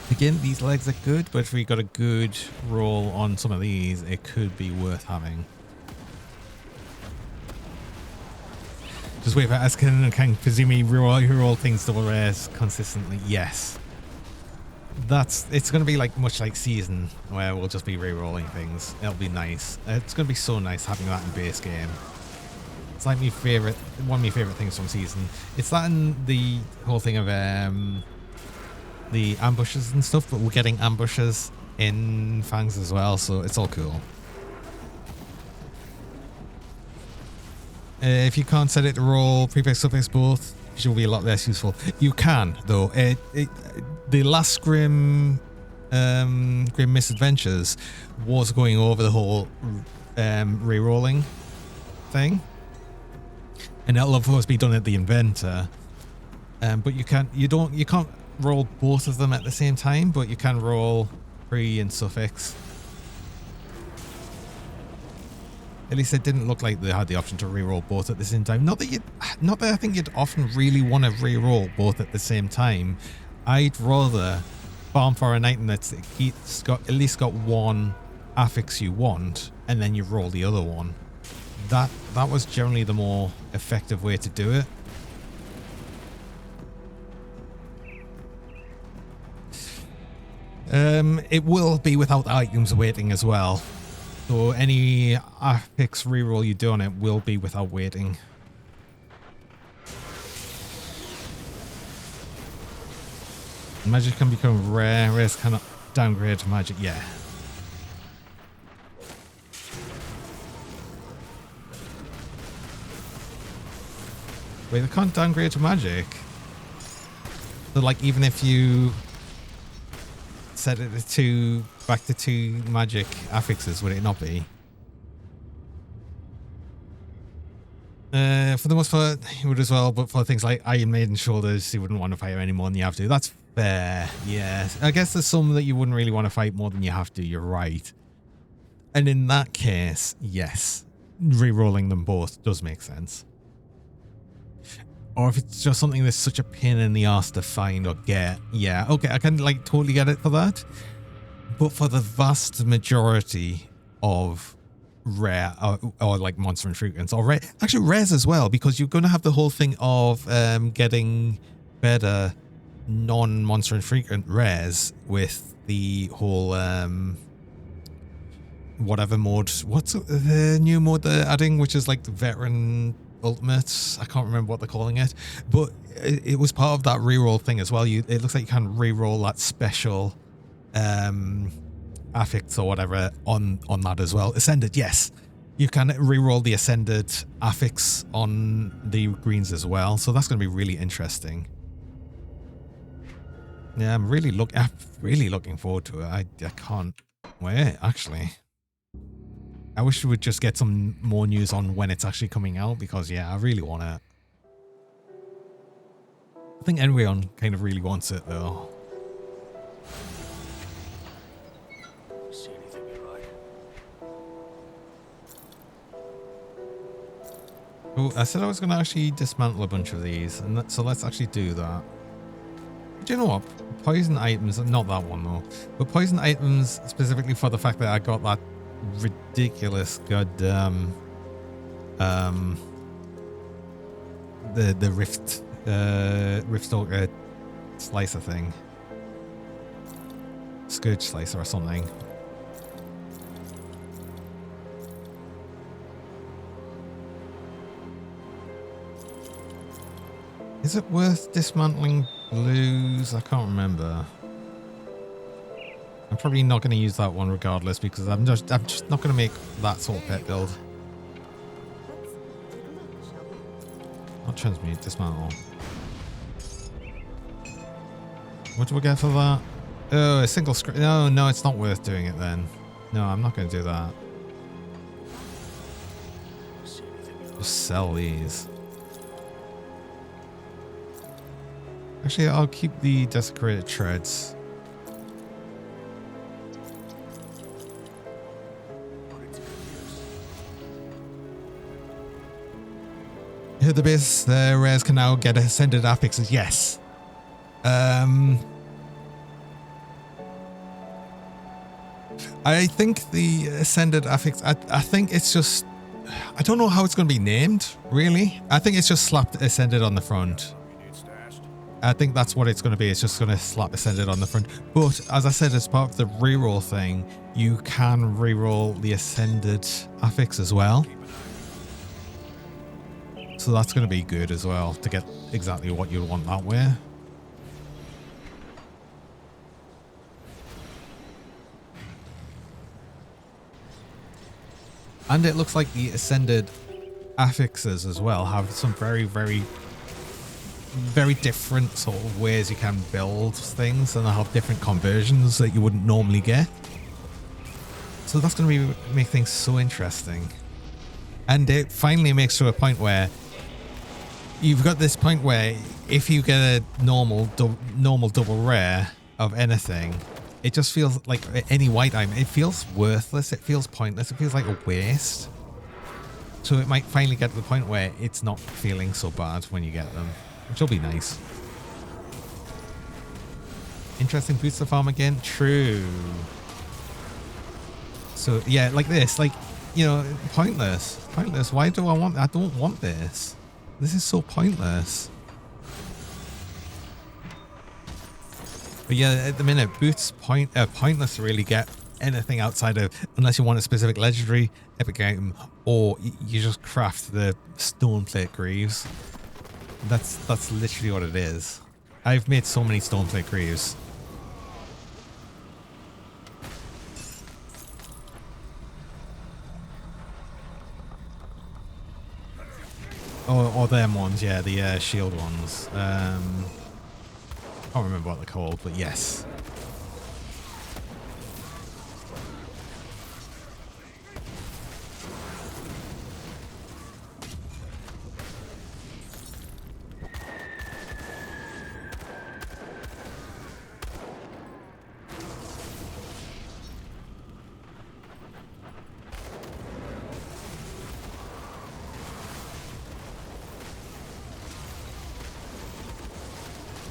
Again, these legs are good, but if we got a good roll on some of these, it could be worth having. Just wait for as can presumably reroll things double rares consistently. Yes. It's going to be like much like Season, where we'll just be re-rolling things. It'll be nice. It's going to be so nice having that in base game. It's like one of my favorite things from Season. It's that and the whole thing of the ambushes and stuff, but we're getting ambushes in Fangs as well, so it's all cool. If you can't set it to roll prefix, suffix both, it will be a lot less useful. You can, though. The last Grim Misadventures was going over the whole re-rolling thing, and that'll of course be done at the inventor. But you can't roll both of them at the same time, but you can roll pre and suffix. At least it didn't look like they had the option to re-roll both at the same time. Not that I think you'd often really want to re-roll both at the same time. I'd rather farm for an item that's at least got one affix you want, and then you roll the other one. That was generally the more effective way to do it. It will be without items waiting as well. So any affix reroll you do on it will be without waiting. Magic can become rare. Rares cannot downgrade to magic. Yeah. Wait, they can't downgrade to magic? So like even if you set it to back to 2 magic affixes, would it not be? For the most part, you would as well, but for things like Iron Maiden shoulders, you wouldn't want to fight any more than you have to. That's fair, yeah. I guess there's some that you wouldn't really want to fight more than you have to, you're right. And in that case, yes, re-rolling them both does make sense. Or if it's just something that's such a pain in the arse to find or get, yeah, okay, I can like totally get it for that. But for the vast majority of rare or like monster infrequents or rare, actually rares as well, because you're going to have the whole thing of getting better non-monster infrequent rares with the whole whatever mode. What's the new mode they're adding, which is like the veteran ultimates? I can't remember what they're calling it, but it was part of that reroll thing as well. It looks like you can reroll that special affix or whatever on that as well. Ascended, yes, you can reroll the ascended affix on the greens as well, so that's going to be really interesting. Yeah, I'm really looking forward to it. I can't wait, actually. I wish we would just get some more news on when it's actually coming out, because yeah, I really want it. I think everyone kind of really wants it though. See anything you like? Oh, I said I was going to actually dismantle a bunch of these, and so let's actually do that. Do you know what? Poison items, not that one though, but poison items specifically for the fact that I got that ridiculous goddamn the Riftstalker slicer thing, Scourge slicer or something. Is it worth dismantling blues? I can't remember. I'm probably not going to use that one regardless, because I'm just not going to make that sort of pet build. Not transmute, dismantle. What do we get for that? Oh, a single script. No, it's not worth doing it then. No, I'm not going to do that. Just sell these. Actually, I'll keep the desecrated treads. Here the base, the rares can now get ascended affixes. Yes. I think the ascended affix, I think it's just I don't know how it's going to be named, really. I think it's just slapped Ascended on the front. I think that's what it's going to be. It's just going to slap Ascended on the front. But as I said, as part of the reroll thing, you can reroll the Ascended affix as well. So that's going to be good as well to get exactly what you want that way. And it looks like the Ascended affixes as well have some very, very different sort of ways you can build things, and they have different conversions that you wouldn't normally get. So that's going to make things so interesting. And it finally makes to a point where you've got this point where if you get a normal double rare of anything, it just feels like any white item, it feels worthless, it feels pointless, it feels like a waste. So it might finally get to the point where it's not feeling so bad when you get them, which will be nice. Interesting boots to farm again? True. So yeah, like this, like, you know, pointless. Pointless. Why do I want, I don't want this. This is so pointless. But yeah, at the minute, boots pointless to really get anything outside of, unless you want a specific legendary, epic item, or you just craft the stone plate greaves. That's literally what it is. I've made so many stone plate greaves. Or them ones, yeah, the shield ones. I can't remember what they're called, but yes.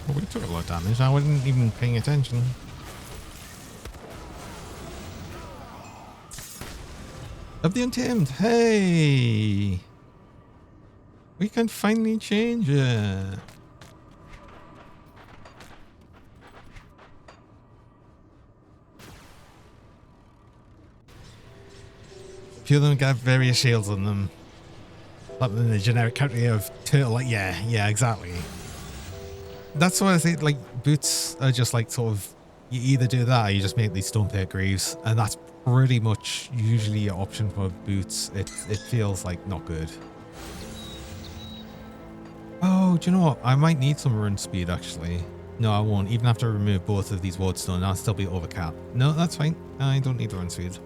Well, we took a lot of damage. I wasn't even paying attention. Of the Untamed, hey! We can finally change it. A few of them got various shields on them. Other than the generic category of turtle, like, yeah, exactly. That's what I think, like, boots are just like sort of, you either do that or you just make these stone plate greaves, and that's pretty much usually your option for boots. It feels like not good. Oh, do you know what? I might need some run speed actually. No, I won't. Even after I remove both of these ward stone, I'll still be over cap. No, that's fine. I don't need the run speed.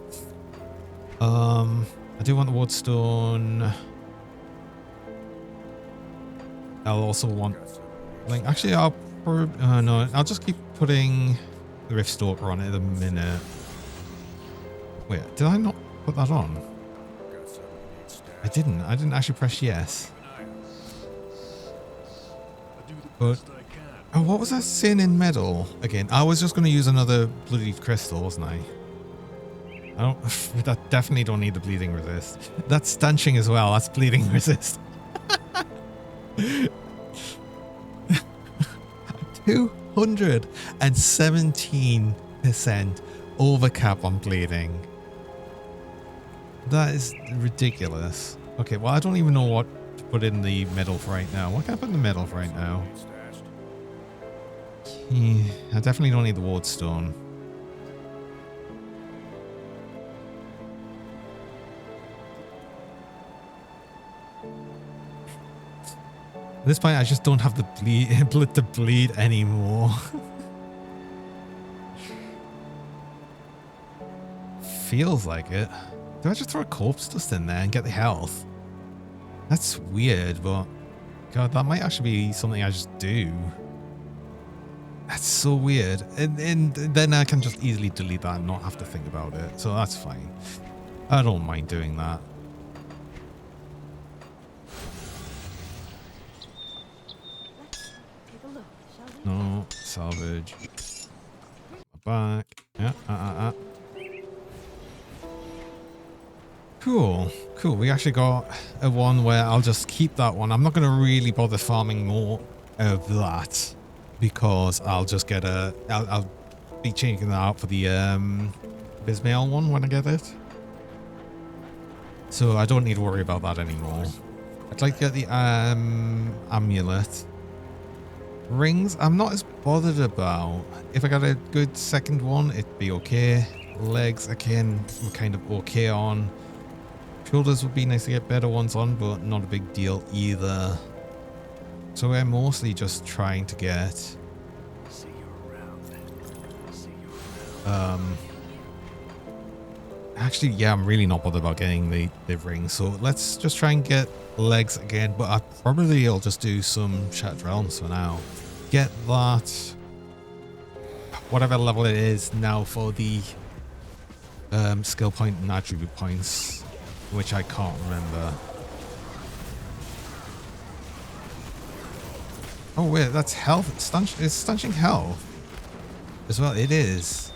I do want the ward stone. I'll also want, like, actually I'll no, I'll just keep putting the Rift Stalker on it at the minute. Wait, did I not put that on? I didn't actually press yes. But, oh, what was I saying in medal again? I was just going to use another bloody crystal, wasn't I? That definitely don't need the bleeding resist. That's stanching as well. That's bleeding resist. 217% over cap on bleeding. That is ridiculous. Okay, well, I don't even know what to put in the medal for right now. What can I put in the medal for right now? Yeah, I definitely don't need the ward stone. At this point, I just don't have the blood to bleed anymore. Feels like it. Do I just throw a corpse dust in there and get the health? That's weird, but God, that might actually be something I just do. That's so weird. And then I can just easily delete that and not have to think about it. So that's fine. I don't mind doing that. No, salvage. Back. Yeah, Cool. cool. We actually got a one where I'll just keep that one. I'm not going to really bother farming more of that because I'll just get I'll be changing that out for the Bismail one when I get it. So I don't need to worry about that anymore. I'd like to get the amulet. Rings, I'm not as bothered about. If I got a good second one, it'd be okay. Legs, again, we're kind of okay on. Shoulders would be nice to get better ones on, but not a big deal either. So we're mostly just trying to get... See you around. See you around. Actually, yeah, I'm really not bothered about getting the ring. So let's just try and get legs again. But I probably will just do some Shattered Realms for now. Get that, whatever level it is now for the skill point and attribute points, which I can't remember. Oh wait, that's health. It's stanching health as well. It is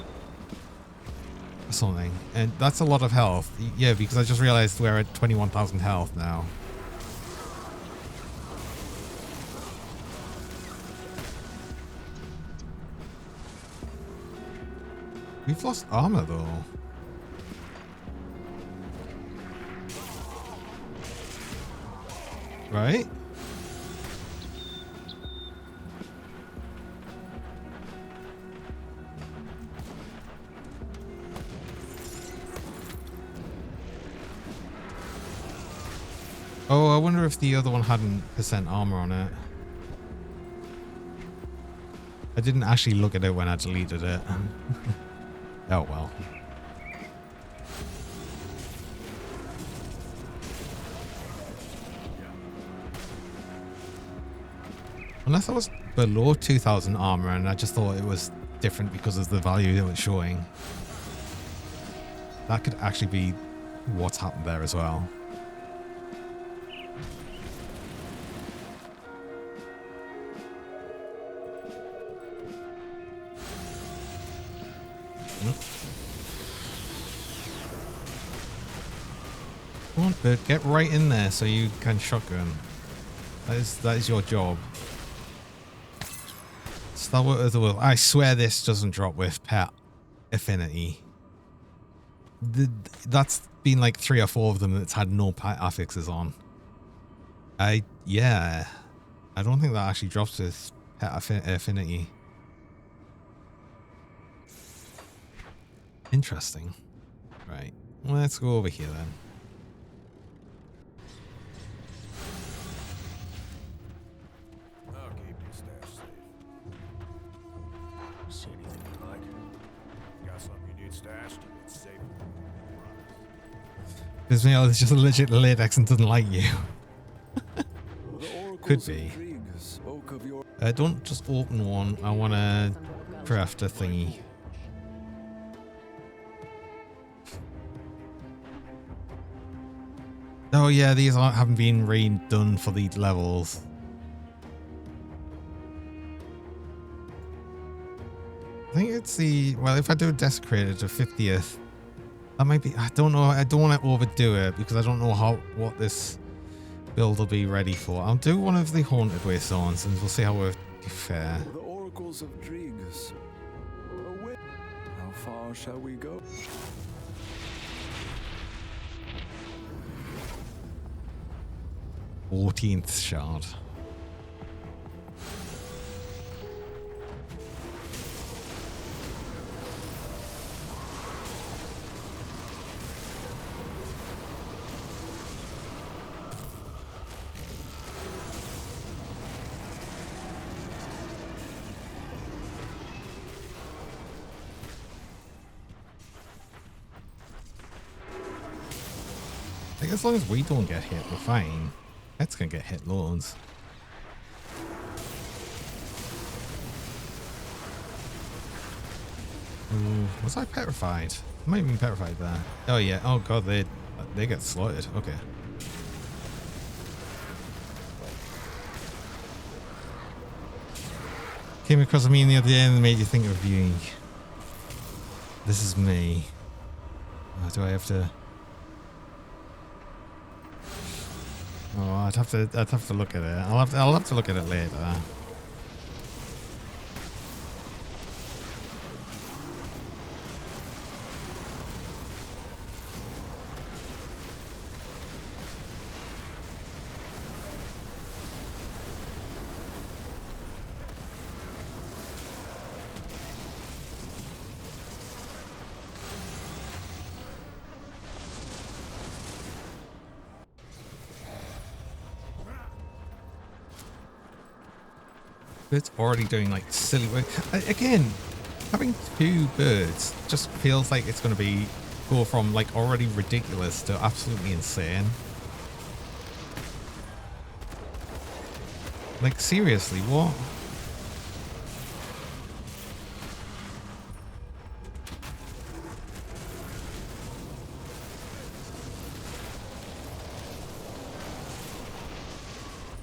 something, and that's a lot of health. Yeah, because I just realized we're at 21,000 health now. We've lost armor though. Right? Oh, I wonder if the other one hadn't % armor on it. I didn't actually look at it when I deleted it. Oh well. Unless I was below 2,000 armor and I just thought it was different because of the value it was showing. That could actually be what's happened there as well. Come on, bird, get right in there so you can shotgun. That is your job. Stalwart of the Will. I swear this doesn't drop with pet affinity. That's been like 3 or 4 of them that's had no pet affixes on. Yeah. I don't think that actually drops with pet affinity. Interesting. Right. Let's go over here then. I'll keep your stash safe. See anything you like? Got something you need stashed? It's safe. Bismail is just a legit latex and doesn't like you. Could be. Don't just open one. I want to craft a thingy. Oh yeah, these haven't been redone for the levels. I think it's the, well, if I do a desecrated to 50th, that might be, I don't know, I don't want to overdo it because I don't know what this build will be ready for. I'll do one of the Haunted Waystones and we'll see how we fare. The oracles of Driggs. How far shall we go? 14th shard. I think as long as we don't get hit, we're fine. That's gonna get hit loads. Ooh, was I petrified? I might have been petrified there. Oh yeah. Oh god, they get slaughtered. Okay. Came across a meme the other day and made you think of viewing. This is me. Oh, do I have to? I'd have to look at it. I'll have to look at it later. It's already doing like silly work. Again, having 2 birds just feels like it's going to go from like already ridiculous to absolutely insane. Like seriously, what?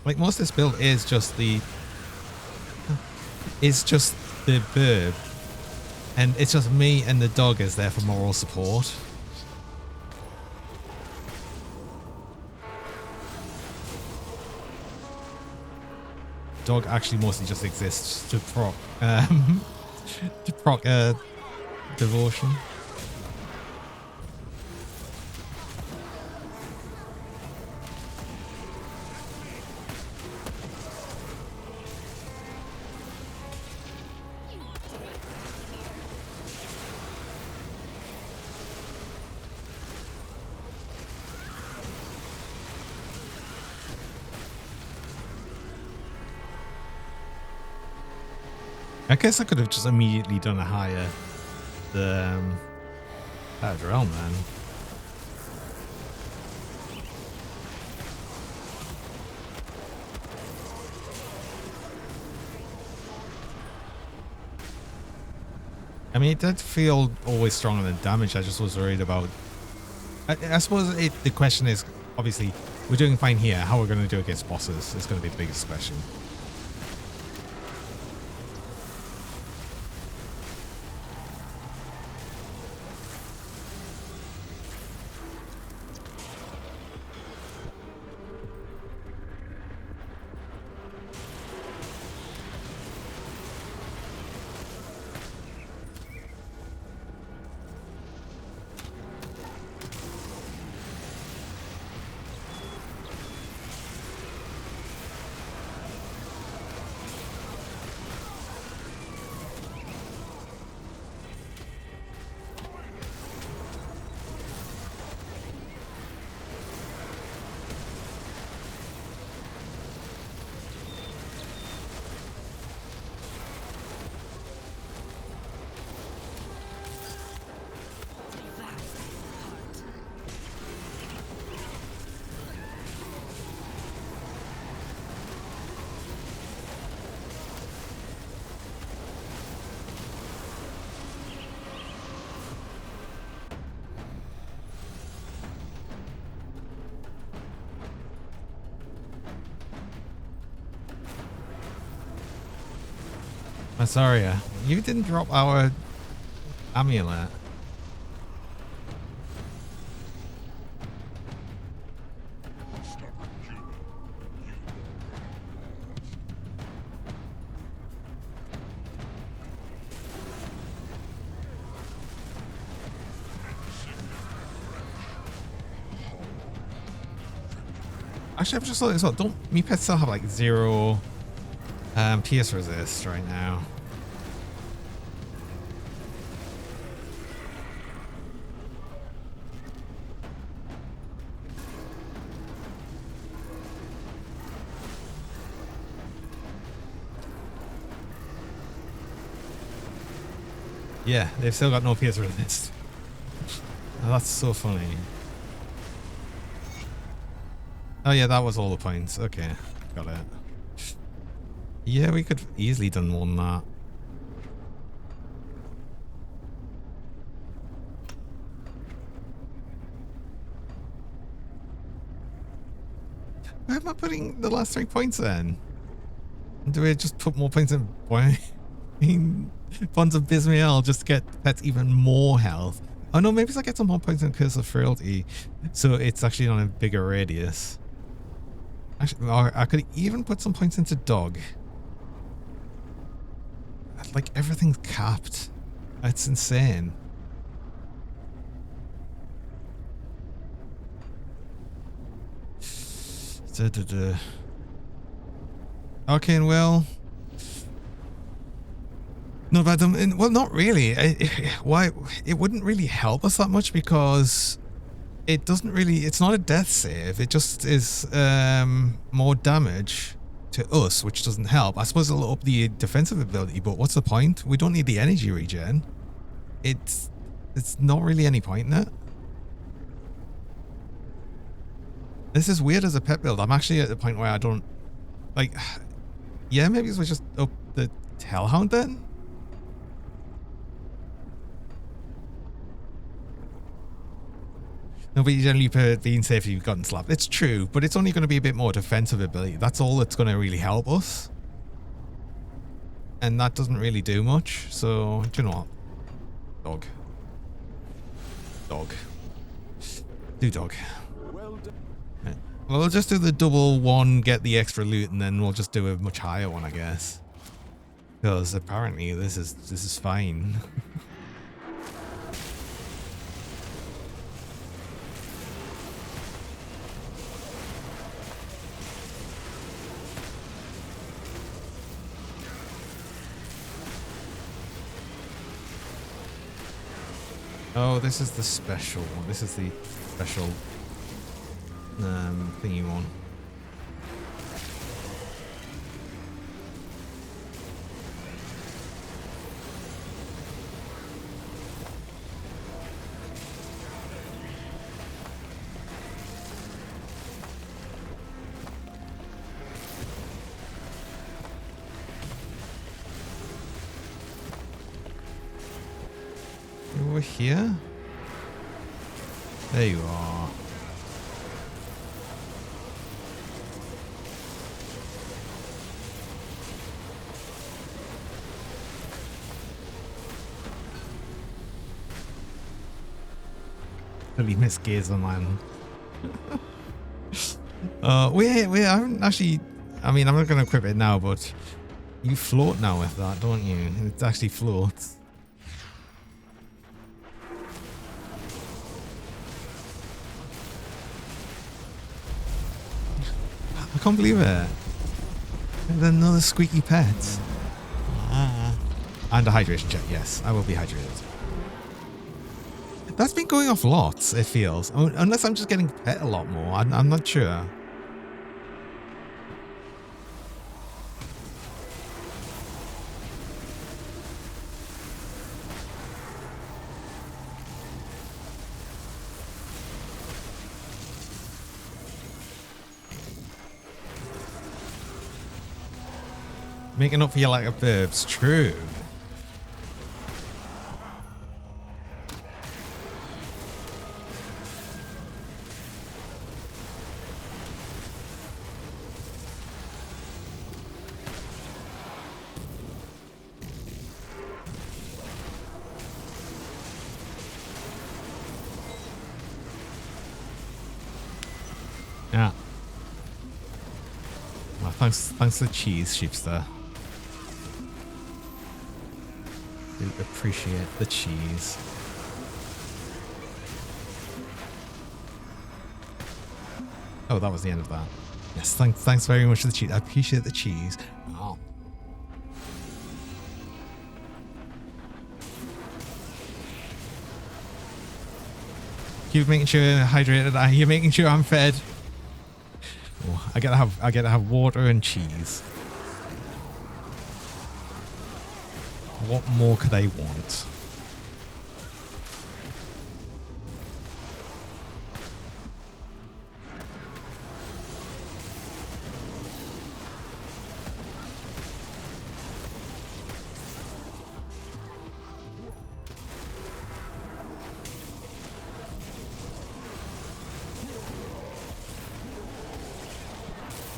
Like most of this build is just the BIRB, and it's just me and the dog is there for moral support. Dog actually mostly just exists to proc devotion. I guess I could have just immediately done a higher realm then. I mean, it did feel always stronger than damage. I just was worried about. I suppose the question is, obviously, we're doing fine here. How we're going to do against bosses is going to be the biggest question. Masaria, you didn't drop our amulet. Actually, I've just thought as well. Don't me pets still have like 0 pierce resist right now? Yeah, they've still got no pierce resist. Oh, that's so funny. Oh yeah, that was all the points. Okay, got it. Yeah, we could have easily done more than that. Where am I putting the last 3 points then? Do we just put more points in Bonds of Bismiel just to get that's even more health? Oh no, maybe it's like get some more points in Curse of Frailty, so it's actually on a bigger radius. Actually, or I could even put some points into dog. Like, everything's capped. It's insane. Okay, and well... No, but well, not really. Why? It wouldn't really help us that much because it doesn't really. It's not a death save. It just is more damage to us, which doesn't help. I suppose it'll up the defensive ability, but what's the point? We don't need the energy regen. It's not really any point in it. This is weird as a pet build. I'm actually at the point where I don't like. Yeah, maybe we just up the Hellhound then. No, but you generally being safe if you've gotten slapped. It's true, but it's only going to be a bit more defensive ability. That's all that's going to really help us. And that doesn't really do much. So, do you know what? Dog. Dog. Do dog. Right. Well, we'll just do the double one, get the extra loot, and then we'll just do a much higher one, I guess. Because apparently this is fine. Oh, this is the special one. This is the special thingy one. Over here? There you are. Really miss Gears Online. wait, I haven't actually. I mean, I'm not going to equip it now, but you float now with that, don't you? It actually floats. I can't believe it. And another squeaky pet. And a hydration check, yes. I will be hydrated. That's been going off lots, it feels. Unless I'm just getting pet a lot more. I'm not sure. Making up for your lack of BIRBs, true. Yeah. Well, thanks for the cheese, sheepster. Do appreciate the cheese. Oh, that was the end of that. Yes, thanks very much for the cheese. I appreciate the cheese. Oh. Keep making sure I'm hydrated. You're making sure I'm fed. Oh, I gotta have water and cheese. What more could I want?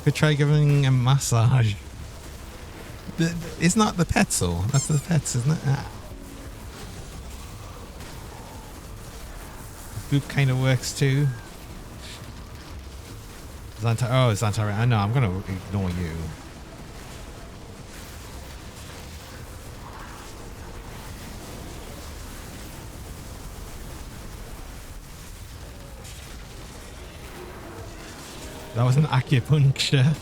Could try giving a massage. Isn't that the pets though? That's the pets, isn't it? Ah. Goop kind of works too. Oh, it's anti. I know. I'm gonna ignore you. That was an acupuncture.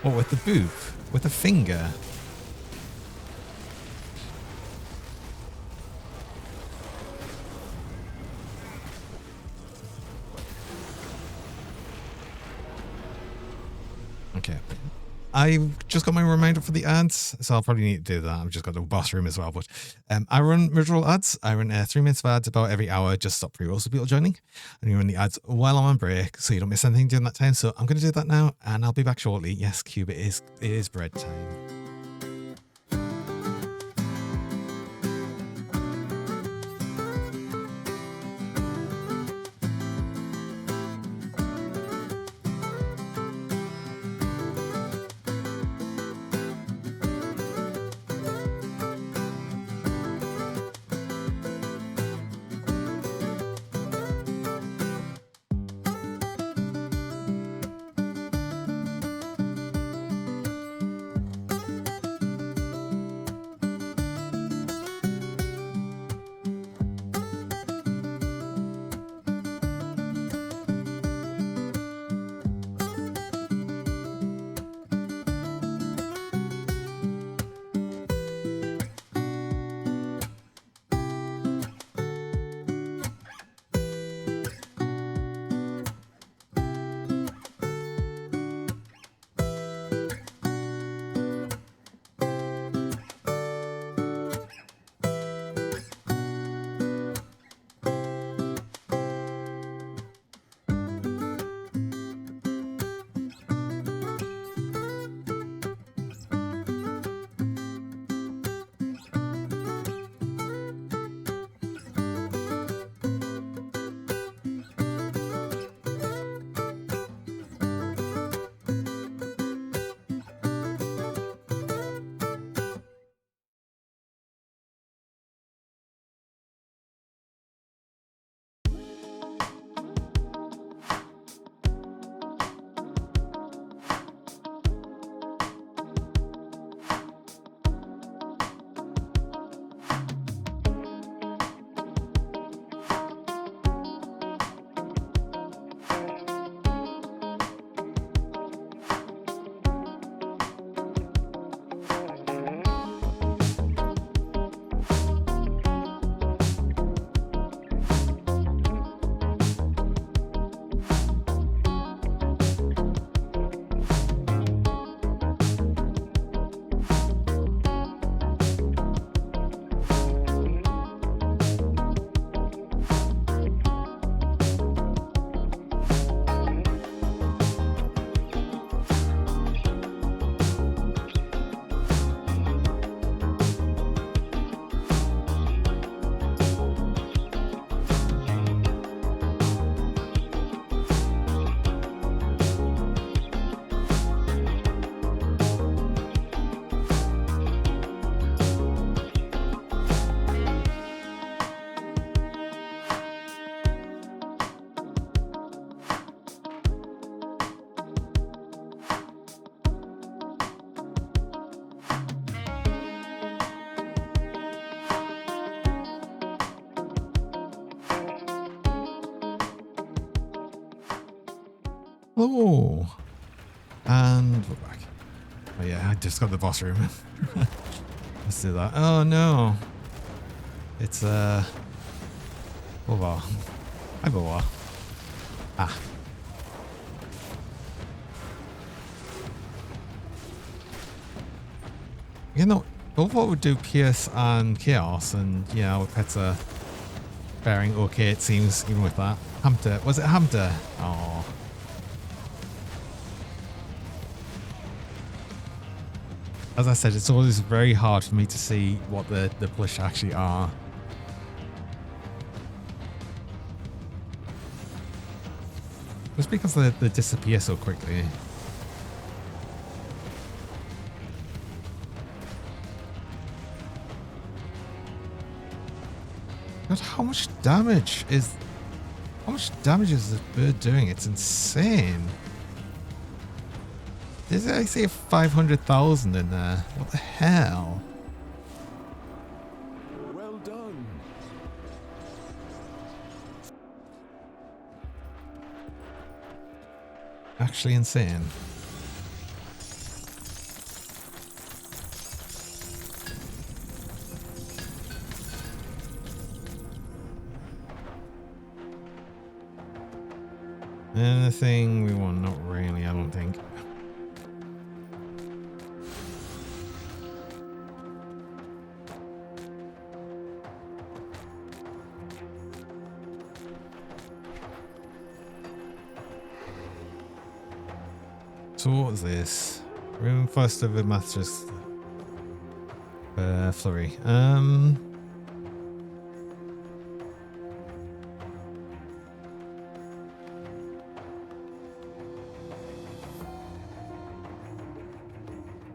What, with the boob? With the finger? Okay. I've just got my reminder for the ads, so I'll probably need to do that. I've just got the boss room as well. But I run mid-roll ads. I run 3 minutes of ads about every hour, just stop pre-rolls for people joining. And you run the ads while I'm on break, so you don't miss anything during that time. So I'm going to do that now, and I'll be back shortly. Yes, Cube, it is bread time. Oh, and we're back. Oh yeah, I just got the boss room. Let's do that. Oh no, it's over. I go. Ah. You know, Overwatch would do Pierce and Chaos, and you know, pets are faring okay. It seems even with that. Hamter, was it Hamter? Oh. As I said, it's always very hard for me to see what the plush actually are. Just because they disappear so quickly. God, how much damage is... How much damage is this bird doing? It's insane. Did I say 500,000 in there? What the hell? Well done. Actually insane. Anything we want? Not really, I don't think. So what was this? Room first of the Masters Flurry.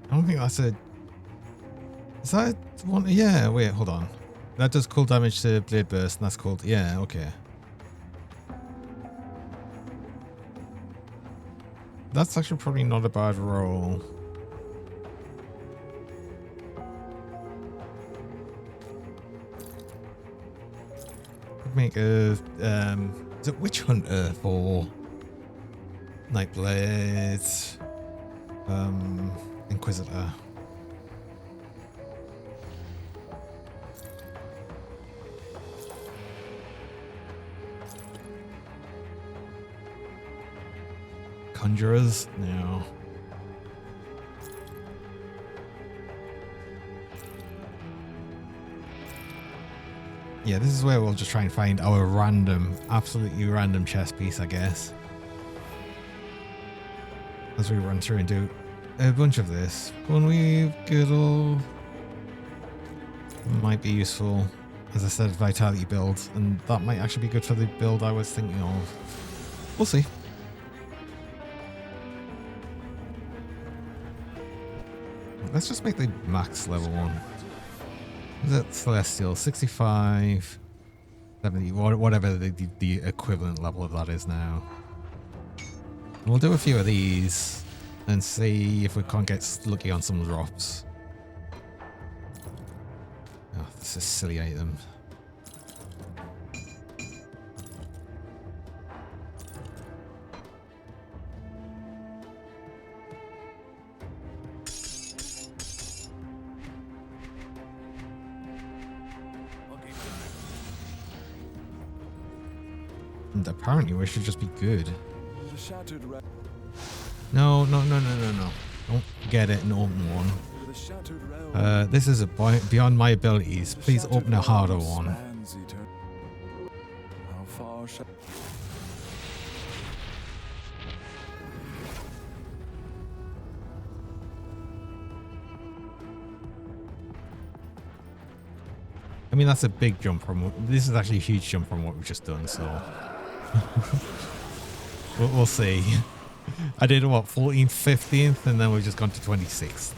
I don't think that's a... Is that one? Yeah, wait, hold on. That does cool damage to Blade Burst, and that's called... Yeah, okay. That's actually probably not a bad roll. Could make a... is it Witch Hunter for... Nightblade... Inquisitor. Conjurers? No. Yeah, this is where we'll just try and find our random, absolutely random chess piece, I guess. As we run through and do a bunch of this. When we Girdle might be useful, as I said, Vitality build, and that might actually be good for the build I was thinking of. We'll see. Let's just make the max level one. Is it Celestial? 65, 70, whatever the equivalent level of that is now. And we'll do a few of these and see if we can't get lucky on some drops. Oh, this is a silly item. And apparently we should just be good. The shattered No. Don't get it and open one. the shattered realm. This is beyond my abilities. Please open a harder one. How far shall... I mean, that's a big jump from... This is actually a huge jump from what we've just done, so... we'll see. I did, what, 14th, 15th, and then we've just gone to 26th.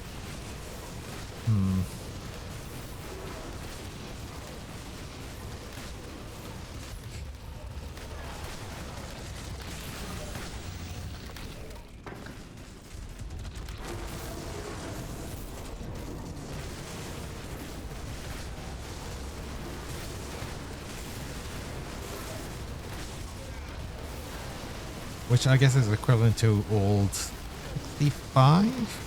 Which I guess is equivalent to old 65?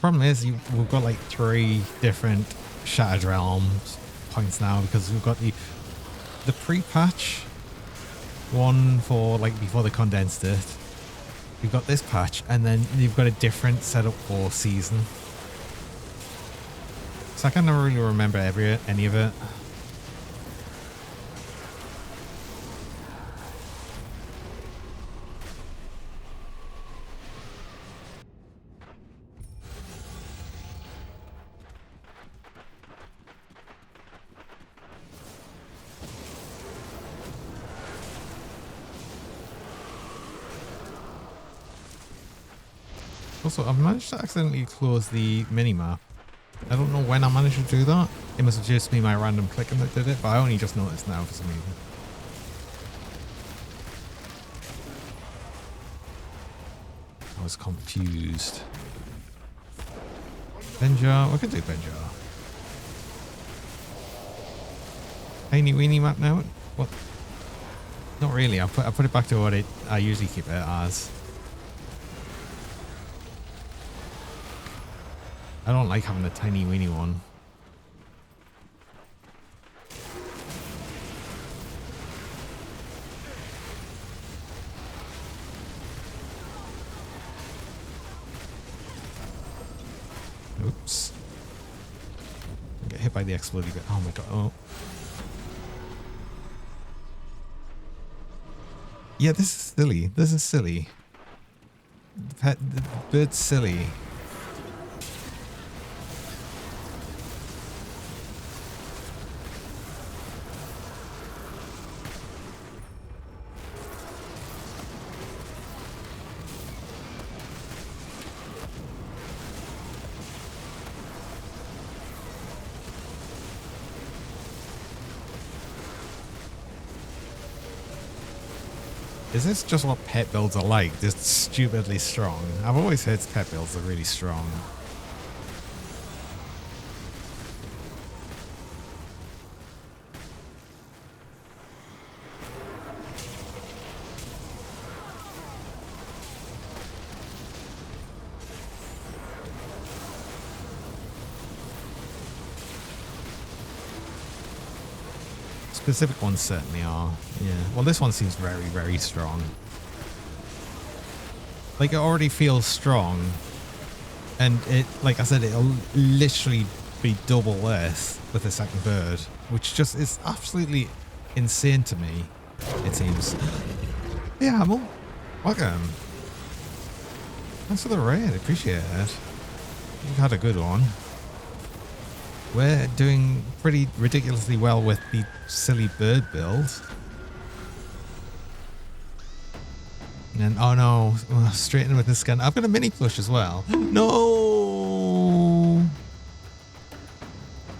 Problem is, we've got like 3 different Shattered Realms points now because we've got the pre-patch one for like before they condensed it. You've got this patch, and then you've got a different setup for season. So I can never really remember any of it. Also, I've managed to accidentally close the mini-map. I don't know when I managed to do that. It must have just been my random clicking that did it, but I only just noticed now for some reason. I was confused. Benjar, we could do Benjar. Tiny weenie map now? What? Not really. I put it back to what I usually keep it as. I don't like having the tiny weeny one. Oops. Get hit by the exploding bit. Oh my god. Oh. Yeah, this is silly. This is silly. The bird's silly. Is this just what pet builds are like? Just stupidly strong? I've always heard pet builds are really strong. Specific ones certainly are. Yeah. Well, this one seems very, very strong. Like, it already feels strong. And it, like I said, it'll literally be double this with the second bird, which just is absolutely insane to me, it seems. Yeah, Hamill. Welcome. Thanks for the raid. Appreciate it. You've had a good one. We're doing pretty ridiculously well with the silly bird build. And then, oh no, straight in with the scan. I've got a mini plush as well. No!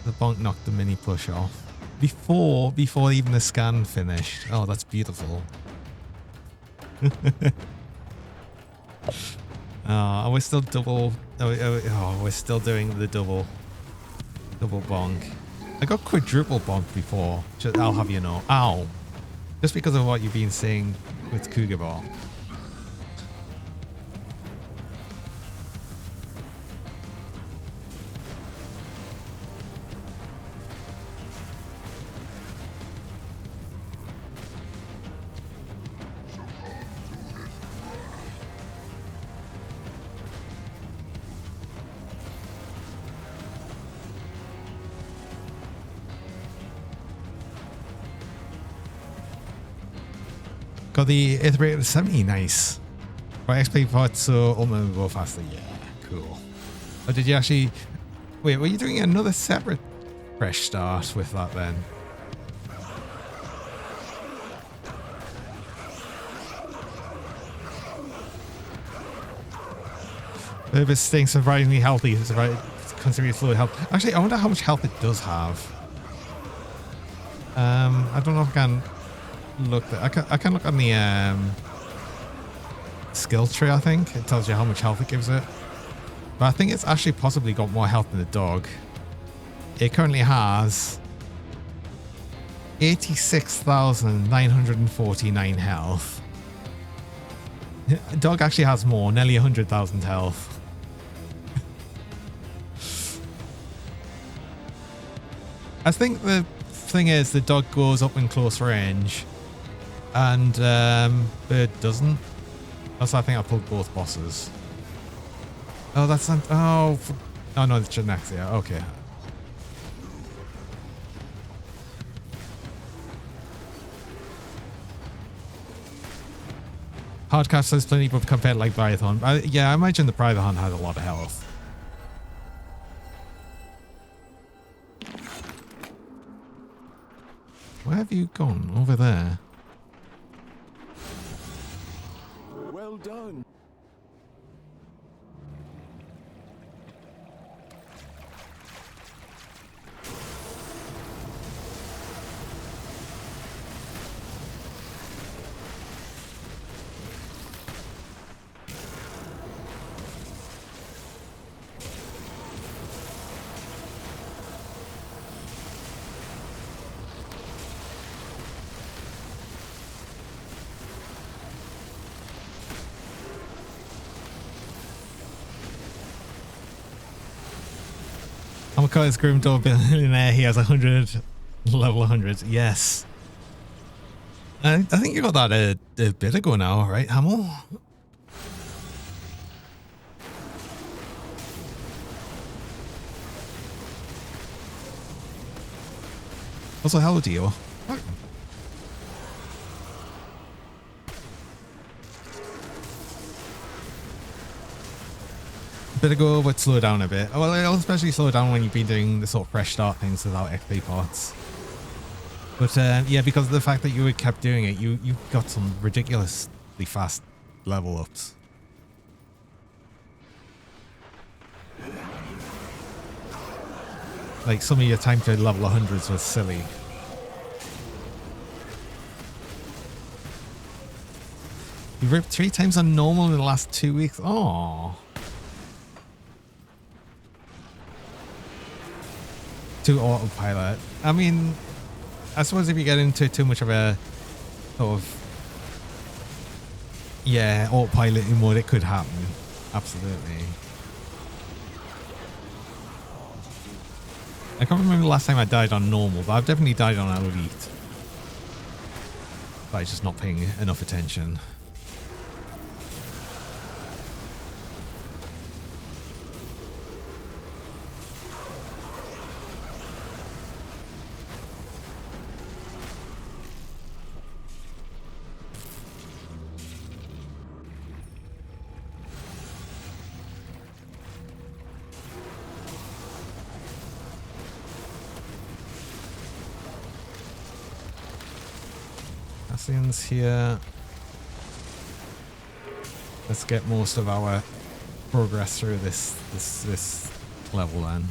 The bonk knocked the mini plush off. Before even the scan finished. Oh, that's beautiful. Oh, we're still double. Oh, we're still doing the double bonk. I got quadruple bonk before. I'll have you know. Ow. Just because of what you've been saying with Cougar Ball. Got the iterator 70, nice. Right, XP part, so ultimately go faster. Yeah, cool. Or did you actually... Wait, were you doing another separate fresh start with that then? BIRB is staying surprisingly healthy, considering its fluid health. Actually, I wonder how much health it does have. I don't know if I can... Look, I can look on the skill tree. I think it tells you how much health it gives it, but I think it's actually possibly got more health than the dog. It currently has 86,949 health. Dog actually has more, nearly 100,000 health. I think the thing is the dog goes up in close range. And bird doesn't. That's I think I pulled both bosses. Oh, that's not. Oh, oh no, it's Genaxia. Okay. Hardcast says plenty, but compared to like Brython. Yeah, I imagine the Brython has a lot of health. Where have you gone? Over there. Well done. Cutter's Grimdor billionaire. He has 100 level 100. Yes. I think you got that a bit ago now, right, Hamill? Also, how old are you? Bit ago, but slow down a bit. Well, it'll especially slow down when you've been doing the sort of fresh start things without XP pots. But yeah, because of the fact that you kept doing it, you got some ridiculously fast level ups. Like some of your time to level 100s was silly. You ripped 3 times on normal in the last 2 weeks. Oh. 2 autopilot. I mean, I suppose if you get into too much of a sort of, yeah, autopilot mode, it could happen. Absolutely. I can't remember the last time I died on normal, but I've definitely died on elite. By just not paying enough attention. Here. Let's get most of our progress through this level then.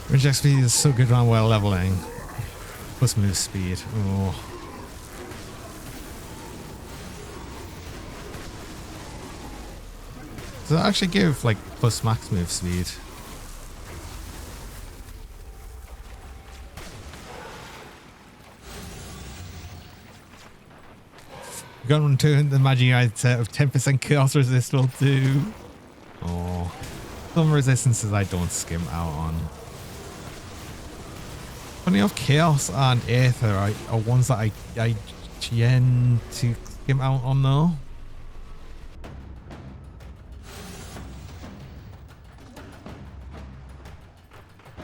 Reject speed is so good on well leveling. Plus move speed. Oh. Does it actually give like plus max move speed? You got one to the magic set of 10% chaos resist will do. Oh, some resistances I don't skim out on. Funny enough, chaos and aether are ones that I tend to skim out on though.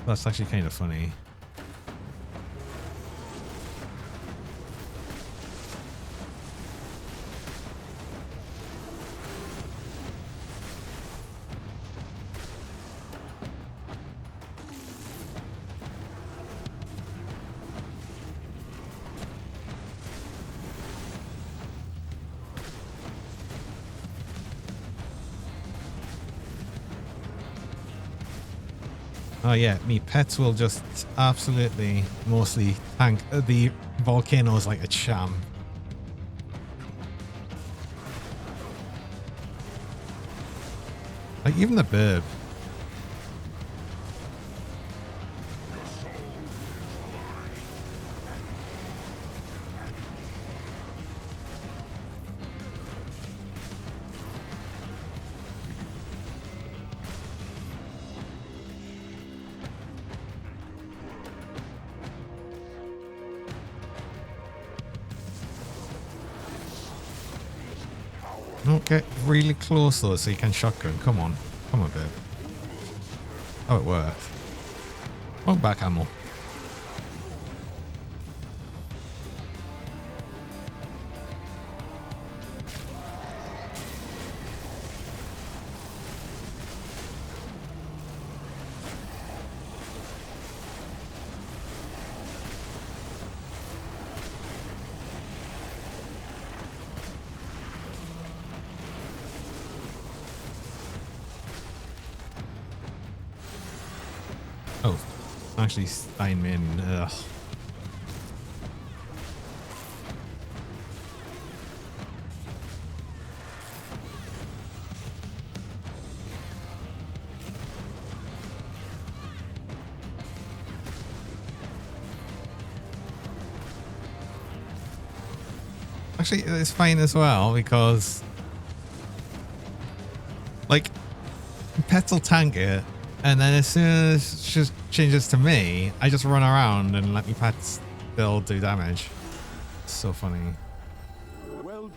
That's actually kind of funny. Oh yeah, me pets will just absolutely mostly tank the volcanoes like a champ. Like even the BIRB. Don't get really close though so you can shotgun. Come on. Come on, babe. Oh, it worked. Oh, back ammo. Oh, actually Steinman. Ugh. Actually, it's fine as well because, like, pets will tank it, and then as soon as she changes to me, I just run around and let me pets still do damage. So funny. Well,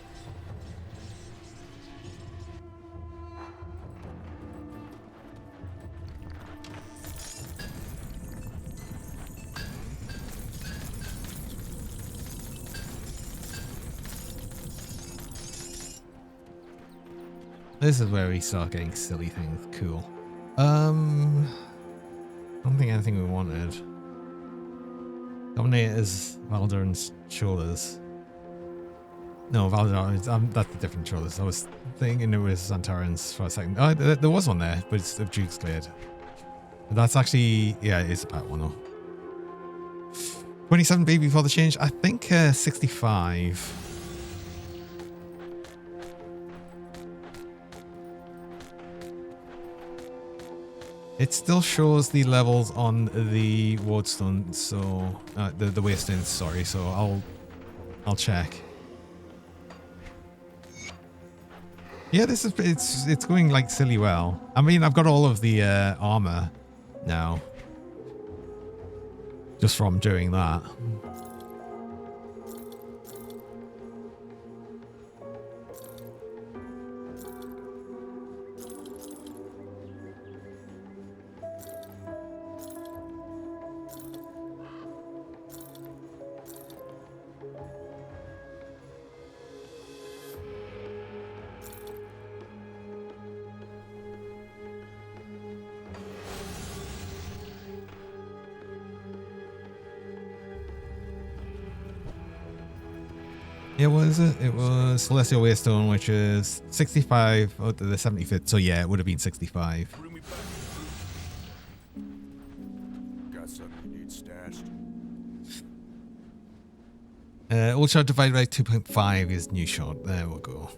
This is where we start getting silly things. Cool. I don't think anything we wanted. Dominators, Valdar's shoulders. No, Valdar, that's the different shoulders. I was thinking it was Santarans for a second. Oh, there was one there, but it's the Duke's cleared. That's actually, yeah, it is a bad one though. 27 baby before the change. I think 65. It still shows the levels on the wardstone, so the wastelands. Sorry, so I'll check. Yeah, this is it's going like silly well. I mean, I've got all of the armor now, just from doing that. Yeah, what is it? It was Celestial Waystone, which is 65 out of the 75th. So yeah, it would have been 65. bring me back. Got something you need stashed. Old shot divided by 2.5 is new shot. There we'll go.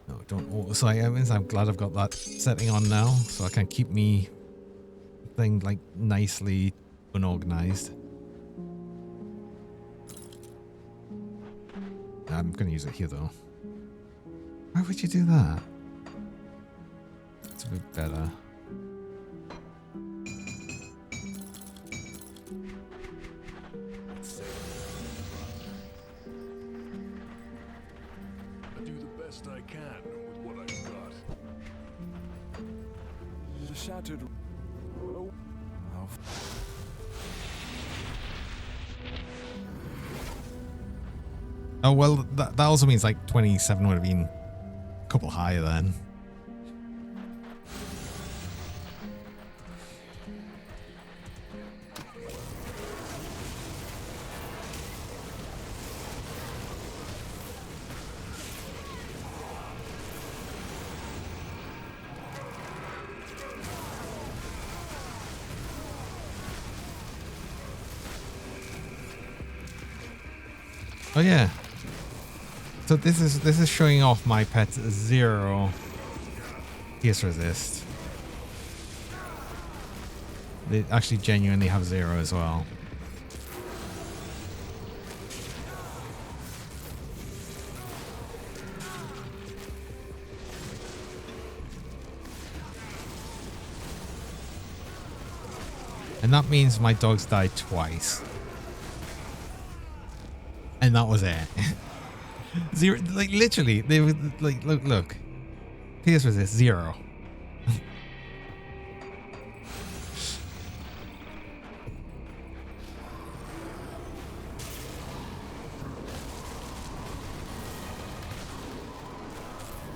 No, don't auto items. I'm glad I've got that setting on now, so I can keep me thing like nicely unorganized. I'm going to use it here though. Why would you do that? It's a bit better. I do the best I can with what I've got. The shattered. Oh. How Oh, well, that also means like 27 would have been a couple higher then. Oh yeah. So this is showing off my pet's 0 pierce resist. They actually genuinely have 0 as well. And that means my dogs died twice. And that was it. 0, like literally, they were like, look. Pierce resist 0.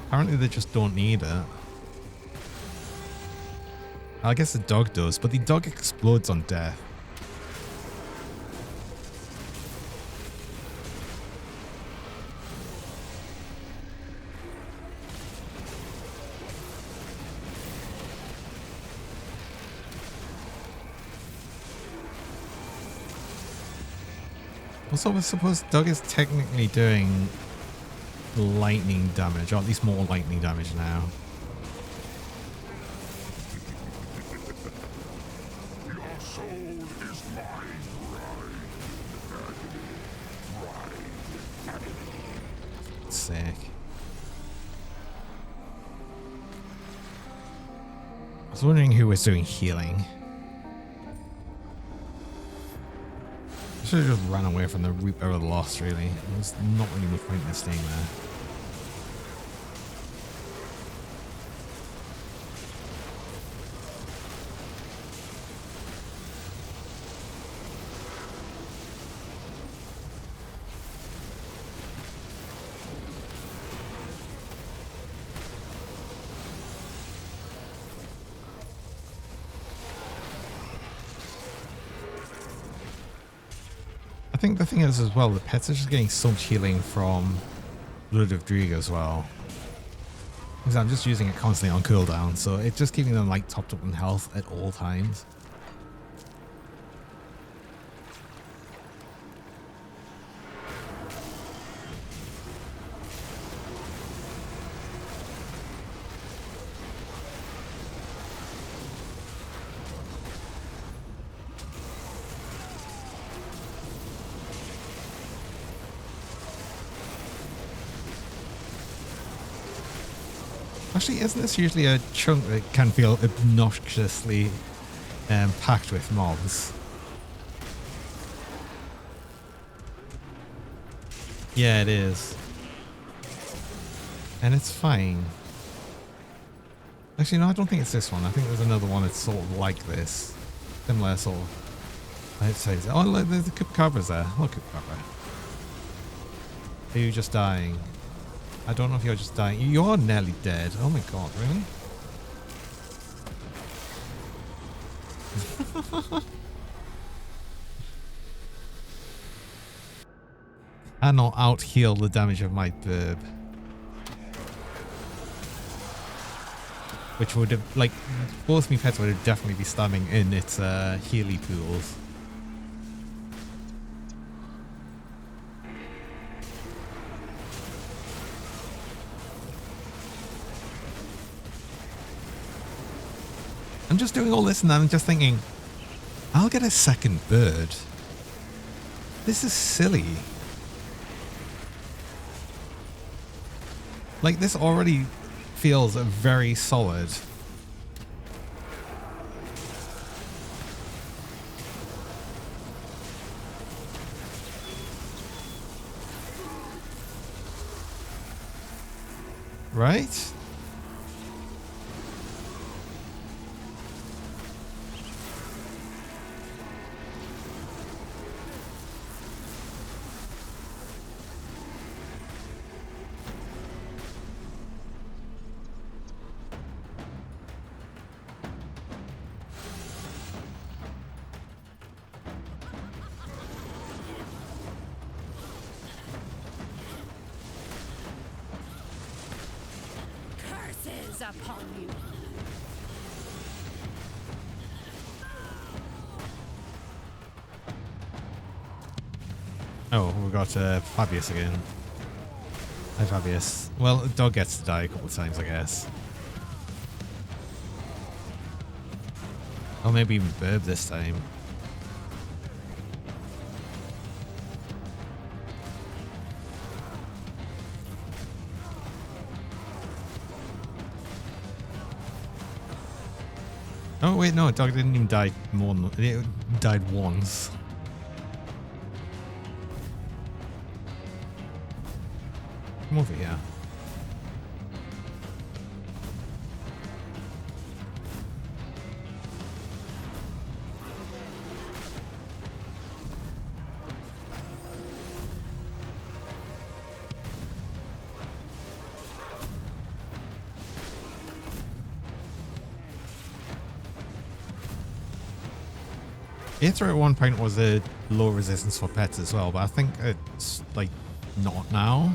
Apparently they just don't need it. I guess the dog does, but the dog explodes on death. Also, I suppose Doug is technically doing lightning damage, or at least more lightning damage now. Your soul is mine, right? sake. I was wondering who was doing healing. I should have just ran away from the Reaper of the Lost, really. There's not really much point in staying there. I think the thing is as well, the pets are just getting so much healing from Blood of Drieg as well. Because I'm just using it constantly on cooldown, so it's just keeping them like topped up in health at all times. Actually, isn't this usually a chunk that can feel obnoxiously packed with mobs? Yeah, it is. And it's fine. Actually, no, I don't think it's this one. I think there's another one that's sort of like this. Similar sort of... I'd say... Oh, look, there's the Cupacabra's there. Oh, Cupacabra. Are you just dying? I don't know if you're just dying. You're nearly dead. Oh my god, really? And not out heal the damage of my BIRB. Which would have, like, both me pets would have definitely be standing in its healy pools. I'm just doing all this and I'm just thinking, I'll get a second bird. This is silly. Like, this already feels very solid. Right? Upon you. Oh, we got Fabius again. Hi, Fabius. Well, the dog gets to die a couple of times, I guess. Or maybe even BIRB this time. Oh wait, no, dog didn't even die more than it died once. Come over here. Aether at one point was a low resistance for pets as well, but I think it's like not now.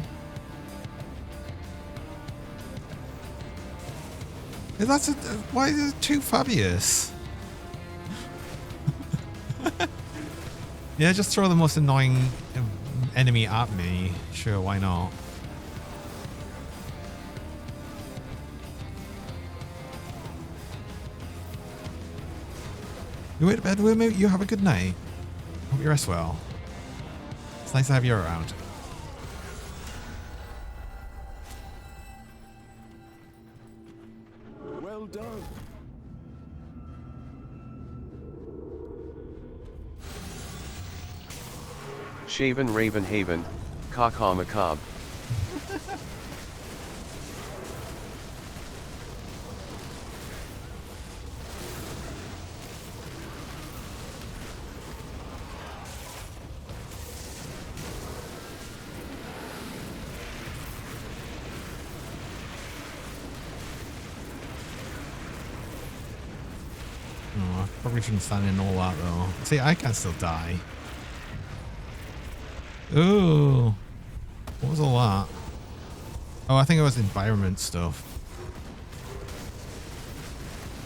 That's a, why is it too Fabius? Yeah, just throw the most annoying enemy at me. Sure, why not? You wait to bed, Wilma. You have a good night. Hope you rest well. It's nice to have you around. done. Shaven Raven Haven, Kaka Macabre. Oh, I probably shouldn't stand in all that though. See, I can still die. Ooh. What was all that? Oh, I think it was environment stuff.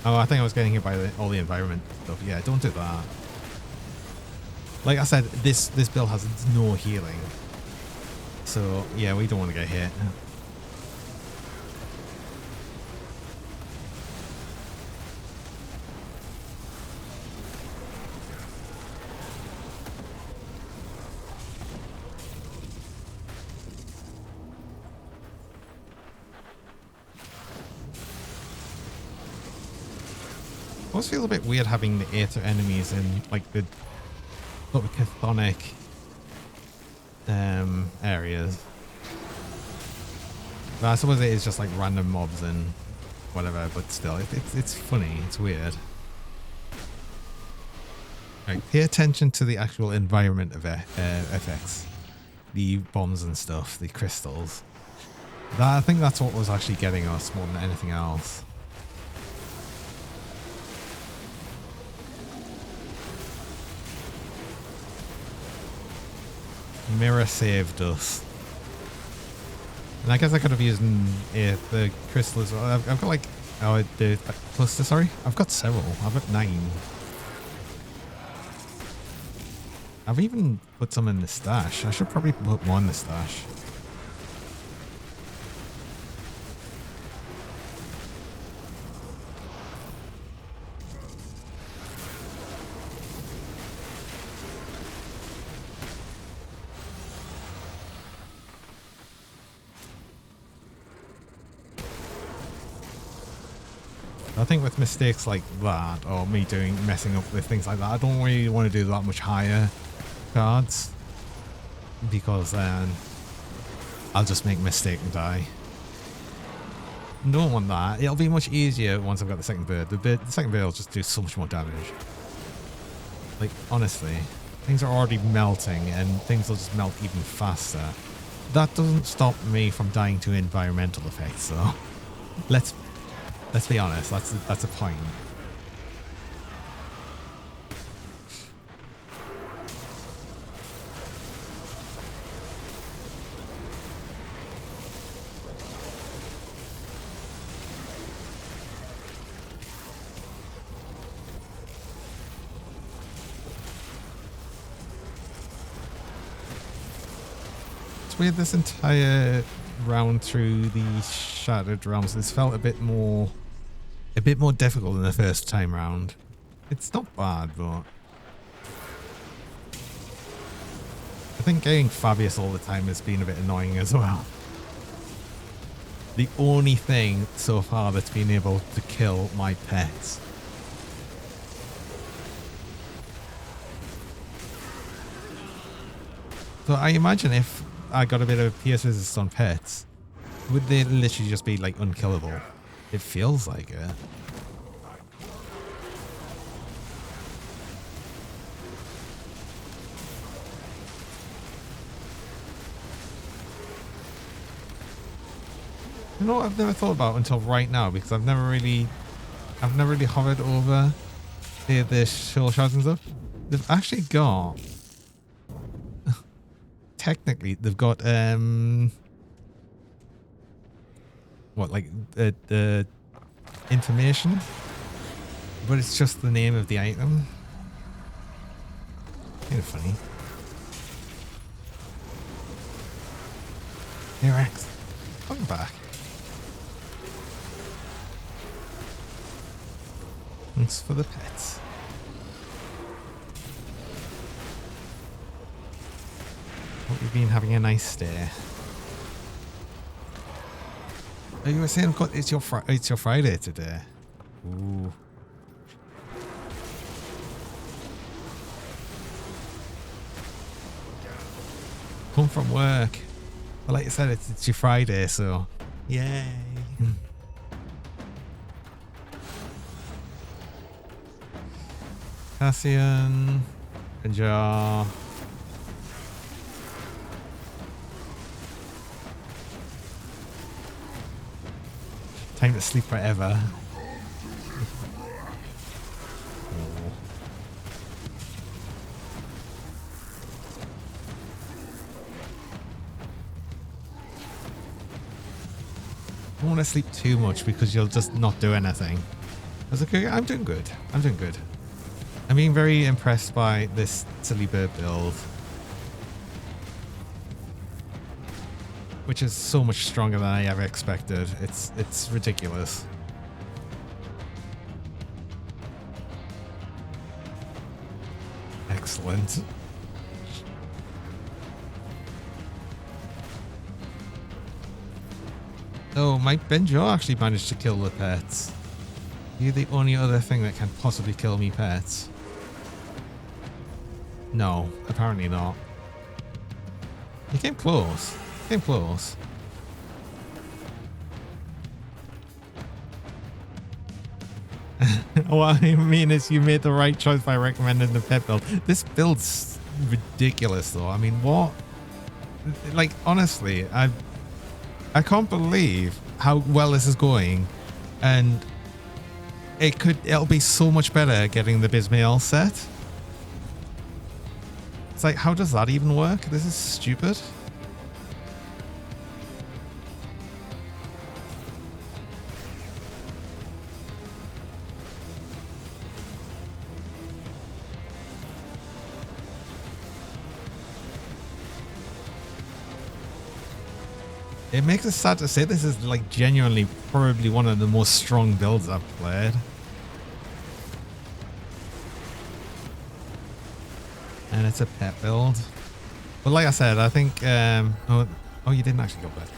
Oh, I think I was getting hit by all the environment stuff. Yeah, don't do that. Like I said, this build has no healing. So, yeah, we don't want to get hit. It always feels a bit weird having the Aether enemies in like the sort of chthonic areas. But I suppose it is just like random mobs and whatever, but still, it's funny, it's weird. Right, pay attention to the actual environment effects. The bombs and stuff, the crystals. I think that's what was actually getting us more than anything else. Mirror saved us. And I guess I could have used the crystal as well. I've got like, oh, the cluster, sorry. I've got several. I've got 9. I've even put some in the stash. I should probably put more in the stash. I think with mistakes like that, or me messing up with things like that, I don't really want to do that much higher cards, because then I'll just make a mistake and die. Don't want that. It'll be much easier once I've got the second bird. The second bird will just do so much more damage. Like, honestly, things are already melting and things will just melt even faster. That doesn't stop me from dying to environmental effects, so let's be honest, that's a point. It's weird, this entire round through the Shattered Realms has felt a bit more difficult than the first time round. It's not bad, but I think getting Fabius all the time has been a bit annoying as well. The only thing so far that's been able to kill my pets. So I imagine if I got a bit of PS resist on pets, would they literally just be like unkillable? It feels like it. You know what I've never thought about until right now, because I've never really hovered over the shell shards and stuff. They've actually got technically they've got what, like the information, but it's just the name of the item. Kind of funny. Hey Rex, welcome back. Thanks for the pets. Hope you've been having a nice stay. Oh, you were saying it's your Friday today. Ooh. Come from work. Well, like I said, it's your Friday, so yay. Cassian, Ajar. Time to sleep forever. I don't want to sleep too much because you'll just not do anything. I was like, okay, I'm doing good. I'm doing good. I'm being very impressed by this silly BIRB build, which is so much stronger than I ever expected. It's ridiculous. Excellent. Oh, my Benjo actually managed to kill the pets. You're the only other thing that can possibly kill me pets. No, apparently not. You came close. Came close. What I mean is you made the right choice by recommending the pet build. This build's ridiculous though. I mean, what? Like, honestly, I can't believe how well this is going, and it'll be so much better getting the Bismail set. It's like, how does that even work? This is stupid. It makes it sad to say this is like genuinely probably one of the most strong builds I've played. And it's a pet build. But like I said, I think oh, you didn't actually go back.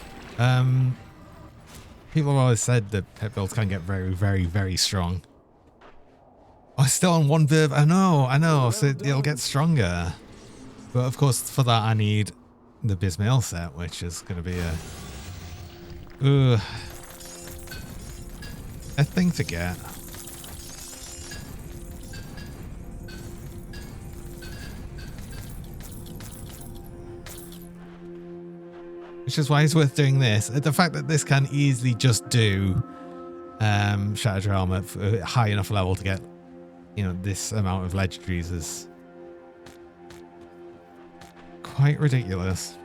People have always said that pet builds can get very, very, very strong. Oh, it's still on one BIRB. I know. So it'll get stronger. But of course, for that I need the Bismail set, which is going to be a thing to get. Which is why it's worth doing this. The fact that this can easily just do Shattered Realm at a high enough level to get, you know, this amount of legendaries is quite ridiculous.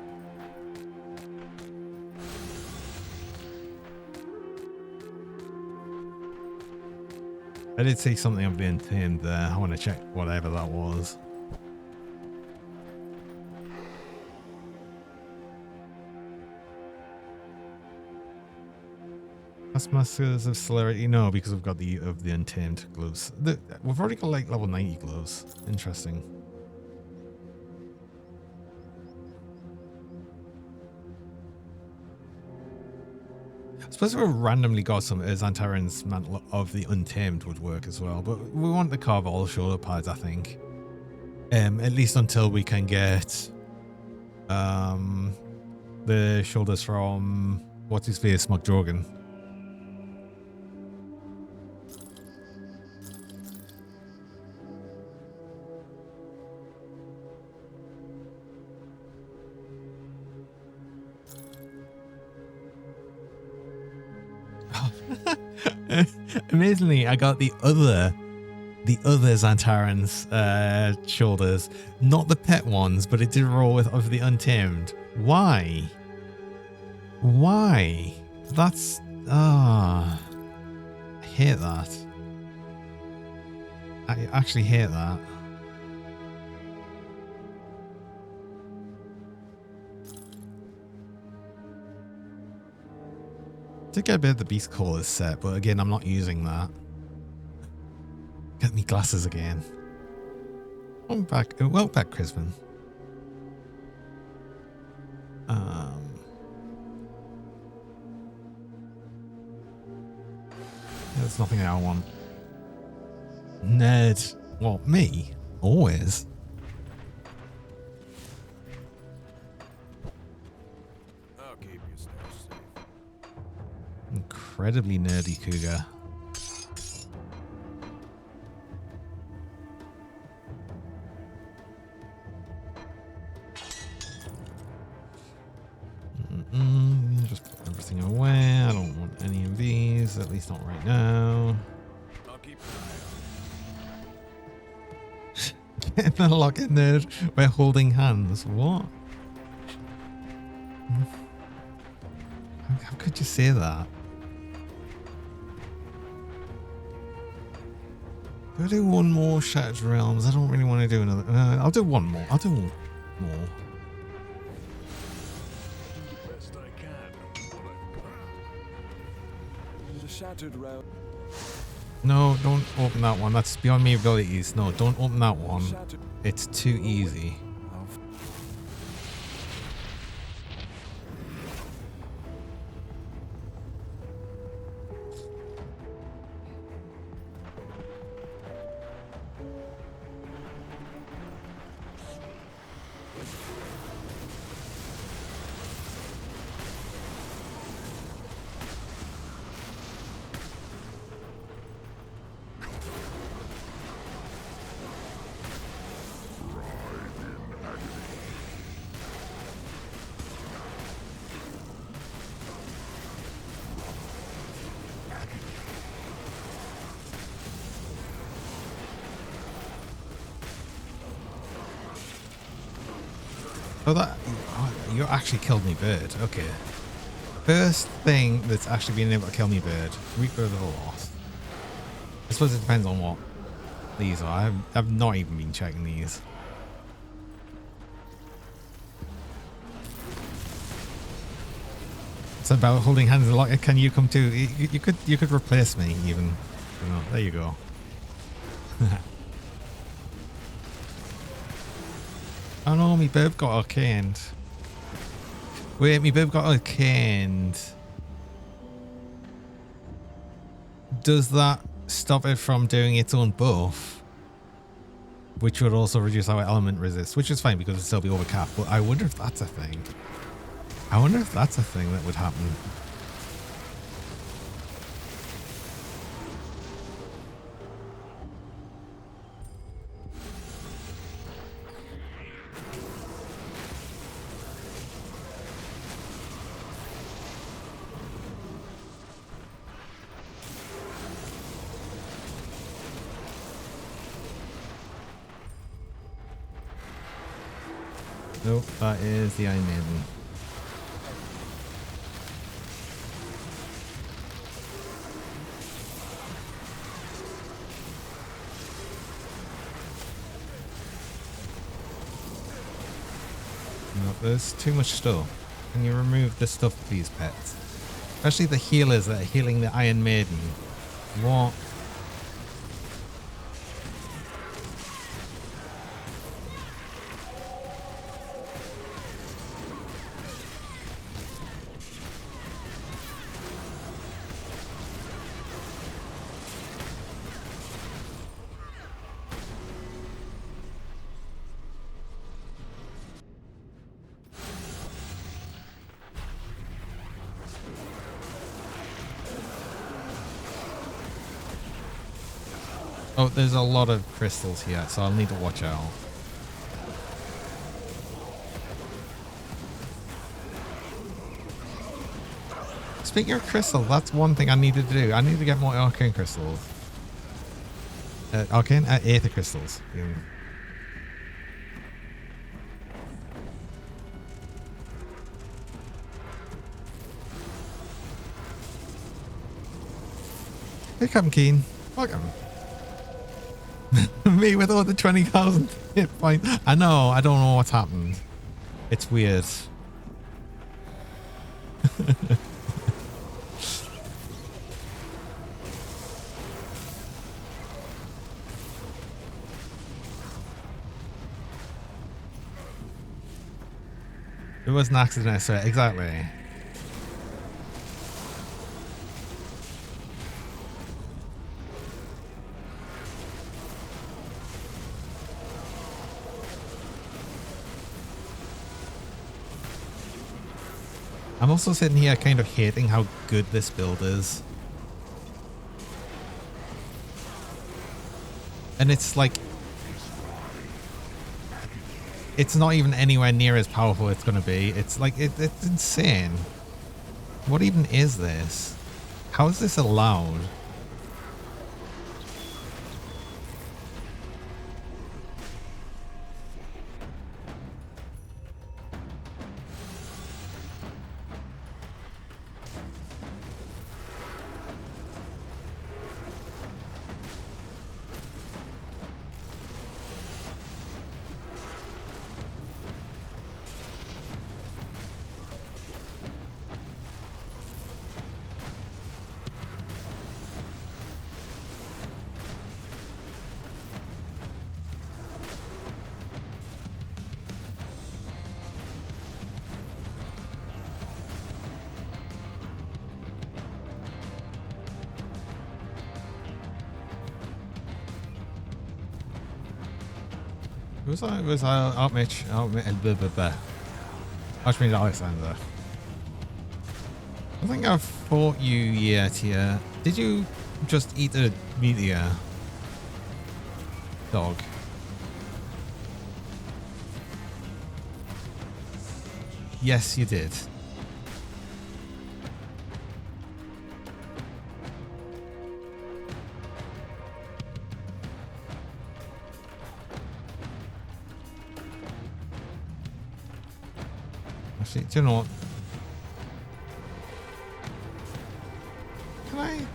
I did see something of the intent there. I want to check whatever that was. Masters of Celerity? No, because we've got the Untamed gloves. We've already got like level 90 gloves. Interesting. I suppose if we randomly got some Xantaran's Mantle of the Untamed would work as well, but we want to carve all shoulder pads, I think. At least until we can get the shoulders from what's his face, Smug Jorgen. Amazingly, I got the other Xantaran's shoulders, not the pet ones, but it did roll with of the Untamed. Why? That's I hate that. I actually hate that. Did get a bit of the Beast Callers set, but again, I'm not using that. Get me glasses again. Welcome back, Crispin. That's nothing I want. Nerd. What, me? Always. I'll keep your stash safe. Incredibly nerdy cougar. Just put everything away. I don't want any of these, at least not right now. I'll keep an eye Get the lock in there. We're holding hands. What? How could you say that? Do I do one more Shattered Realms? I don't really want to do another. I'll do one more. I'll do one more. best I can. The shattered realm. No, don't open that one. That's beyond my abilities. No, don't open that one. Shattered. It's too easy. I'll Oh, you actually killed me, bird. Okay. First thing that's actually been able to kill me, bird. Reaper of the Lost. I suppose it depends on what these are. I've not even been checking these. It's about holding hands a lot. Can you come too? You could replace me even. You know, there you go. Oh no, me BIRB got arcaned. Wait, me BIRB got arcaned. Does that stop it from doing its own buff? Which would also reduce our element resist, which is fine because it'll still be overcapped. But I wonder if that's a thing. I wonder if that's a thing that would happen. Nope, that is the Iron Maiden. No, there's too much stuff. Can you remove the stuff, please, pets? Especially the healers that are healing the Iron Maiden. What? Oh, there's a lot of crystals here, so I'll need to watch out. Speaking of crystal, that's one thing I needed to do. I need to get more arcane crystals. Arcane? Aether crystals. Yeah. Hey, Captain Keen. Welcome. Me with all the 20,000 hit points. I know, I don't know what's happened. It's weird. It was an accident, I swear. Exactly. I'm also sitting here kind of hating how good this build is. And it's like, it's not even anywhere near as powerful as it's going to be. It's like, it's insane. What even is this? How is this allowed? It was Archmage Alexander. I think I've fought you yet here. Did you just eat a meteor? Dog. Yes, you did. Actually, do you know what? Can I?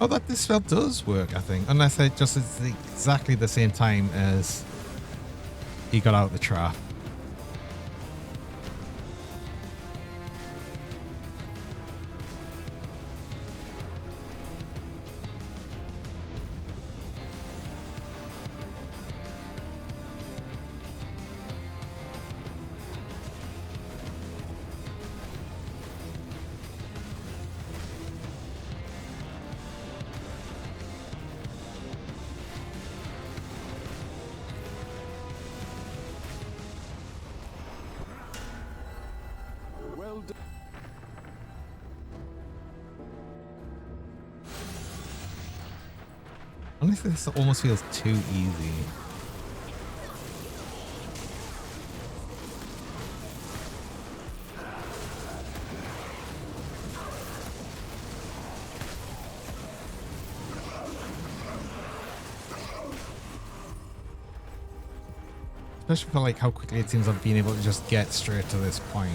Oh, that this spell does work, I think. Unless it just is exactly the same time as he got out the trap. Well done. Honestly, this almost feels too easy. Especially for like how quickly it seems I've been able to just get straight to this point.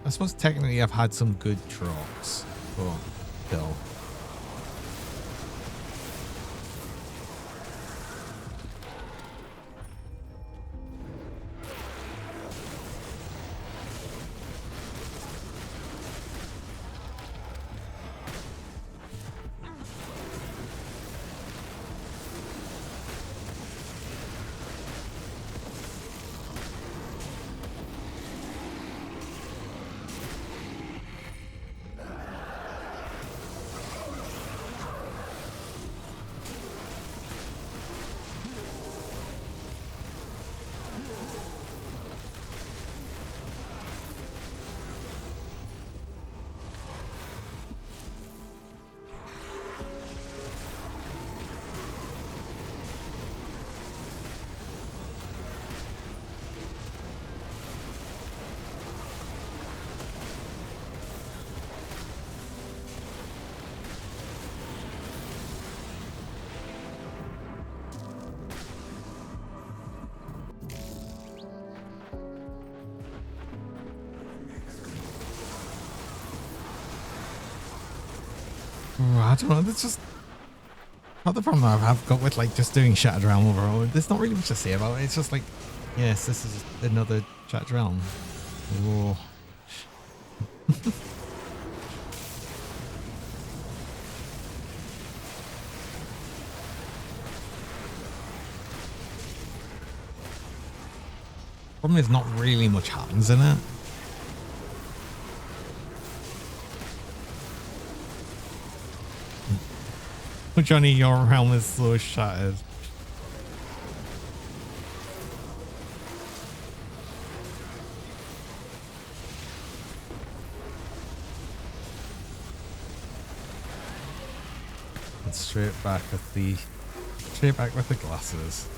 I suppose technically I've had some good drops, but still. I don't know, that's just not the problem I've got with like just doing Shattered Realm overall. There's not really much to say about it. It's just like, yes, this is another Shattered Realm. Whoa. Problem is not really much happens in it. Johnny, your realm is so shattered. straight back with the glasses.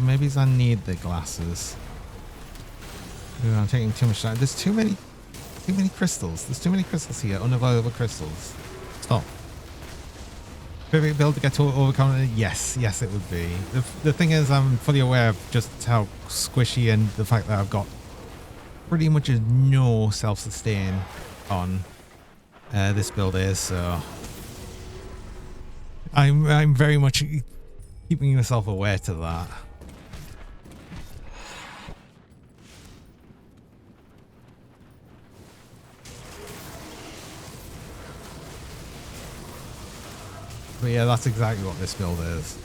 Maybe I need the glasses. Ooh, I'm taking too much time. There's too many crystals. There's too many crystals here. Unavailable crystals. Stop. Perfect build to get to overcome it? Yes, it would be. The thing is, I'm fully aware of just how squishy and the fact that I've got pretty much no self-sustain on this build is, so I'm very much keeping myself aware to that. But yeah, that's exactly what this build is.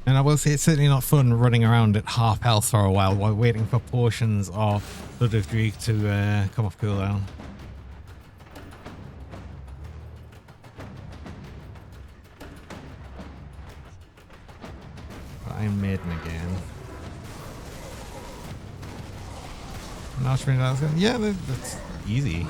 And I will say it's certainly not fun running around at half health for a while waiting for potions or Blood of Greek to come off cooldown. Iron Maiden again. Now yeah, that's easy.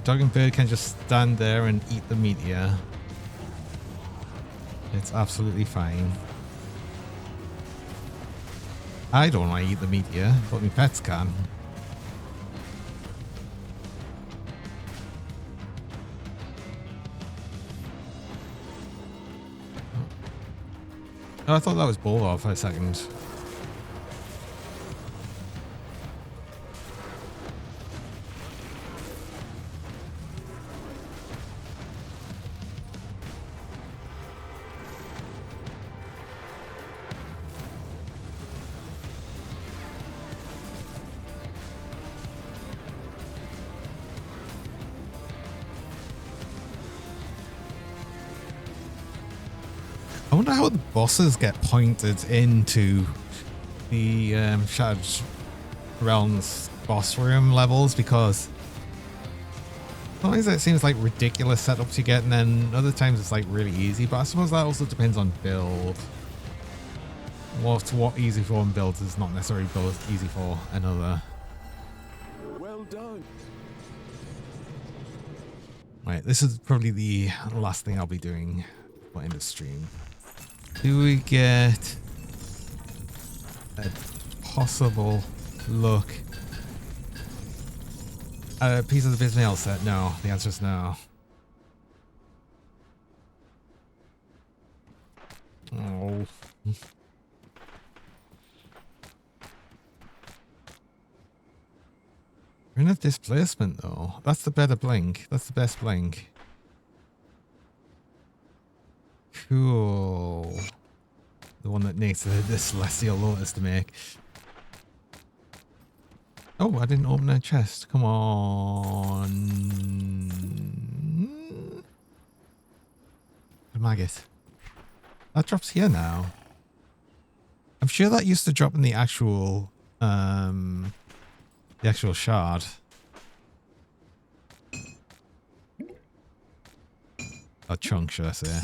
Dog and Bird can just stand there and eat the meteor. It's absolutely fine. I don't want to eat the meteor, but my pets can. Oh, I thought that was Bulldog for a second. I wonder how the bosses get pointed into the Shattered Realms boss room levels, because sometimes it seems like ridiculous setups you get, and then other times it's like really easy. But I suppose that also depends on build. What easy for one builds is not necessarily easy for another. Well done. Right, this is probably the last thing I'll be doing in the stream. Do we get a possible look at a piece of the Bismail set? No, the answer is no. Oh. We're in a displacement though. That's the better blink. That's the best blink. Cool. The one that needs the Celestial Lotus to make. Oh, I didn't open a chest. Come on. A maggot. That drops here now. I'm sure that used to drop in the actual shard. A chunk, should I say.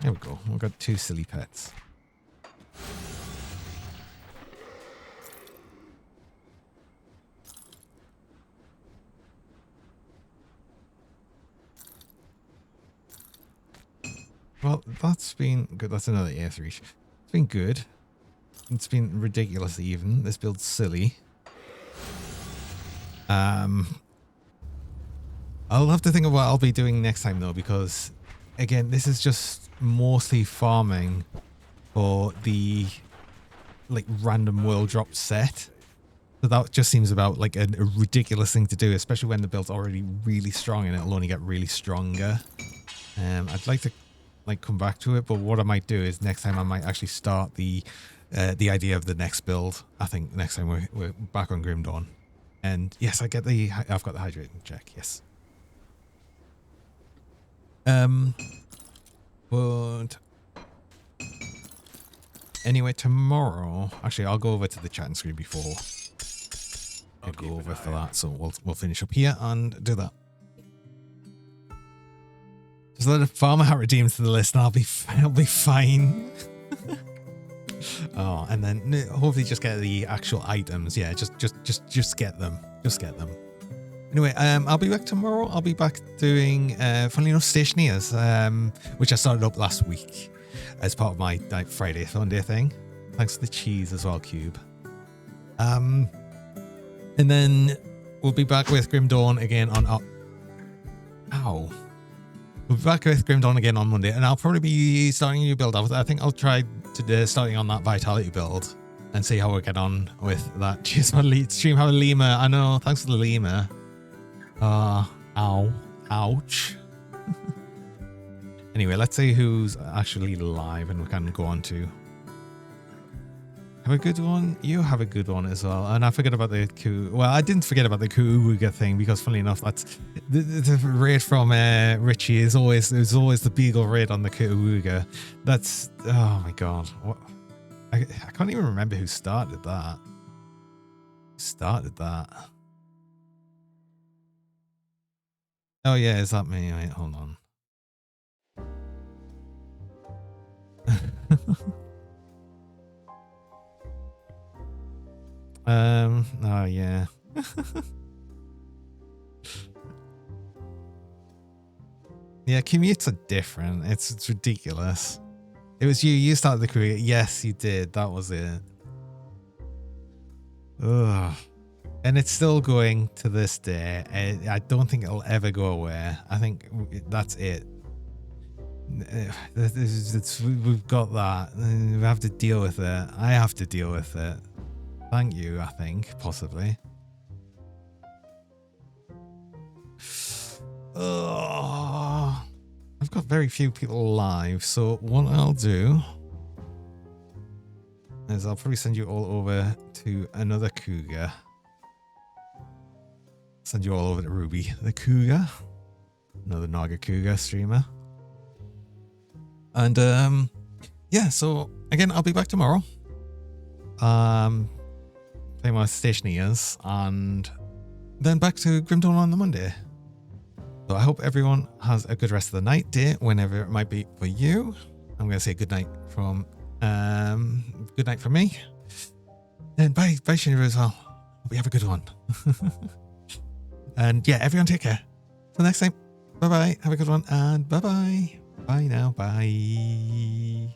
There we go. We've got 2 silly pets. Well, that's been good. That's another A3. It's been good. It's been ridiculous even. This build's silly. I'll have to think of what I'll be doing next time though, because again, this is just mostly farming for the like random world drop set. So that just seems about like a ridiculous thing to do, especially when the build's already really strong and it'll only get really stronger. I'd like to like come back to it, but what I might do is next time I might actually start the idea of the next build. I think next time we're back on Grim Dawn. And yes, I've got the hydrating check. Yes. But anyway, tomorrow, actually, I'll go over to the chatting screen before I go over for that. So we'll finish up here and do that. Just let a farmer hat redeemed to the list, and I'll be fine. Oh, and then hopefully just get the actual items. Yeah, just get them. Just get them. Anyway, I'll be back tomorrow. I'll be back doing, funnily enough, Stationeers, which I started up last week as part of my like Friday Fun Day thing. Thanks for the cheese as well, Cube. And then we'll be back with Grim Dawn again on. Ow. We'll be back with Grim Dawn again on Monday, and I'll probably be starting a new build. I think I'll try to starting on that Vitality build and see how we get on with that. Cheers, my stream. Have a lemur. I know. Thanks for the lemur. Ow. Ouch. Anyway, let's see who's actually live and we can go on to. Have a good one. You have a good one as well. And I forgot about the coup. Well, I didn't forget about the Kuuga thing because, funnily enough, that's the raid from Richie is always the Beagle raid on the Kuuga. That's oh my god. What? I can't even remember who started that. Oh yeah, is that me? Wait, hold on. Oh yeah. Yeah, commutes are different. It's ridiculous. It was you started the career. Yes, you did. That was it. Ugh. And it's still going to this day. I don't think it'll ever go away. I think that's it. We've got that. We have to deal with it. I have to deal with it. Thank you, I think, possibly. Oh, I've got very few people live, so what I'll do is I'll probably send you all over to another Cougar. Send you all over to Ruby the Cougar, another Naga Cougar streamer. And yeah, so again, I'll be back tomorrow. Play my Stationeers and then back to Grim Dawn on the Monday. So I hope everyone has a good rest of the night, day, whenever it might be for you. I'm going to say good night from me. And bye Shinra as well. Hope you have a good one. And yeah, everyone take care. Till next time. Bye bye. Have a good one and bye bye. Bye now. Bye.